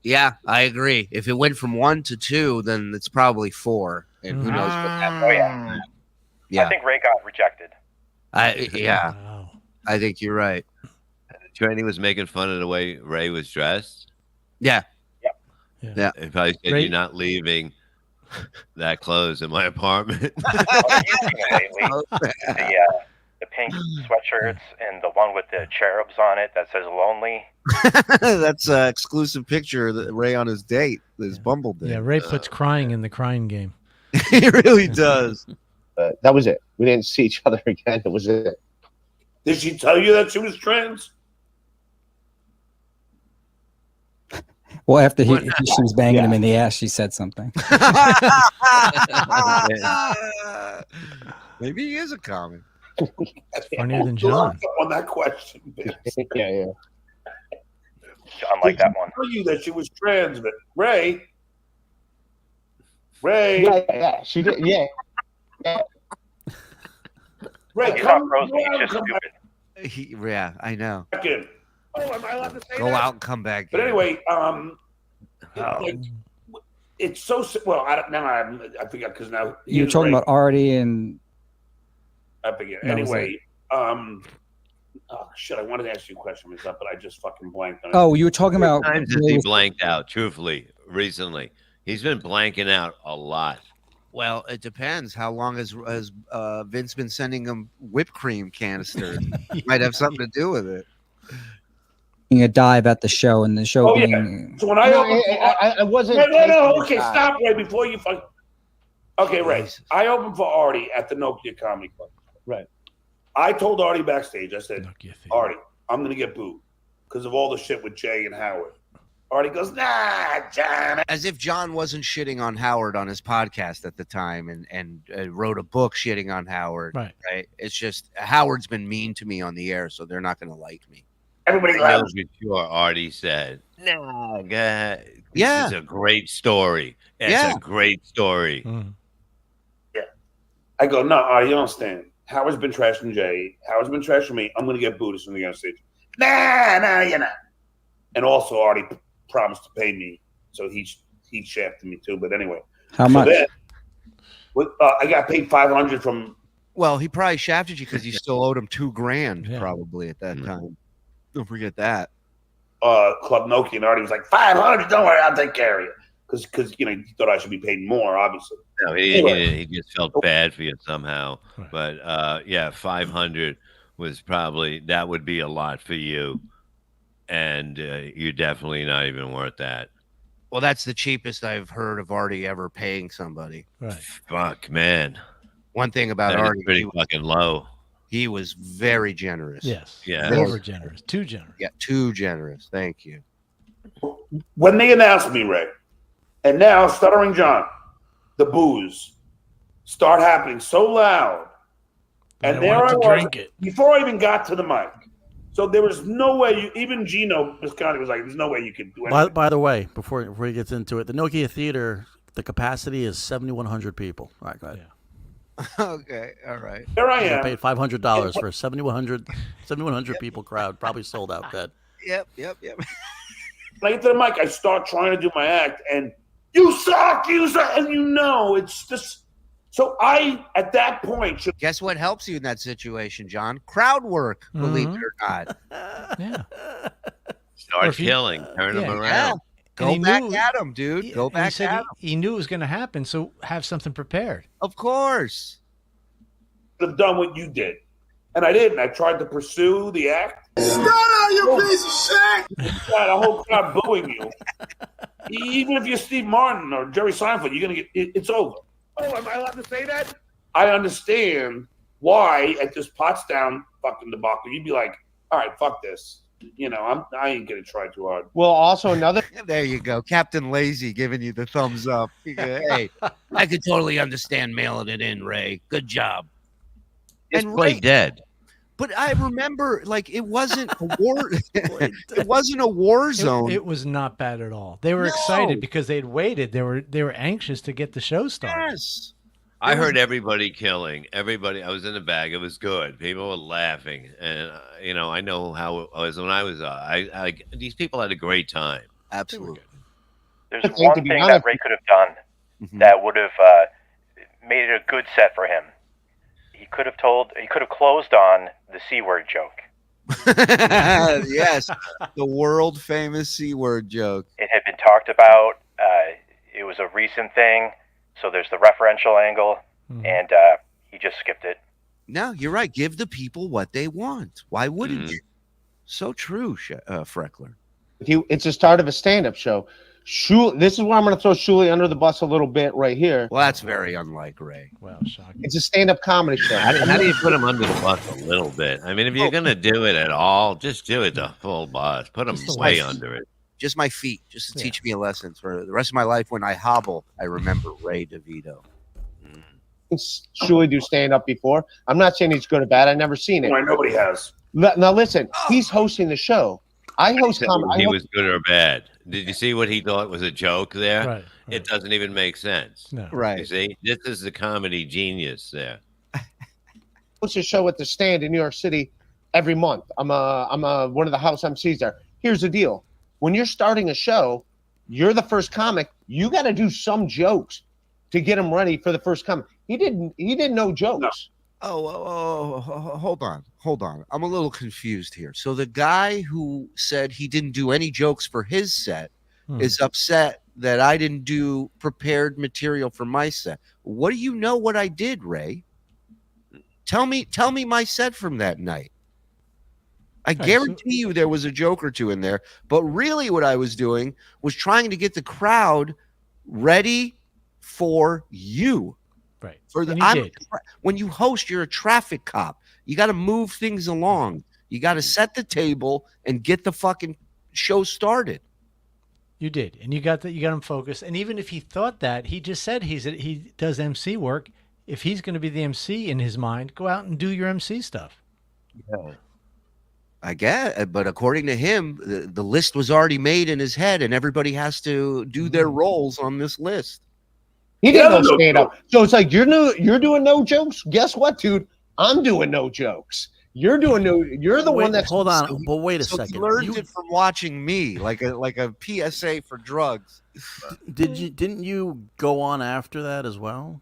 Yeah, I agree. If it went from 1 to 2, then it's probably 4, and who knows what happened. Oh yeah. Yeah, I think Ray got rejected. I think you're right. Tranny was making fun of the way Ray was dressed. Yeah. Yeah. He probably said, Ray- "You're not leaving that clothes in my apartment." The pink sweatshirts and the one with the cherubs on it that says "lonely." That's an exclusive picture that Ray on his date, his Bumble date. Yeah, Ray puts crying in the crying game. He really does. That was it. We didn't see each other again. That was it. Did she tell you that she was trans? Well, after she was banging him in the ass, she said something. Maybe he is a comic. Funnier than John. On that question, Vince. Yeah. John liked that one. Tell you that she was trans, but Ray. Yeah, she did. Yeah. Ray, He's come not frozen. go out He's and just come stupid. Yeah, I know. back in. Oh, am I allowed to say Go that? out and come back. But in. anyway, like, it's so well. I forget because now You were talking about Artie and. I forget. That was Anyway, Oh shit! I wanted to ask you a question, but I just fucking blanked on it. Oh, you were talking about. How many times has he blanked out? Truthfully, recently, he's been blanking out a lot. Well, it depends. How long has Vince been sending him whipped cream canisters? Might have something to do with it. A dive at the show, and the show being. So when I wasn't. No. Okay, stop right before you fuck. Okay, right. I opened for Artie at the Nokia Comedy Club. Right. I told Artie backstage. I said, Artie, I'm gonna get booed because of all the shit with Jay and Howard. Artie goes, nah, John. As if John wasn't shitting on Howard on his podcast at the time and wrote a book shitting on Howard. Right. It's just Howard's been mean to me on the air, so they're not going to like me. Everybody loves me. Sure, Artie said, "No, this is a great story. It's a great story." Yeah. I go, no, Artie, you don't understand. Howard's been trashing Jay. Howard's been trashing me. I'm gonna get booed as soon as we get on stage. Nah, you're not. And also, Artie promised to pay me, so he shafted me too. But anyway, how much? Then, I got paid $500 from. Well, he probably shafted you because you still owed him $2,000 probably at that time. Don't forget that. Club Nokia, and Artie was like, $500. Don't worry, I'll take care of you. Because he thought I should be paid more, obviously. No, he just felt bad for you somehow. But 500 was probably, that would be a lot for you. And you're definitely not even worth that. Well, that's the cheapest I've heard of Artie ever paying somebody. Right. Fuck, man. One thing about That is Artie, pretty fucking low. He was very generous. Yes. Yeah. Over generous. Too generous. Yeah, too generous. Thank you. When they announced me, Ray, and now Stuttering John, the boos start happening so loud. And I there I wanted to was drink it. before I even got to the mic. So there was no way even Gino Biscotti was like, there's no way you could do anything. By the way, before he gets into it, the Nokia Theater, the capacity is 7,100 people. All right, go ahead. Okay, all right. There I am. Paid $500 for a 7,100 people crowd. Probably sold out. Dead. Yep. When I get to the mic, I start trying to do my act, and you suck, and it's just. So I, at that point, guess what helps you in that situation, John? Crowd work, believe it or not. Yeah. Start killing, turn them around. Go back at him, dude. Go back at him. He knew it was going to happen, so have something prepared. Of course. have done what you did. And I didn't. I tried to pursue the act. Stutter, you piece of shit! Got a whole crowd booing you. Even if you're Steve Martin or Jerry Seinfeld, you're going to get it's over. Oh, am I allowed to say that? I understand why at this Potsdam fucking debacle, you'd be like, all right, fuck this. You know, I ain't going to try too hard. Well, also another. There you go. Captain Lazy giving you the thumbs up. Hey, I could totally understand mailing it in, Ray. Good job. Just play dead. But I remember, like, it wasn't a war. It wasn't a war zone. It was not bad at all. They were excited because they'd waited. They were anxious to get the show started. Yes. I heard everybody killing. Everybody. I was in the bag. It was good. People were laughing, and you know, I know how it was when I was. These people had a great time. Absolutely. There's one thing that Ray could have done that would have made it a good set for him. He could have closed on the C word joke. Yes, the world famous C word joke. It had been talked about. It was a recent thing. So there's the referential angle, and he just skipped it. No, you're right. Give the people what they want. Why wouldn't you? So true, Freckler. It's the start of a stand-up show. This is where I'm going to throw Shuli under the bus a little bit right here. Well, that's very unlike Ray. Well, shocking. It's a stand-up comedy show. How do you put him under the bus a little bit? I mean, if you're going to do it at all, just do it the full bus. Put him way under it. Just my feet, just to teach me a lesson for the rest of my life. When I hobble, I remember Ray DeVito. Shuli do stand up before. I'm not saying he's good or bad. I've never seen it. Why nobody has. Now listen, he's hosting the show. I host comedy. He was good or bad. Did you see what he thought was a joke there? Right. It doesn't even make sense. No. Right. You see, this is the comedy genius there. Host a show at the Stand in New York City every month. I'm one of the house MCs there. Here's the deal. When you're starting a show, you're the first comic. You got to do some jokes to get him ready for the first comic. He didn't know jokes. Hold on. I'm a little confused here. So the guy who said he didn't do any jokes for his set is upset that I didn't do prepared material for my set. What do you know what I did, Ray? Tell me my set from that night. I guarantee you there was a joke or two in there, but really what I was doing was trying to get the crowd ready for you. Right. When you host, you're a traffic cop. You got to move things along. You got to set the table and get the fucking show started. You did, and you got him focused. And even if he thought that, he just said he does MC work. If he's going to be the MC in his mind, go out and do your MC stuff. Yeah. I guess, but according to him, the list was already made in his head, and everybody has to do their roles on this list. He didn't know stand up. So it's like you're doing no jokes. Guess what, dude? I'm doing no jokes. You're the one that's hold on. But wait a second. He learned it from watching me, like a PSA for drugs. Didn't you go on after that as well?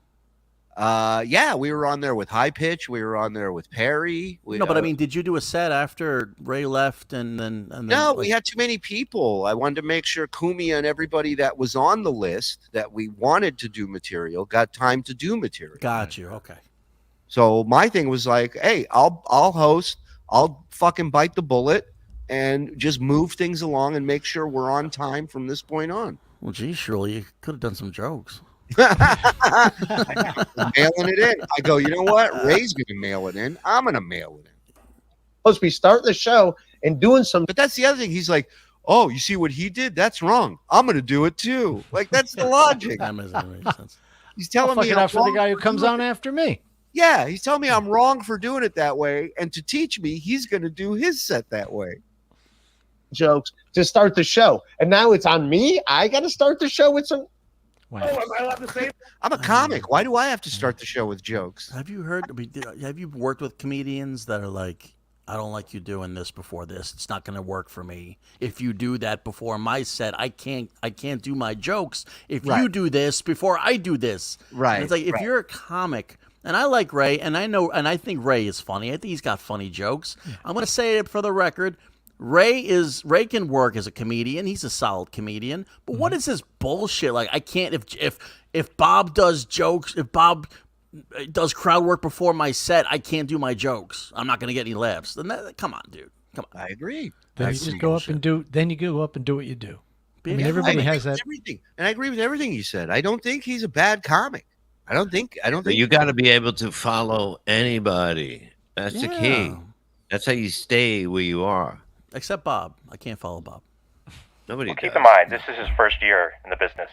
Yeah, we were on there with High Pitch. We were on there with Perry. But I mean, did you do a set after Ray left and then? No, we had too many people. I wanted to make sure Kumia and everybody that was on the list that we wanted to do material got time to do material. Got you. Okay. So my thing was like, hey, I'll host. I'll fucking bite the bullet and just move things along and make sure we're on time from this point on. Well, geez, Shirley, you could have done some jokes. Mailing it in. I go, you know what? Ray's gonna mail it in. I'm gonna mail it in. Supposed to be starting the show and doing some. But that's the other thing. He's like, oh, you see what he did? That's wrong. I'm gonna do it too. Like that's the logic. That doesn't make sense. He's telling me I'm for the guy who comes on after me. Yeah, he's telling me I'm wrong for doing it that way, and to teach me, he's gonna do his set that way. Jokes to start the show, and now it's on me. I got to start the show with some. Wow. Oh, am I allowed to say? I'm a comic. Why do I have to start the show with jokes? Have you heard? Have you worked with comedians that are like, I don't like you doing this before this. It's not going to work for me. If you do that before my set, I can't do my jokes. If you do this before I do this, right? And it's like if you're a comic. And I like Ray, and I think Ray is funny. I think he's got funny jokes. Yeah. I'm going to say it for the record. Ray can work as a comedian. He's a solid comedian. But what is this bullshit? Like I can't if Bob does jokes, if Bob does crowd work before my set, I can't do my jokes. I'm not going to get any laughs. Then come on, dude. Come on. I agree. Then you just go up and do. Then you go up and do what you do. I mean, everybody has that. Everything, and I agree with everything you said. I don't think he's a bad comic. I don't think. You got to be able to follow anybody. That's the key. That's how you stay where you are. Except Bob. I can't follow Bob. Nobody. Well, keep in mind, this is his first year in the business.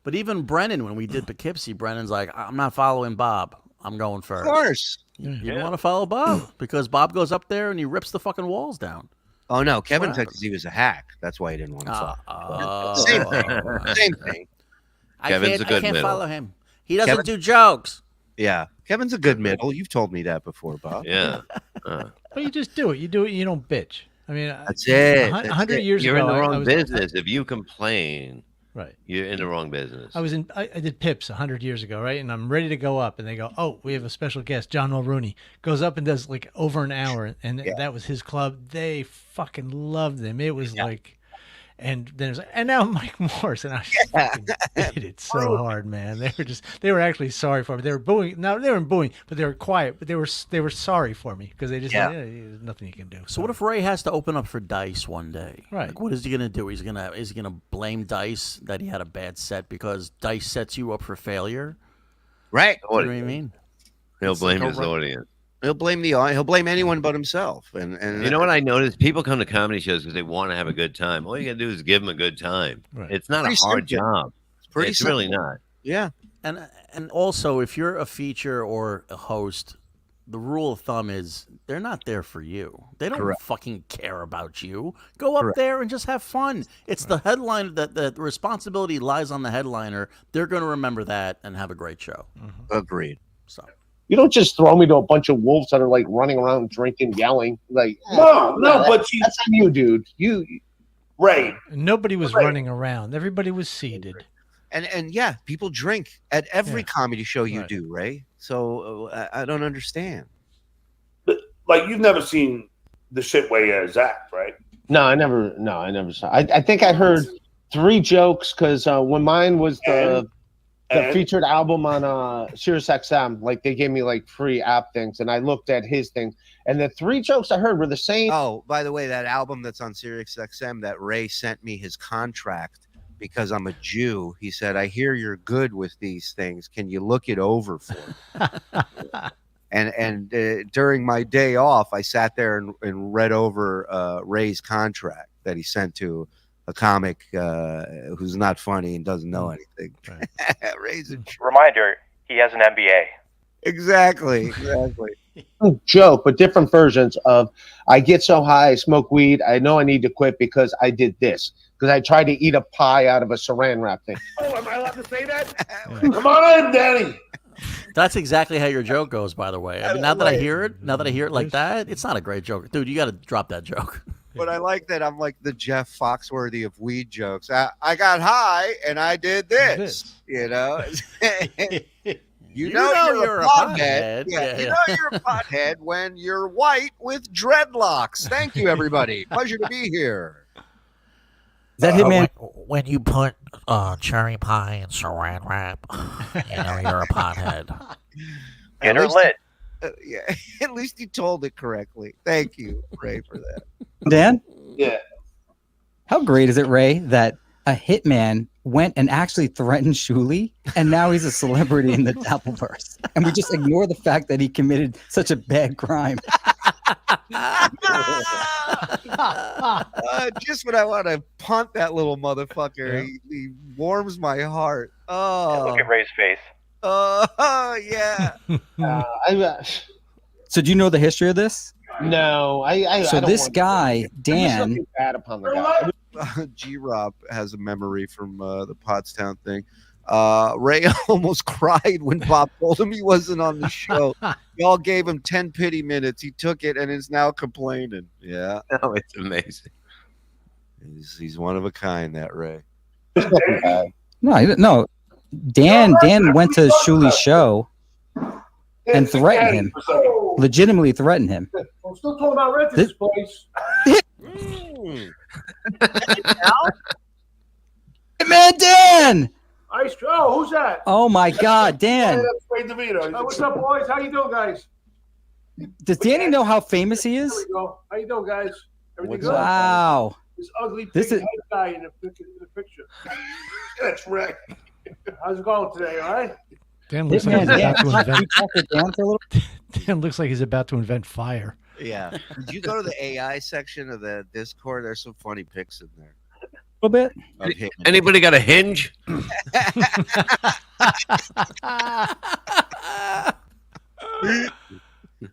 But even Brennan, when we did Poughkeepsie, Brennan's like, I'm not following Bob. I'm going first. Of course. You don't want to follow Bob because Bob goes up there and he rips the fucking walls down. Oh, no. Kevin said he was a hack. That's why he didn't want to follow. Same thing. Same thing. I can't follow him. He doesn't do jokes. Yeah. Kevin's a good middle. You've told me that before, Bob. Yeah. But you just do it. You do it. You don't bitch. I mean, that's it. 100 years You're ago, in the wrong business. If you complain, right, you're in the wrong business. I did Pips 100 years ago, right? And I'm ready to go up, and they go, "Oh, we have a special guest, John Mulrooney." Goes up and does like over an hour, and that was his club. They fucking loved him. It was like. And then it was like, and now Mike Morris, and I fucking did it so hard, man. They were actually sorry for me. They were booing. No, they weren't booing, but they were quiet. But they were sorry for me because they just there's nothing you can do. So what if Ray has to open up for Dice one day? Right. Like, what is he gonna do? Is he gonna blame Dice that he had a bad set because Dice sets you up for failure? Right. What do you mean? He'll blame his audience. He'll blame he'll blame anyone but himself. And you know what I noticed? People come to comedy shows because they want to have a good time. All you got to do is give them a good time. Right. It's not a hard job. It's really not. Yeah. And also, if you're a feature or a host, the rule of thumb is they're not there for you. They don't fucking care about you. Go up there and just have fun. It's the headline that the responsibility lies on the headliner. They're going to remember that and have a great show. Mm-hmm. Agreed. So. You don't just throw me to a bunch of wolves that are like running around drinking, yelling. Like no, but that's on you, dude. You, Ray. Nobody was running around. Everybody was seated. And yeah, people drink at every comedy show you do, Ray. So I don't understand. But like, you've never seen the shit where you Zach, right? No, I never saw. I think I heard 3 jokes because when mine was the featured album on Sirius XM, like they gave me like free app things, and I looked at his thing, and the 3 jokes I heard were the same. Oh, by the way, that album that's on Sirius XM that Ray sent me his contract because I'm a Jew. He said, "I hear you're good with these things. Can you look it over for me?" And during my day off, I sat there and read over Ray's contract that he sent to a comic who's not funny and doesn't know anything. Ray's a Reminder, he has an MBA. Exactly. Joke, but different versions of I get so high, I smoke weed. I know I need to quit because I did this. Because I tried to eat a pie out of a saran wrap thing. Oh, am I allowed to say that? Come on in, Danny. That's exactly how your joke goes, by the way. I mean, now that I hear it like that, it's not a great joke. Dude, you got to drop that joke. But I like that I'm like the Jeff Foxworthy of weed jokes. I got high and I did this. You know? You know you're a pothead. Yeah, you know you're a pothead when you're white with dreadlocks. Thank you, everybody. Pleasure to be here. Is that Hitman? When you put cherry pie in saran wrap, you know you're a pothead. Get her lit. Yeah, at least you told it correctly. Thank you, Ray, for that. Dan? Yeah. How great is it, Ray, that a hitman went and actually threatened Shuli, and now he's a celebrity in the Appleverse, and we just ignore the fact that he committed such a bad crime. Just when I want to punt that little motherfucker, he warms my heart. Oh, Look at Ray's face. Oh, yeah. So do you know the history of this? No, So I don't this want guy, to. Dan, I'm just looking bad upon the guy. G-Rob has a memory from the Pottstown thing. Ray almost cried when Bob told him he wasn't on the show. Y'all gave him 10 pity minutes. He took it and is now complaining. Yeah. Oh, it's amazing. He's one of a kind, that Ray. No. Dan went to Shuli's show and threatened him. Legitimately threatened him. I'm still talking about rent this place. Man, Dan! Who's that? Oh my God, Dan! Hey, that's Ray DeVito. What's up, boys? How you doing, guys? Does Danny know how famous he There is? we go. How you doing, guys? Everything good? Wow. This ugly This pig is- guy in the picture. That's right. How's it going today? All right. Dan looks like he's about to invent. talk to Dan for a little? Dan looks like he's about to invent fire. Yeah. Did you go to the AI section of the Discord? There's some funny pics in there. A little bit. Of him. Anybody got a hinge?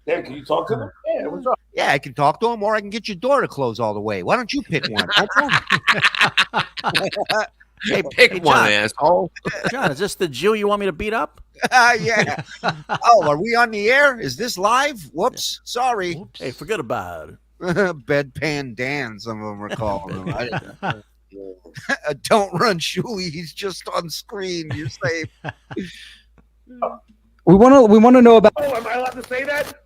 Dan, can you talk to them? Yeah, what's up? Yeah, I can talk to him, or I can get your door to close all the way. Why don't you pick one? Hey, pick one, John. asshole. John, is this the Jew you want me to beat up? Yeah. Oh, are we on the air? Is this live? Whoops. Sorry. Hey, forget about it. Bedpan Dan, some of them are calling him. I didn't know. Don't run, Shuli. He's just on screen. You're safe. We want to know about Oh, am I allowed to say that?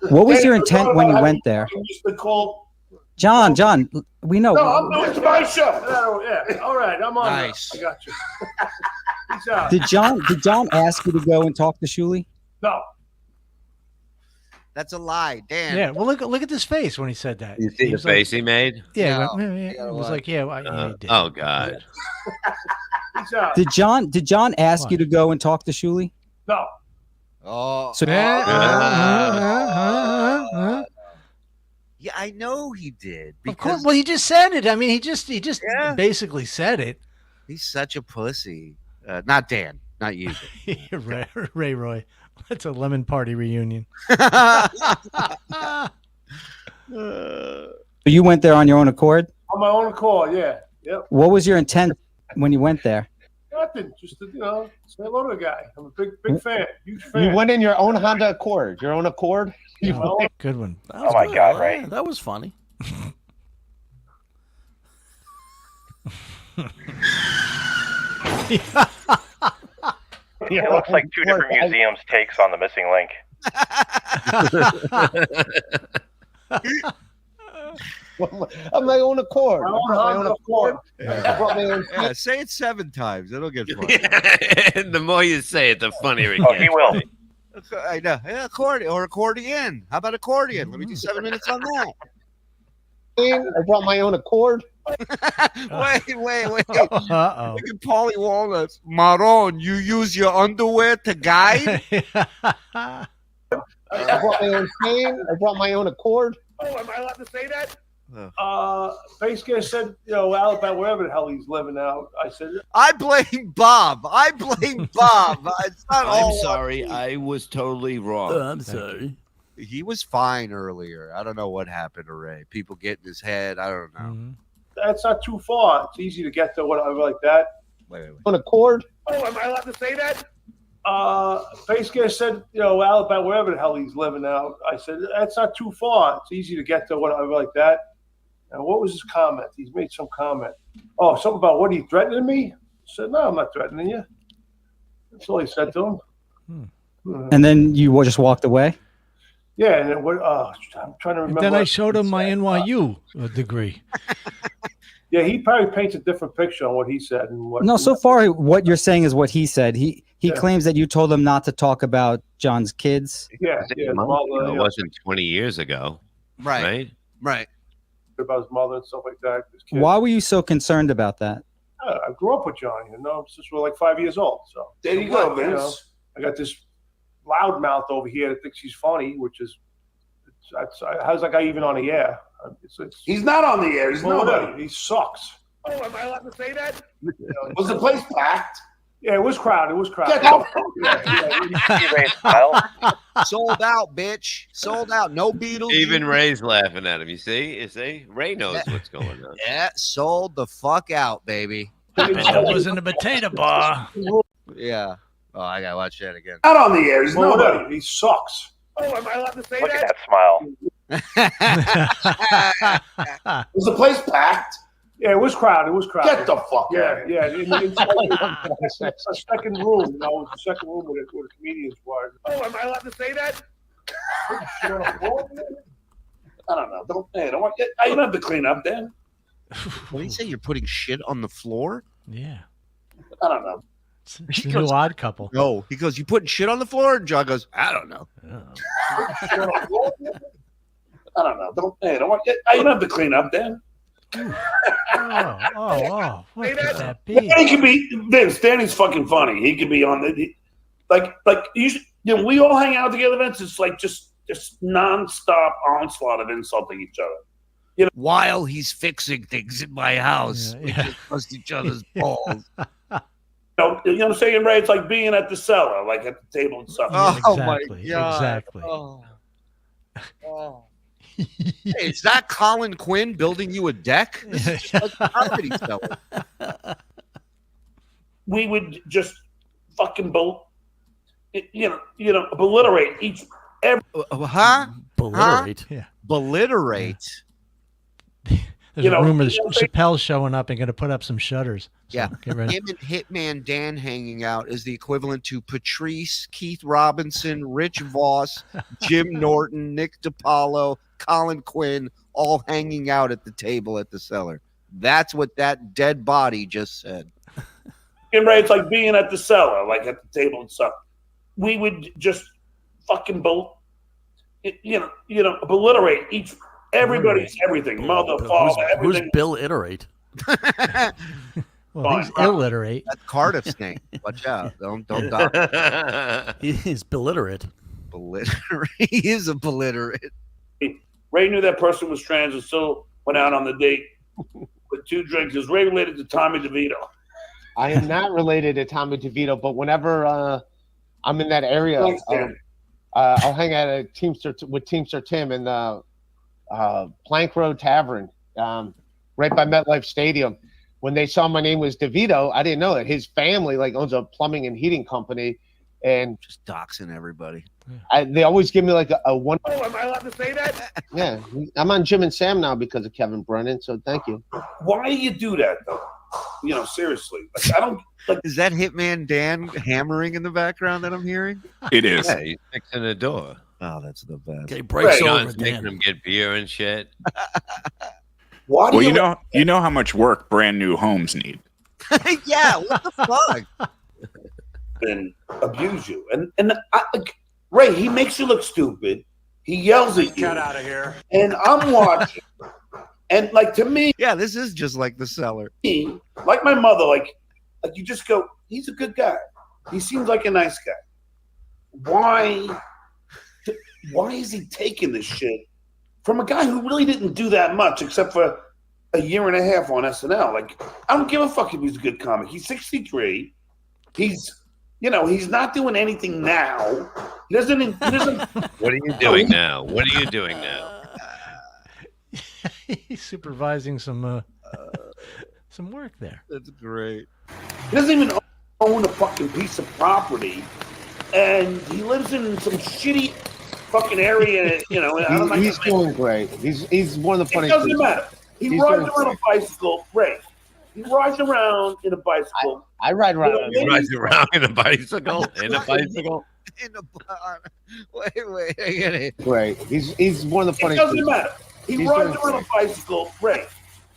what was your intent when you went there, You used to call. John. We know. No, it's my show. Oh, yeah. All right. I'm on. Nice. I got you. Peace out. Did John ask you to go and talk to Shuli? No. That's a lie, Dan. Yeah. Well, look at this face when he said that. You see He the was like- face he made? Yeah. No, It was like, yeah. He did. Oh, God. Peace out. Did John ask What? you to go and talk to Shuli? No. Oh. So Yeah, I know he did. Of course. Because Well, he just said it. I mean, he just Yeah. basically said it. he's such a pussy. Not Dan. Not you. Ray Roy. That's a lemon party reunion. So you went there on your own accord? On my own call, yeah. Yep. What was your intent when you went there? Nothing. Just to, say hello to the guy. I'm a big fan. Huge fan. You went in your own Honda Accord. Your own Accord? Good one. That was Oh my good. God, Yeah, Ray. that was funny. It looks like two different museums' takes on the missing link. On my own accord. Yeah, say it 7 times. It'll get funny. The more you say it, the funnier it Oh, gets. he will. I know. Yeah, accordion. How about accordion? Let me do 7 minutes on that. I brought my own accord. Wait. Uh-oh. Look at Paulie Walnuts. Maron, you use your underwear to guide? I brought my own cane. I brought my own accord. Oh, am I allowed to say that? Basically, said, Alabama, wherever the hell he's living now. I said, I blame Bob. It's not I'm sorry. I was totally wrong. I'm sorry. He was fine earlier. I don't know what happened to Ray. People get in his head. I don't know. Mm-hmm. that's not too far. It's easy to get to whatever like that. Wait. On accord. Oh, am I allowed to say that? Basically, I said, Alabama, wherever the hell he's living now. I said, that's not too far. It's easy to get to whatever like that. And what was his comment? He's made some comment. Oh, something about what, he threatening me? I said, no, I'm not threatening you. That's all he said to him. And then you just walked away? Yeah, and then what? I'm trying to remember. And then I showed him my NYU degree. Yeah, he probably paints a different picture on what he said and what. No, so far what you're saying is what he said. He claims that you told him not to talk about John's kids. Yeah, It wasn't 20 years ago. Right. About his mother and stuff like that. His kids. Why were you so concerned about that? I grew up with John, since we're like 5 years old. So There you go, Vince. I got this loudmouth over here that thinks he's funny, which is, how's that guy even on the air? He's not on the air. He's nobody. He sucks. Oh, am I allowed to say that? Was the place packed? Yeah, it was crowded. Get the Sold out, bitch. Sold out. No Beatles. Even Ray's laughing at him. You see? Ray knows what's going on. Yeah, sold the fuck out, baby. That wasn't a potato bar. Yeah. Oh, I gotta watch that again. Not on the air. He's nobody. He sucks. Oh, am I allowed to say Look that? at that smile. Was the place packed? Yeah, it was crowded. Get the fuck out. Yeah. It's a second room. The second room where the comedians were. Oh, am I allowed to say that? I don't know. I don't have to clean up then. What do you say? You're putting shit on the floor? Yeah. I don't know. It's a new odd couple. No, he goes, you putting shit on the floor? And John goes, I don't know. I don't know. I don't have to clean up then. Oh, what could that be? He could be Vince. Danny's fucking funny. He could be on the we all hang out together, Vince. It's like just nonstop onslaught of insulting each other. While he's fixing things in my house, we just bust each other's balls. You know what I'm saying, Ray? It's like being at the cellar, like at the table and stuff. Oh my God. Exactly. Oh. Hey, is that Colin Quinn building you a deck? This is just like a comedy cellar. We would just fucking obliterate each every. Beliterate. Yeah. Beliterate. There's a rumor that Chappelle's showing up and going to put up some shutters. So Yeah. get ready. Him and Hitman Dan hanging out is the equivalent to Patrice, Keith Robinson, Rich Voss, Jim Norton, Nick DiPaolo, Colin Quinn, all hanging out at the table at the cellar. That's what that dead body just said. And Ray, it's like being at the cellar, like at the table and stuff. We would just fucking obliterate everybody's everything. Mother, father, everything. Who's Bill Iterate? Well, he's illiterate. That's Cardiff's name. Watch out. Don't die. He's beliterate. He is a beliterate. Ray knew that person was trans and still went out on the date with 2 drinks. Is Ray related to Tommy DeVito? I am not related to Tommy DeVito, but whenever I'm in that area, I'll hang out at with Teamster Tim in the Plank Road Tavern, right by MetLife Stadium. When they saw my name was DeVito, I didn't know it. His family owns a plumbing and heating company, and just doxing everybody. They always give me a one. Oh, am I allowed to say that? Yeah, I'm on Jim and Sam now because of Kevin Brennan. So thank you. Why do you do that though? seriously. Like, I don't. Like, is that Hitman Dan hammering in the background that I'm hearing? It is. Yeah, he's fixing the door. Oh, that's the best. Okay, breaks over. John's making him get beer and shit. Why do Well, you know how much work brand new homes need. Yeah, what the fuck? and abuse you? And Ray, he makes you look stupid. He yells at you. Get out of here. And I'm watching. And like to me, yeah, this is just like The Cellar. Like my mother, like you just go, he's a good guy. He seems like a nice guy. Why is he taking this shit from a guy who really didn't do that much except for a year and a half on SNL? Like, I don't give a fuck if he's a good comic. He's 63. He's not doing anything now. He doesn't. What are you doing now? What are you doing now? He's supervising some work there. That's great. He doesn't even own a fucking piece of property, and he lives in some shitty fucking area. He's doing great. He's one of the It funniest. doesn't matter. He rides around a bicycle. Ray. He rides around in a bicycle. I ride around. He rides around in a bicycle. In a bicycle. In a bar. Wait, I get it. Great. He's one of the It funniest. doesn't matter. He rides around a bicycle. Ray.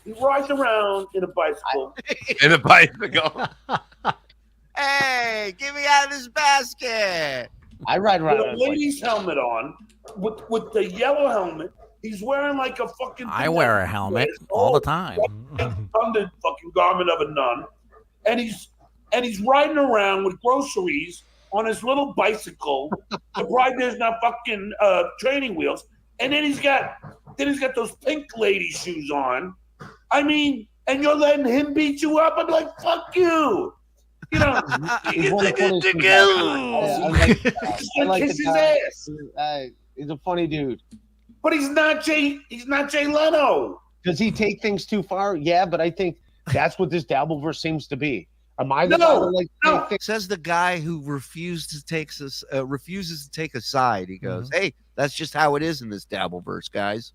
He rides around in a bicycle. In a bicycle. Hey, get me out of this basket. I ride around with a lady's helmet on, with the yellow helmet. He's wearing like a fucking. I wear a helmet all the time. Under fucking garment of a nun, and he's riding around with groceries on his little bicycle. The ride there's not fucking training wheels, and then he's got those pink lady shoes on. I mean, and you're letting him beat you up. I'm like, fuck you. You know, He's one of the funniest dudes. I like kiss the his guy. ass. He's a funny dude. But he's not Jay Leno. Does he take things too far? Yeah, but I think that's what this Dabbleverse seems to be. Am I the guy that like take things? Says the guy who refuses to take a side. He goes, "Hey, that's just how it is in this Dabbleverse, guys."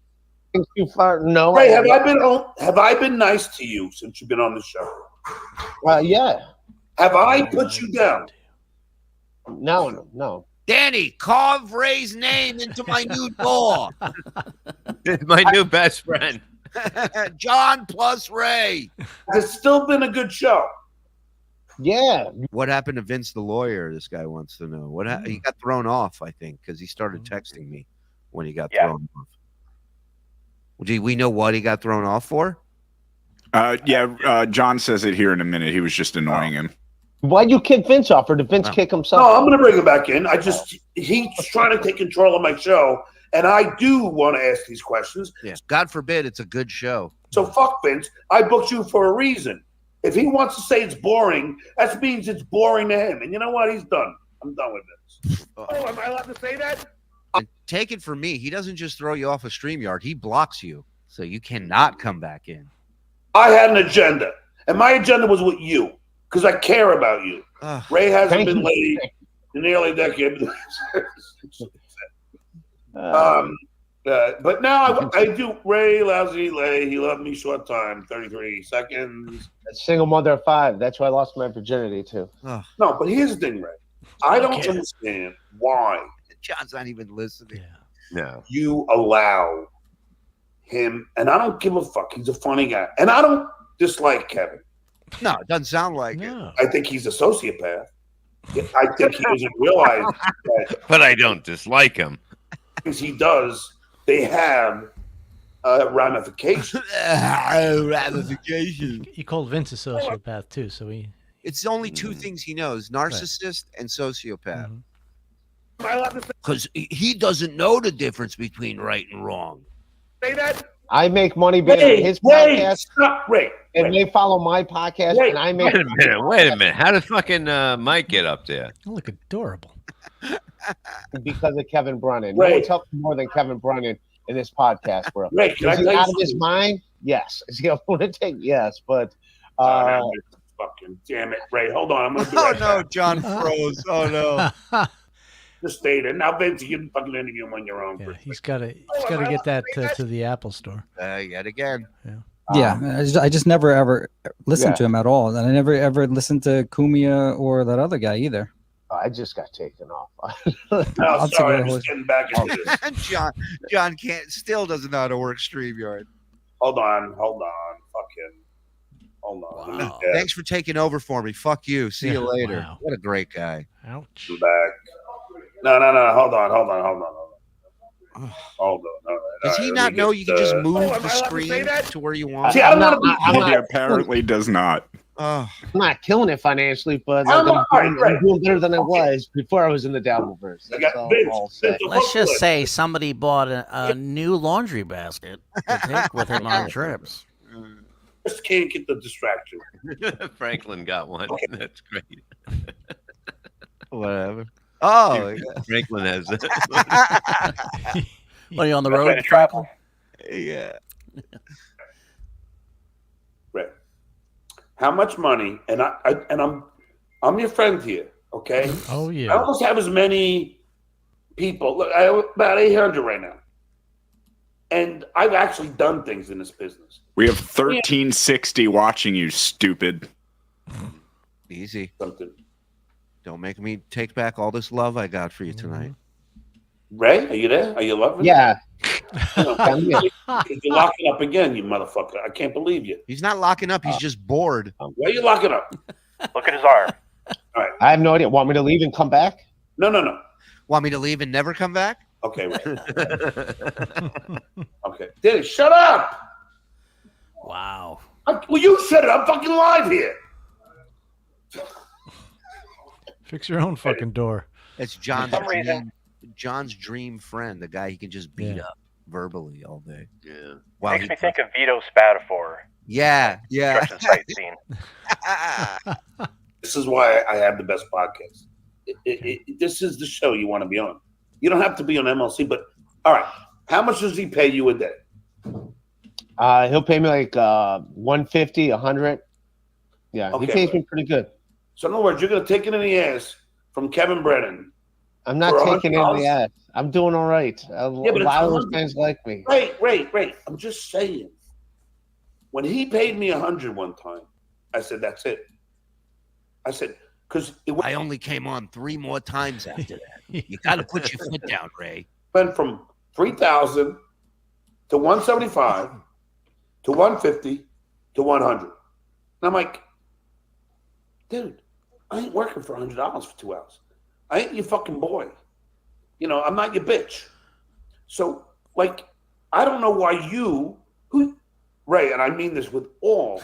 Too far? No. Ray, have I been nice to you since you've been on the show? Yeah. Have I put you down? No. Danny, carve Ray's name into my new door. My new best friend. John plus Ray. It's still been a good show. Yeah. What happened to Vince the lawyer? This guy wants to know. He got thrown off, I think, because he started texting me when he got thrown off. Do we know what he got thrown off for? John says it here in a minute. He was just annoying him. Why'd you kick Vince off, or did Vince kick himself? No, I'm going to bring him back in. He's trying to take control of my show, and I do want to ask these questions. Yeah. God forbid it's a good show. So fuck Vince. I booked you for a reason. If he wants to say it's boring, that means it's boring to him. And you know what? He's done. I'm done with this. Oh, am I allowed to say that? And take it from me. He doesn't just throw you off a StreamYard. He blocks you, so you cannot come back in. I had an agenda, and my agenda was with you because I care about you. Ray hasn't been late in nearly a decade. But now I do. Ray lousy lay. He loved me short time, 33 seconds. A single mother of 5. That's why I lost my virginity too. No, but here's the thing, Ray. I don't understand why John's not even listening. No. You allow him, and I don't give a fuck. He's a funny guy, and I don't dislike Kevin. No, it doesn't sound like it. I think he's a sociopath. I think he doesn't realize that But I don't dislike him. things he does, they have ramifications. Ramifications. He called Vince a sociopath too, so he. It's only two things he knows: narcissist and sociopath. Mm-hmm. Because he doesn't know the difference between right and wrong. Say that. I make money being on his podcast. Ray, and they follow my podcast, and I make. Wait a minute. How did fucking Mike get up there? You look adorable. Because of Kevin Brennan. No Ray. one's helping more than Kevin Brennan in this podcast world. Ray, can I Is he tell you out of his something? mind? Yes. Is he a lunatic? Yes, but. Fucking damn it, Ray. Hold on. I'm gonna do Oh that no, now. John froze. Oh no. Just stay there. Now, Vince, you can fucking interview him on your own. Yeah, he's got to get that to the Apple Store. Yet again. Yeah. Yeah, I just never ever listened to him at all, and I never ever listened to Kumia or that other guy either. I just got taken off. No, sorry, I'm just getting back into this. John still doesn't know how to work StreamYard. Hold on. Hold on. Wow. Thanks for taking over for me. Fuck you. See you later. Wow. What a great guy. Ouch. I'm back. No. Hold on. Hold on. Does he not know you can just move the screen to where you want? See, He apparently does not. Oh. I'm not killing it financially, but I'm doing better than I was before I was in the Dabbleverse. That's all I'll say. Let's just say somebody bought a new laundry basket to take with him on trips. Just can't get the distraction. Franklin got one. Okay. That's great. Whatever. Oh, Franklin has it. What, are you on the Ready road, to travel? Yeah. Right. How much money? And I'm your friend here. Okay. Oh yeah. I almost have as many people. Look, I have about 800 right now, and I've actually done things in this business. We have 1360 watching you, stupid. Easy. Something. Don't make me take back all this love I got for you tonight. Ray, are you there? Are you loving? Yeah. You're locking up again, you motherfucker. I can't believe you. He's not locking up. He's just bored. Why are you locking up? Look at his arm. All right. I have no idea. Want me to leave and come back? No. Want me to leave and never come back? Okay, Ray. Okay. Daddy, shut up. Wow. Well, you shut it. I'm fucking live here. Fix your own fucking door. It's John's For some reason- John's dream friend, the guy he can just beat up verbally all day. Yeah. Wow, Makes me think of Vito Spatafor. Yeah. Construction site scene. This is why I have the best podcast. This is the show you want to be on. You don't have to be on MLC, but all right. How much does he pay you a day? He'll pay me like 150, 100. Yeah, Okay, he pays right. me pretty good. So in other words, you're going to take it in the ass from Kevin Brennan. I'm not For taking it in $100? the ass. I'm doing all right. A but it's lot of those 100. guys like me. Wait. I'm just saying. When he paid me 100 one time, I said, that's it. I said, because I only came on 3 more times after that. You got to put your foot down, Ray. went from 3,000 to 175 to 150 to 100. And I'm like, dude, I ain't working for $100 for 2 hours. I ain't your fucking boy. You know, I'm not your bitch. So, like, I don't know why Ray, and I mean this with all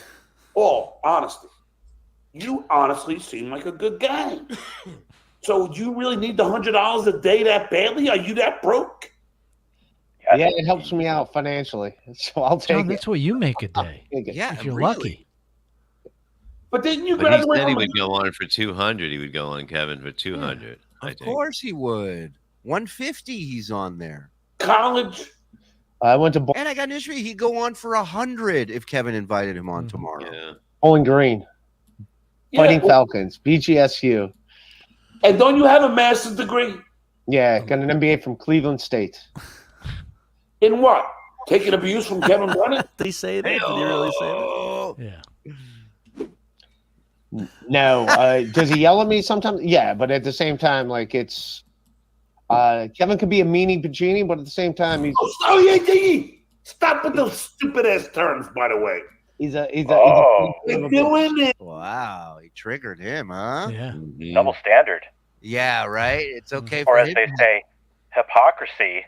honesty, you honestly seem like a good guy. So do you really need the $100 a day that badly? Are you that broke? Yeah, it helps me out financially. So I'll take John, it. that's what you make a day. Yeah, if you're really. lucky. But didn't you But he graduate said he from would go on for 200. He would go on Kevin for 200. I Of think. course he would. 150, he's on there. college? I went to And I got news for you. He'd go on for 100 if Kevin invited him on tomorrow. Yeah. Bowling Green, Yeah, Fighting well- Falcons, BGSU. And don't you have a master's degree? Yeah, got an MBA from Cleveland State. In what? Taking abuse from Kevin Brennan? Did he say that? Did he really say that? Yeah. No, does he yell at me sometimes? Yeah, but at the same time, like it's Kevin could be a meanie Pacini, but at the same time, he's yeah. Stop with those stupid ass terms, by the way. he's a You're doing it. Wow, he triggered him, huh? Yeah. Double standard. Yeah, right? It's okay Or for as him. they say, hypocrisy.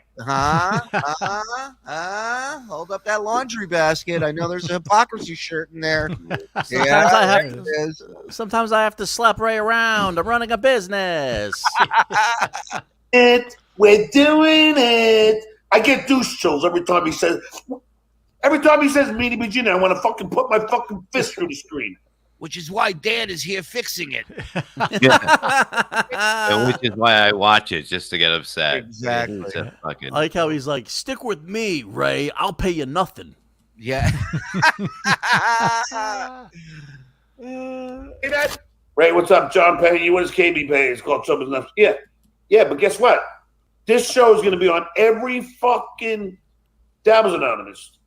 Hold up that laundry basket. I know there's a hypocrisy shirt in there. Sometimes I have to slap Ray around. I'm running a business. We're doing it. I get douche chills every time he says meanie Pacini. I want to fucking put my fucking fist through the screen. Which is why Dan is here fixing it. And which is why I watch it, just to get upset. Exactly. It's a fucking... I like how he's like, stick with me, Ray. I'll pay you nothing. Yeah. Ray, what's up? John paying you? What does KB pay? It's called Something Enough. Yeah, but guess what? This show is going to be on every fucking Dabbles Anonymous.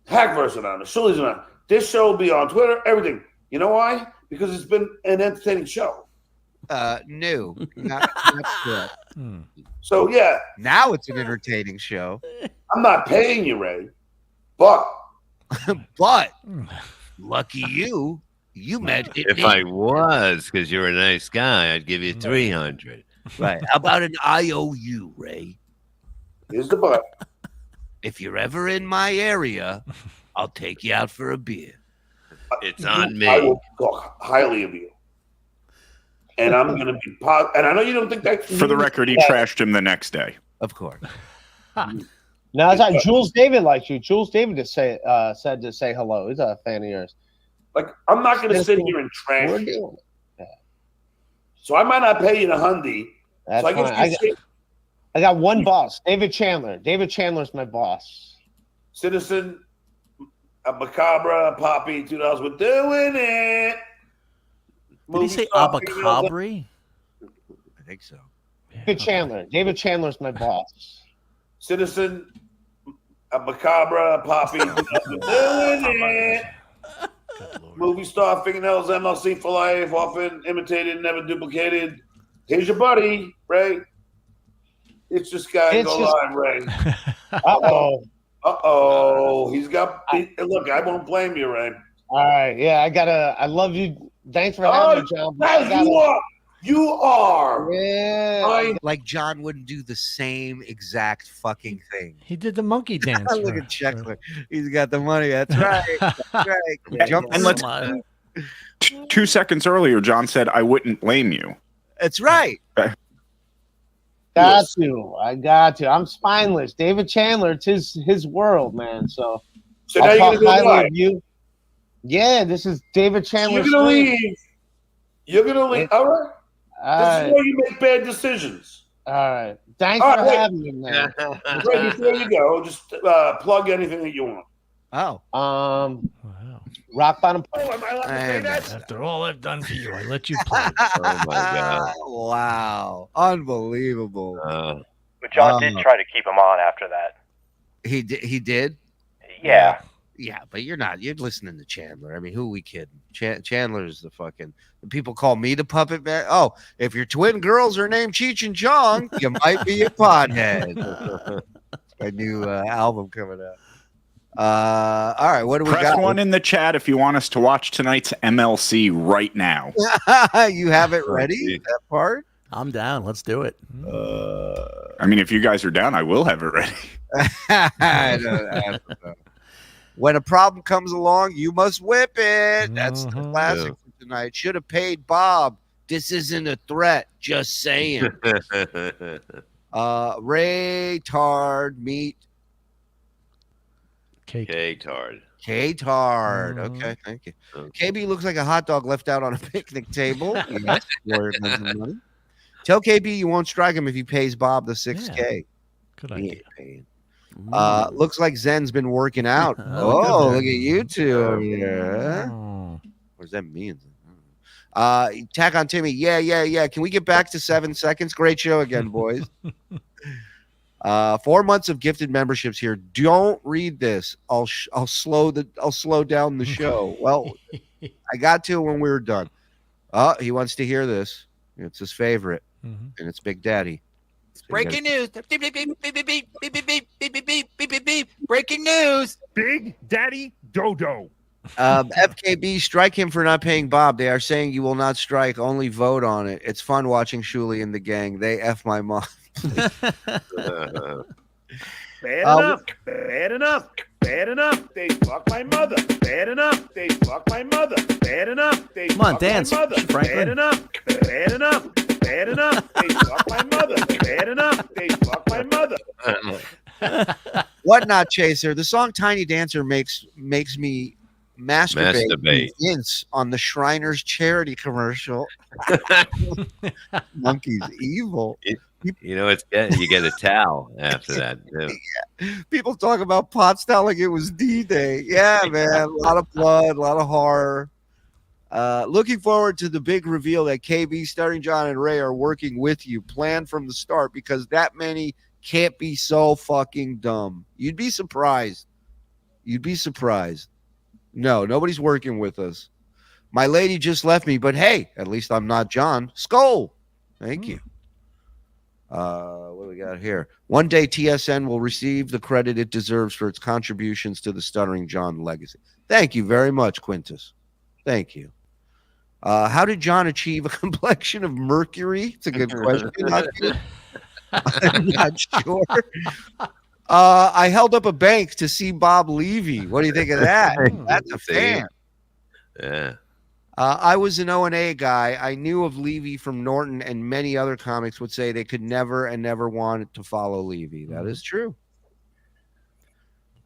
Hack version on it. Shuli's on. This show will be on Twitter, everything. You know why? Because it's been an entertaining show. No, not good. So yeah, now it's an entertaining show. I'm not paying you, Ray, but lucky you mentioned it. If I was, because you're a nice guy, I'd give you 300. Right? How about an IOU, Ray? Here's the but. If you're ever in my area, I'll take you out for a beer. It's on me. I will talk highly of you. And I'm going to be and I know you don't think that. For the record, he trashed him the next day. Of course. No, it's like Jules David likes you. Jules David said to say hello. He's a fan of yours. Like, I'm not going to sit here and trash you. So I might not pay you the Hyundai. That's So I guess fine. I got one boss, David Chandler. David Chandler's my boss. Citizen, Macabre, Poppy, $2. We're doing it. Did he say Abacabri? I think so. David Chandler. David Chandler's my boss. Citizen, Macabre, Poppy, $2. We're doing it. Movie star, fingernails, MLC for life, often imitated, never duplicated. Here's your buddy, Ray. It's this guy go live, Ray. Uh-oh. Look, I won't blame you, Ray. All right. Yeah, I love you. Thanks for having me, John. You are. Yeah. Like John wouldn't do the same exact fucking thing. He did the monkey dance. Look at Checkler. He's got the money. That's right. That's right. Jump And let's 2 seconds earlier, John said, "I wouldn't blame you." That's right. Got to. I got to. I'm spineless. David Chandler, it's his world, man. So now you're going to go live. you. Yeah, this is David Chandler. You're going to leave. You're going to leave. All right. This is where you make bad decisions. All right. Thanks for having me, man. Ray, before you go, just plug anything that you want. Oh. Rock bottom. Oh, am I allowed to say that? After all I've done for you, I let you play. Oh my God! Wow, unbelievable. But John did try to keep him on after that. He did. Yeah. Yeah, but you're listening to Chandler. I mean, who are we kidding? Chandler's the fucking. People call me the puppet man. Oh, if your twin girls are named Cheech and Chong, you might be a pothead. My new album coming out. All right, what do we Press got? one in the chat if you want us to watch tonight's MLC right now. You have it ready? That part? I'm down. Let's do it. I mean, if you guys are down, I will have it ready. I don't know. When a problem comes along, you must whip it. That's the classic for tonight. Should have paid Bob. This isn't a threat. Just saying. Ray Tard meet. K-Tard. K-Tard. Okay, thank you. KB looks like a hot dog left out on a picnic table. Yes, money. Tell KB you won't strike him if he pays Bob the $6K. Yeah. Good idea. He ain't paying. Looks like Zen's been working out. Oh, look at you two over here. What does that mean? Tack on Timmy. Yeah. Can we get back to 7 seconds? Great show again, boys. 4 months of gifted memberships here. Don't read this. I'll slow down the show. Well, I got to when we were done. He wants to hear this. It's his favorite, and it's Big Daddy. Breaking news. Beep, beep, beep, beep, beep, beep, beep, beep, beep, beep, beep, beep, beep, beep. Breaking news. Big Daddy Dodo. FKB, strike him for not paying Bob. They are saying you will not strike, only vote on it. It's fun watching Shuli and the gang. They F my mom. Bad enough. They fuck my mother. Bad enough. They fuck my mother. Bad enough. They Come on, fuck dance, my mother. Franklin. Bad enough. They fuck my mother. Bad enough. They fuck my mother. What not, Chaser? The song "Tiny Dancer" makes me masturbate Vince on the Shriners charity commercial. Monkey's evil. You know, you get a towel after that. Yeah. People talk about Pottstown like it was D-Day. Yeah, man. A lot of blood, a lot of horror. Looking forward to the big reveal that KB, Stuttering John, and Ray are working with you. Plan from the start because that many can't be so fucking dumb. You'd be surprised. You'd be surprised. No, nobody's working with us. My lady just left me, but hey, at least I'm not John. Skull. Thank you. What do we got here? One day TSN will receive the credit it deserves for its contributions to the Stuttering John legacy. Thank you very much, Quintus. Thank you. How did John achieve a complexion of mercury? It's a good question. I'm not sure. I held up a bank to see Bob Levy. What do you think of that? That's a fan. Yeah. I was an O&A guy. I knew of Levy from Norton, and many other comics would say they could never and never want to follow Levy. That is true.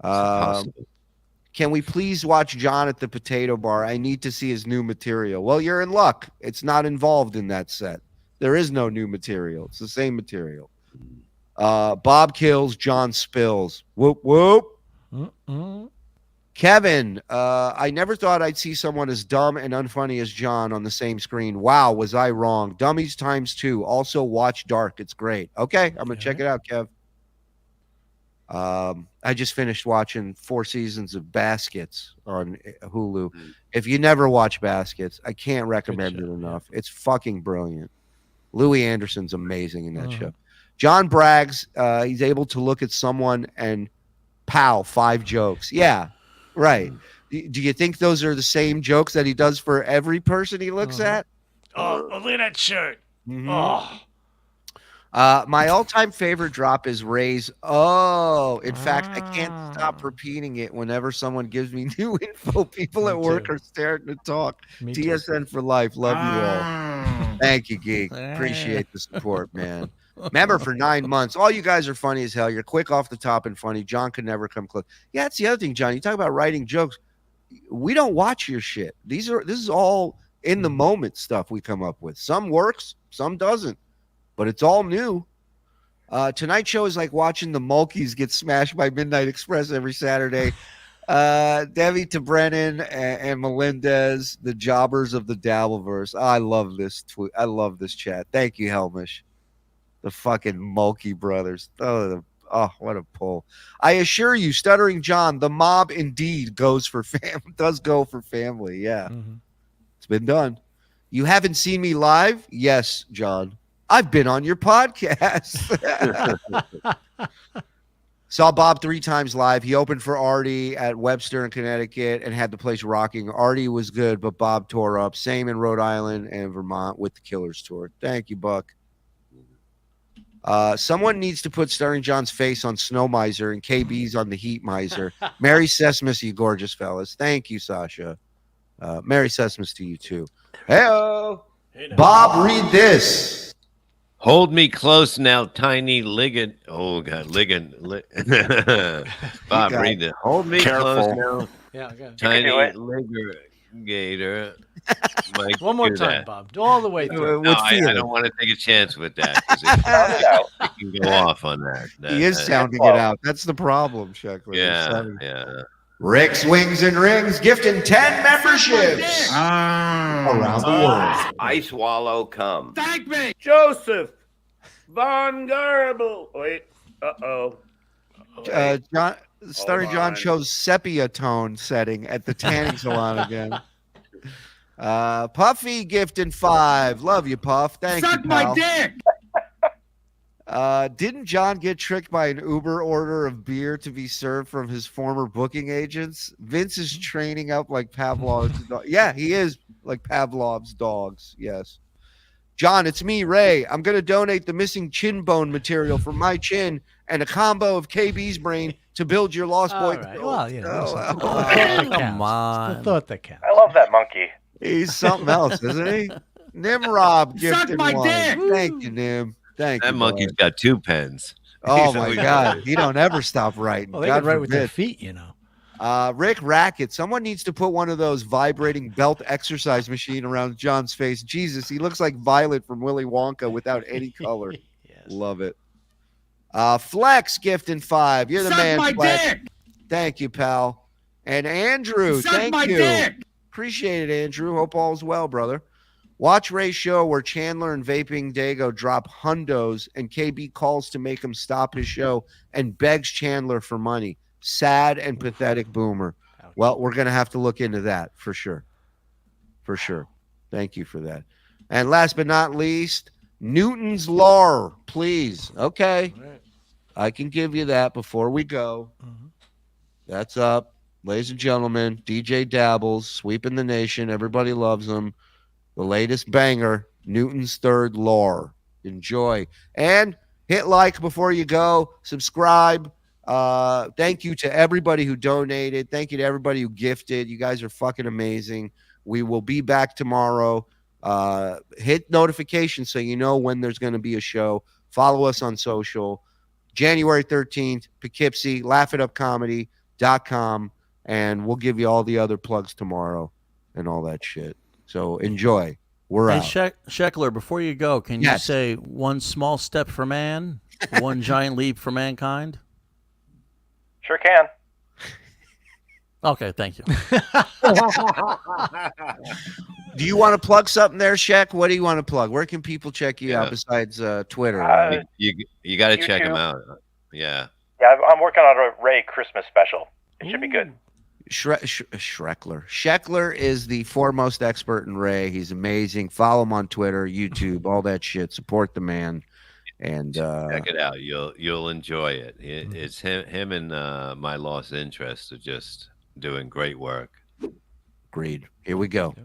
Can we please watch John at the Potato Bar? I need to see his new material. Well, you're in luck. It's not involved in that set. There is no new material. It's the same material. Bob kills, John spills. Whoop, whoop. Kevin, I never thought I'd see someone as dumb and unfunny as John on the same screen. Wow, was I wrong? Dummies times 2. Also, watch Dark. It's great. Okay, I'm going to check it out, Kev. I just finished watching 4 seasons of Baskets on Hulu. If you never watch Baskets, I can't recommend it enough. It's fucking brilliant. Louis Anderson's amazing in that show. John brags he's able to look at someone and pow, 5 jokes. Yeah, right. Do you think those are the same jokes that he does for every person he looks at? Oh, look at that shirt. Oh. My all-time favorite drop is Ray's. In fact, I can't stop repeating it whenever someone gives me new info. People at work are staring to talk. TSN for life. Love you all. Thank you, Geek. Appreciate the support, man. Member for 9 months. All you guys are funny as hell. You're quick off the top and funny. John could never come close. Yeah, that's the other thing, John. You talk about writing jokes. We don't watch your shit. This is all in the moment stuff we come up with. Some works, some doesn't. But it's all new. Tonight's show is like watching the Mulkeys get smashed by Midnight Express every Saturday. Debbie to Brennan and Melendez, the jobbers of the Dabbleverse. I love this tweet. I love this chat. Thank you, Helmish. The fucking Mulkey brothers. Oh, what a pull. I assure you, Stuttering John, the mob indeed does go for family. Yeah. It's been done. You haven't seen me live? Yes, John. I've been on your podcast. Saw Bob 3 times live. He opened for Artie at Webster in Connecticut and had the place rocking. Artie was good, but Bob tore up. Same in Rhode Island and Vermont with the Killers tour. Thank you, Buck. Someone needs to put Stuttering John's face on Snow Miser and KB's on the Heat Miser. Merry Sesmas, you gorgeous fellas. Thank you, Sasha. Merry Sesmas to you, too. Hey-o. Bob, read this. Hold me close now, tiny ligand. Oh, God, ligand. Bob, read it. Hold me close now. Yeah, okay. Tiny ligator. One more time, Bob. All the way through. No, I don't want to take a chance with that. It can go off on that. He is sounding it out. That's the problem, Sheckler. Yeah. Rick's Wings and Rings gifting 10 memberships around the world. I swallow cum. Thank me, Joseph Von Garble. Wait, John, Stuttering John chose sepia tone setting at the tanning salon again. Puffy gifting 5. Love you, Puff. Thank you, pal. Suck my dick. Didn't John get tricked by an Uber order of beer to be served from his former booking agents? Vince is training up like Pavlov's dog. Yeah, he is like Pavlov's dogs. Yes. John, it's me, Ray. I'm going to donate the missing chin bone material from my chin and a combo of KB's brain to build your Lost Boy. Right. Well, you know, come on. The thought that counts. I love that monkey. He's something else, isn't he? Nimrod gifted my one. dick. Thank you, Nim. Thank you. That monkey's got 2 pens. Oh, my God. He don't ever stop writing. Well, they God can write with their forbid. feet, you know. Rick Rackett, someone needs to put one of those vibrating belt exercise machine around John's face. Jesus, he looks like Violet from Willy Wonka without any color. Love it. Flex gifting 5. You're the Suck man, my Flex. dick. Thank you, pal. And Andrew, Suck thank my you. dick. Appreciate it, Andrew. Hope all's well, brother. Watch Ray's show where Chandler and Vaping Dago drop hundos and KB calls to make him stop his show and begs Chandler for money. sad and pathetic boomer. Well, we're going to have to look into that for sure. For sure. Thank you for that. And last but not least, Newton's Law, please. Okay. I can give you that before we go. That's up. Ladies and gentlemen, DJ Dabbles, sweeping the nation. Everybody loves him. The latest banger, Newton's Third Law. Enjoy. And hit like before you go. Subscribe. Thank you to everybody who donated. Thank you to everybody who gifted. You guys are fucking amazing. We will be back tomorrow. Hit notifications so you know when there's going to be a show. Follow us on social. January 13th, Poughkeepsie, laughitupcomedy.com. And we'll give you all the other plugs tomorrow and all that shit. So enjoy. We're out. Sheckler, before you go, can you say one small step for man, one giant leap for mankind? Sure can. Okay, thank you. Do you want to plug something there, Sheck? What do you want to plug? Where can people check you out besides Twitter? You got to check him out. Yeah. Yeah, I'm working on a Ray Christmas special. It should be good. Schreckler. Sheckler is the foremost expert in Ray. He's amazing. Follow him on Twitter, YouTube, all that shit. Support the man. And check it out. You'll enjoy it. It's him and my lost interest are just doing great work. Agreed. Here we go.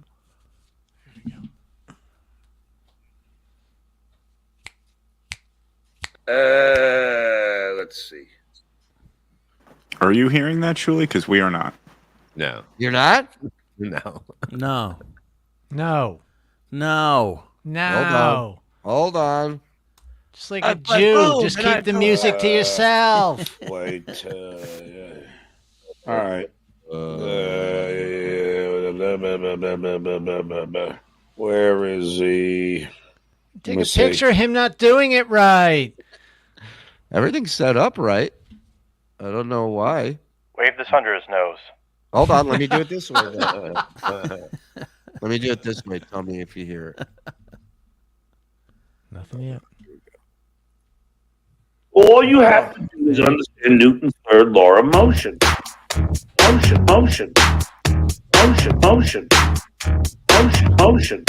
Let's see. Are you hearing that, Shuli? Because we are not. No. You're not? No. No. No. No. No. Hold on. Just like a Jew. Just keep the music to yourself. Wait. All right. Where is he? Take a picture of him not doing it right. Everything's set up right. I don't know why. Wave this under his nose. Hold on. Let me do it this way. Let me do it this way. Tell me if you hear it. Nothing yet. All you have to do is understand Newton's third law of motion. Motion, motion. Motion, motion. Motion, motion.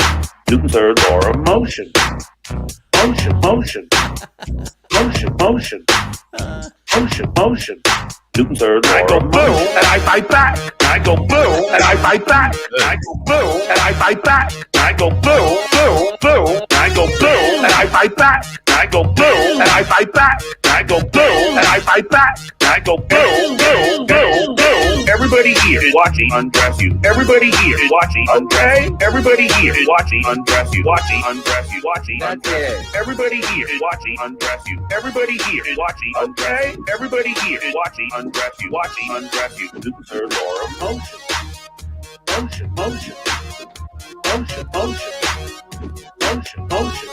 Newton's third law of motion. Motion, motion. Motion, motion. Motion, motion. Newton's third law. I go boom and I fight back. I go boom and I fight back. I go boom and I fight back. I go boom, boom, boom. I go boom and I fight back. I go boom and I fight back. I go boom and I fight back. I go boom, boom, boom, boom. Everybody here is watching undress you. Everybody here is watching undress you. Everybody here is watching undress you. Watching undress you. Watching undress you. Everybody here is watching undress you. Everybody here is watching undress you. Everybody here is watching undress you. Watching undress you. Newton's third law of motion. Motion, motion. Motion, motion. Motion, motion.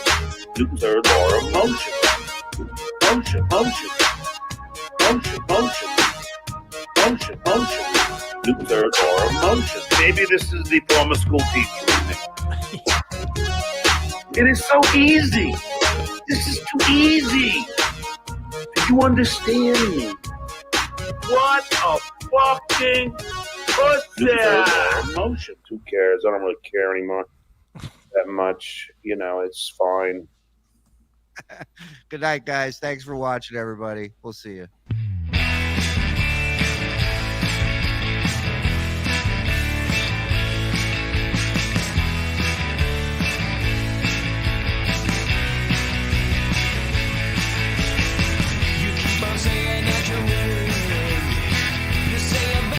Newton's third law of motion. Motion, motion. Motion, motion. Motion, motion. Newton's third law of motion. Maybe this is the former school teacher in me. It is so easy. This is too easy. Do you understand me? What a fucking pussy! Emotion. Who cares? I don't really care anymore that much. You know, it's fine. Good night, guys. Thanks for watching, everybody. We'll see you.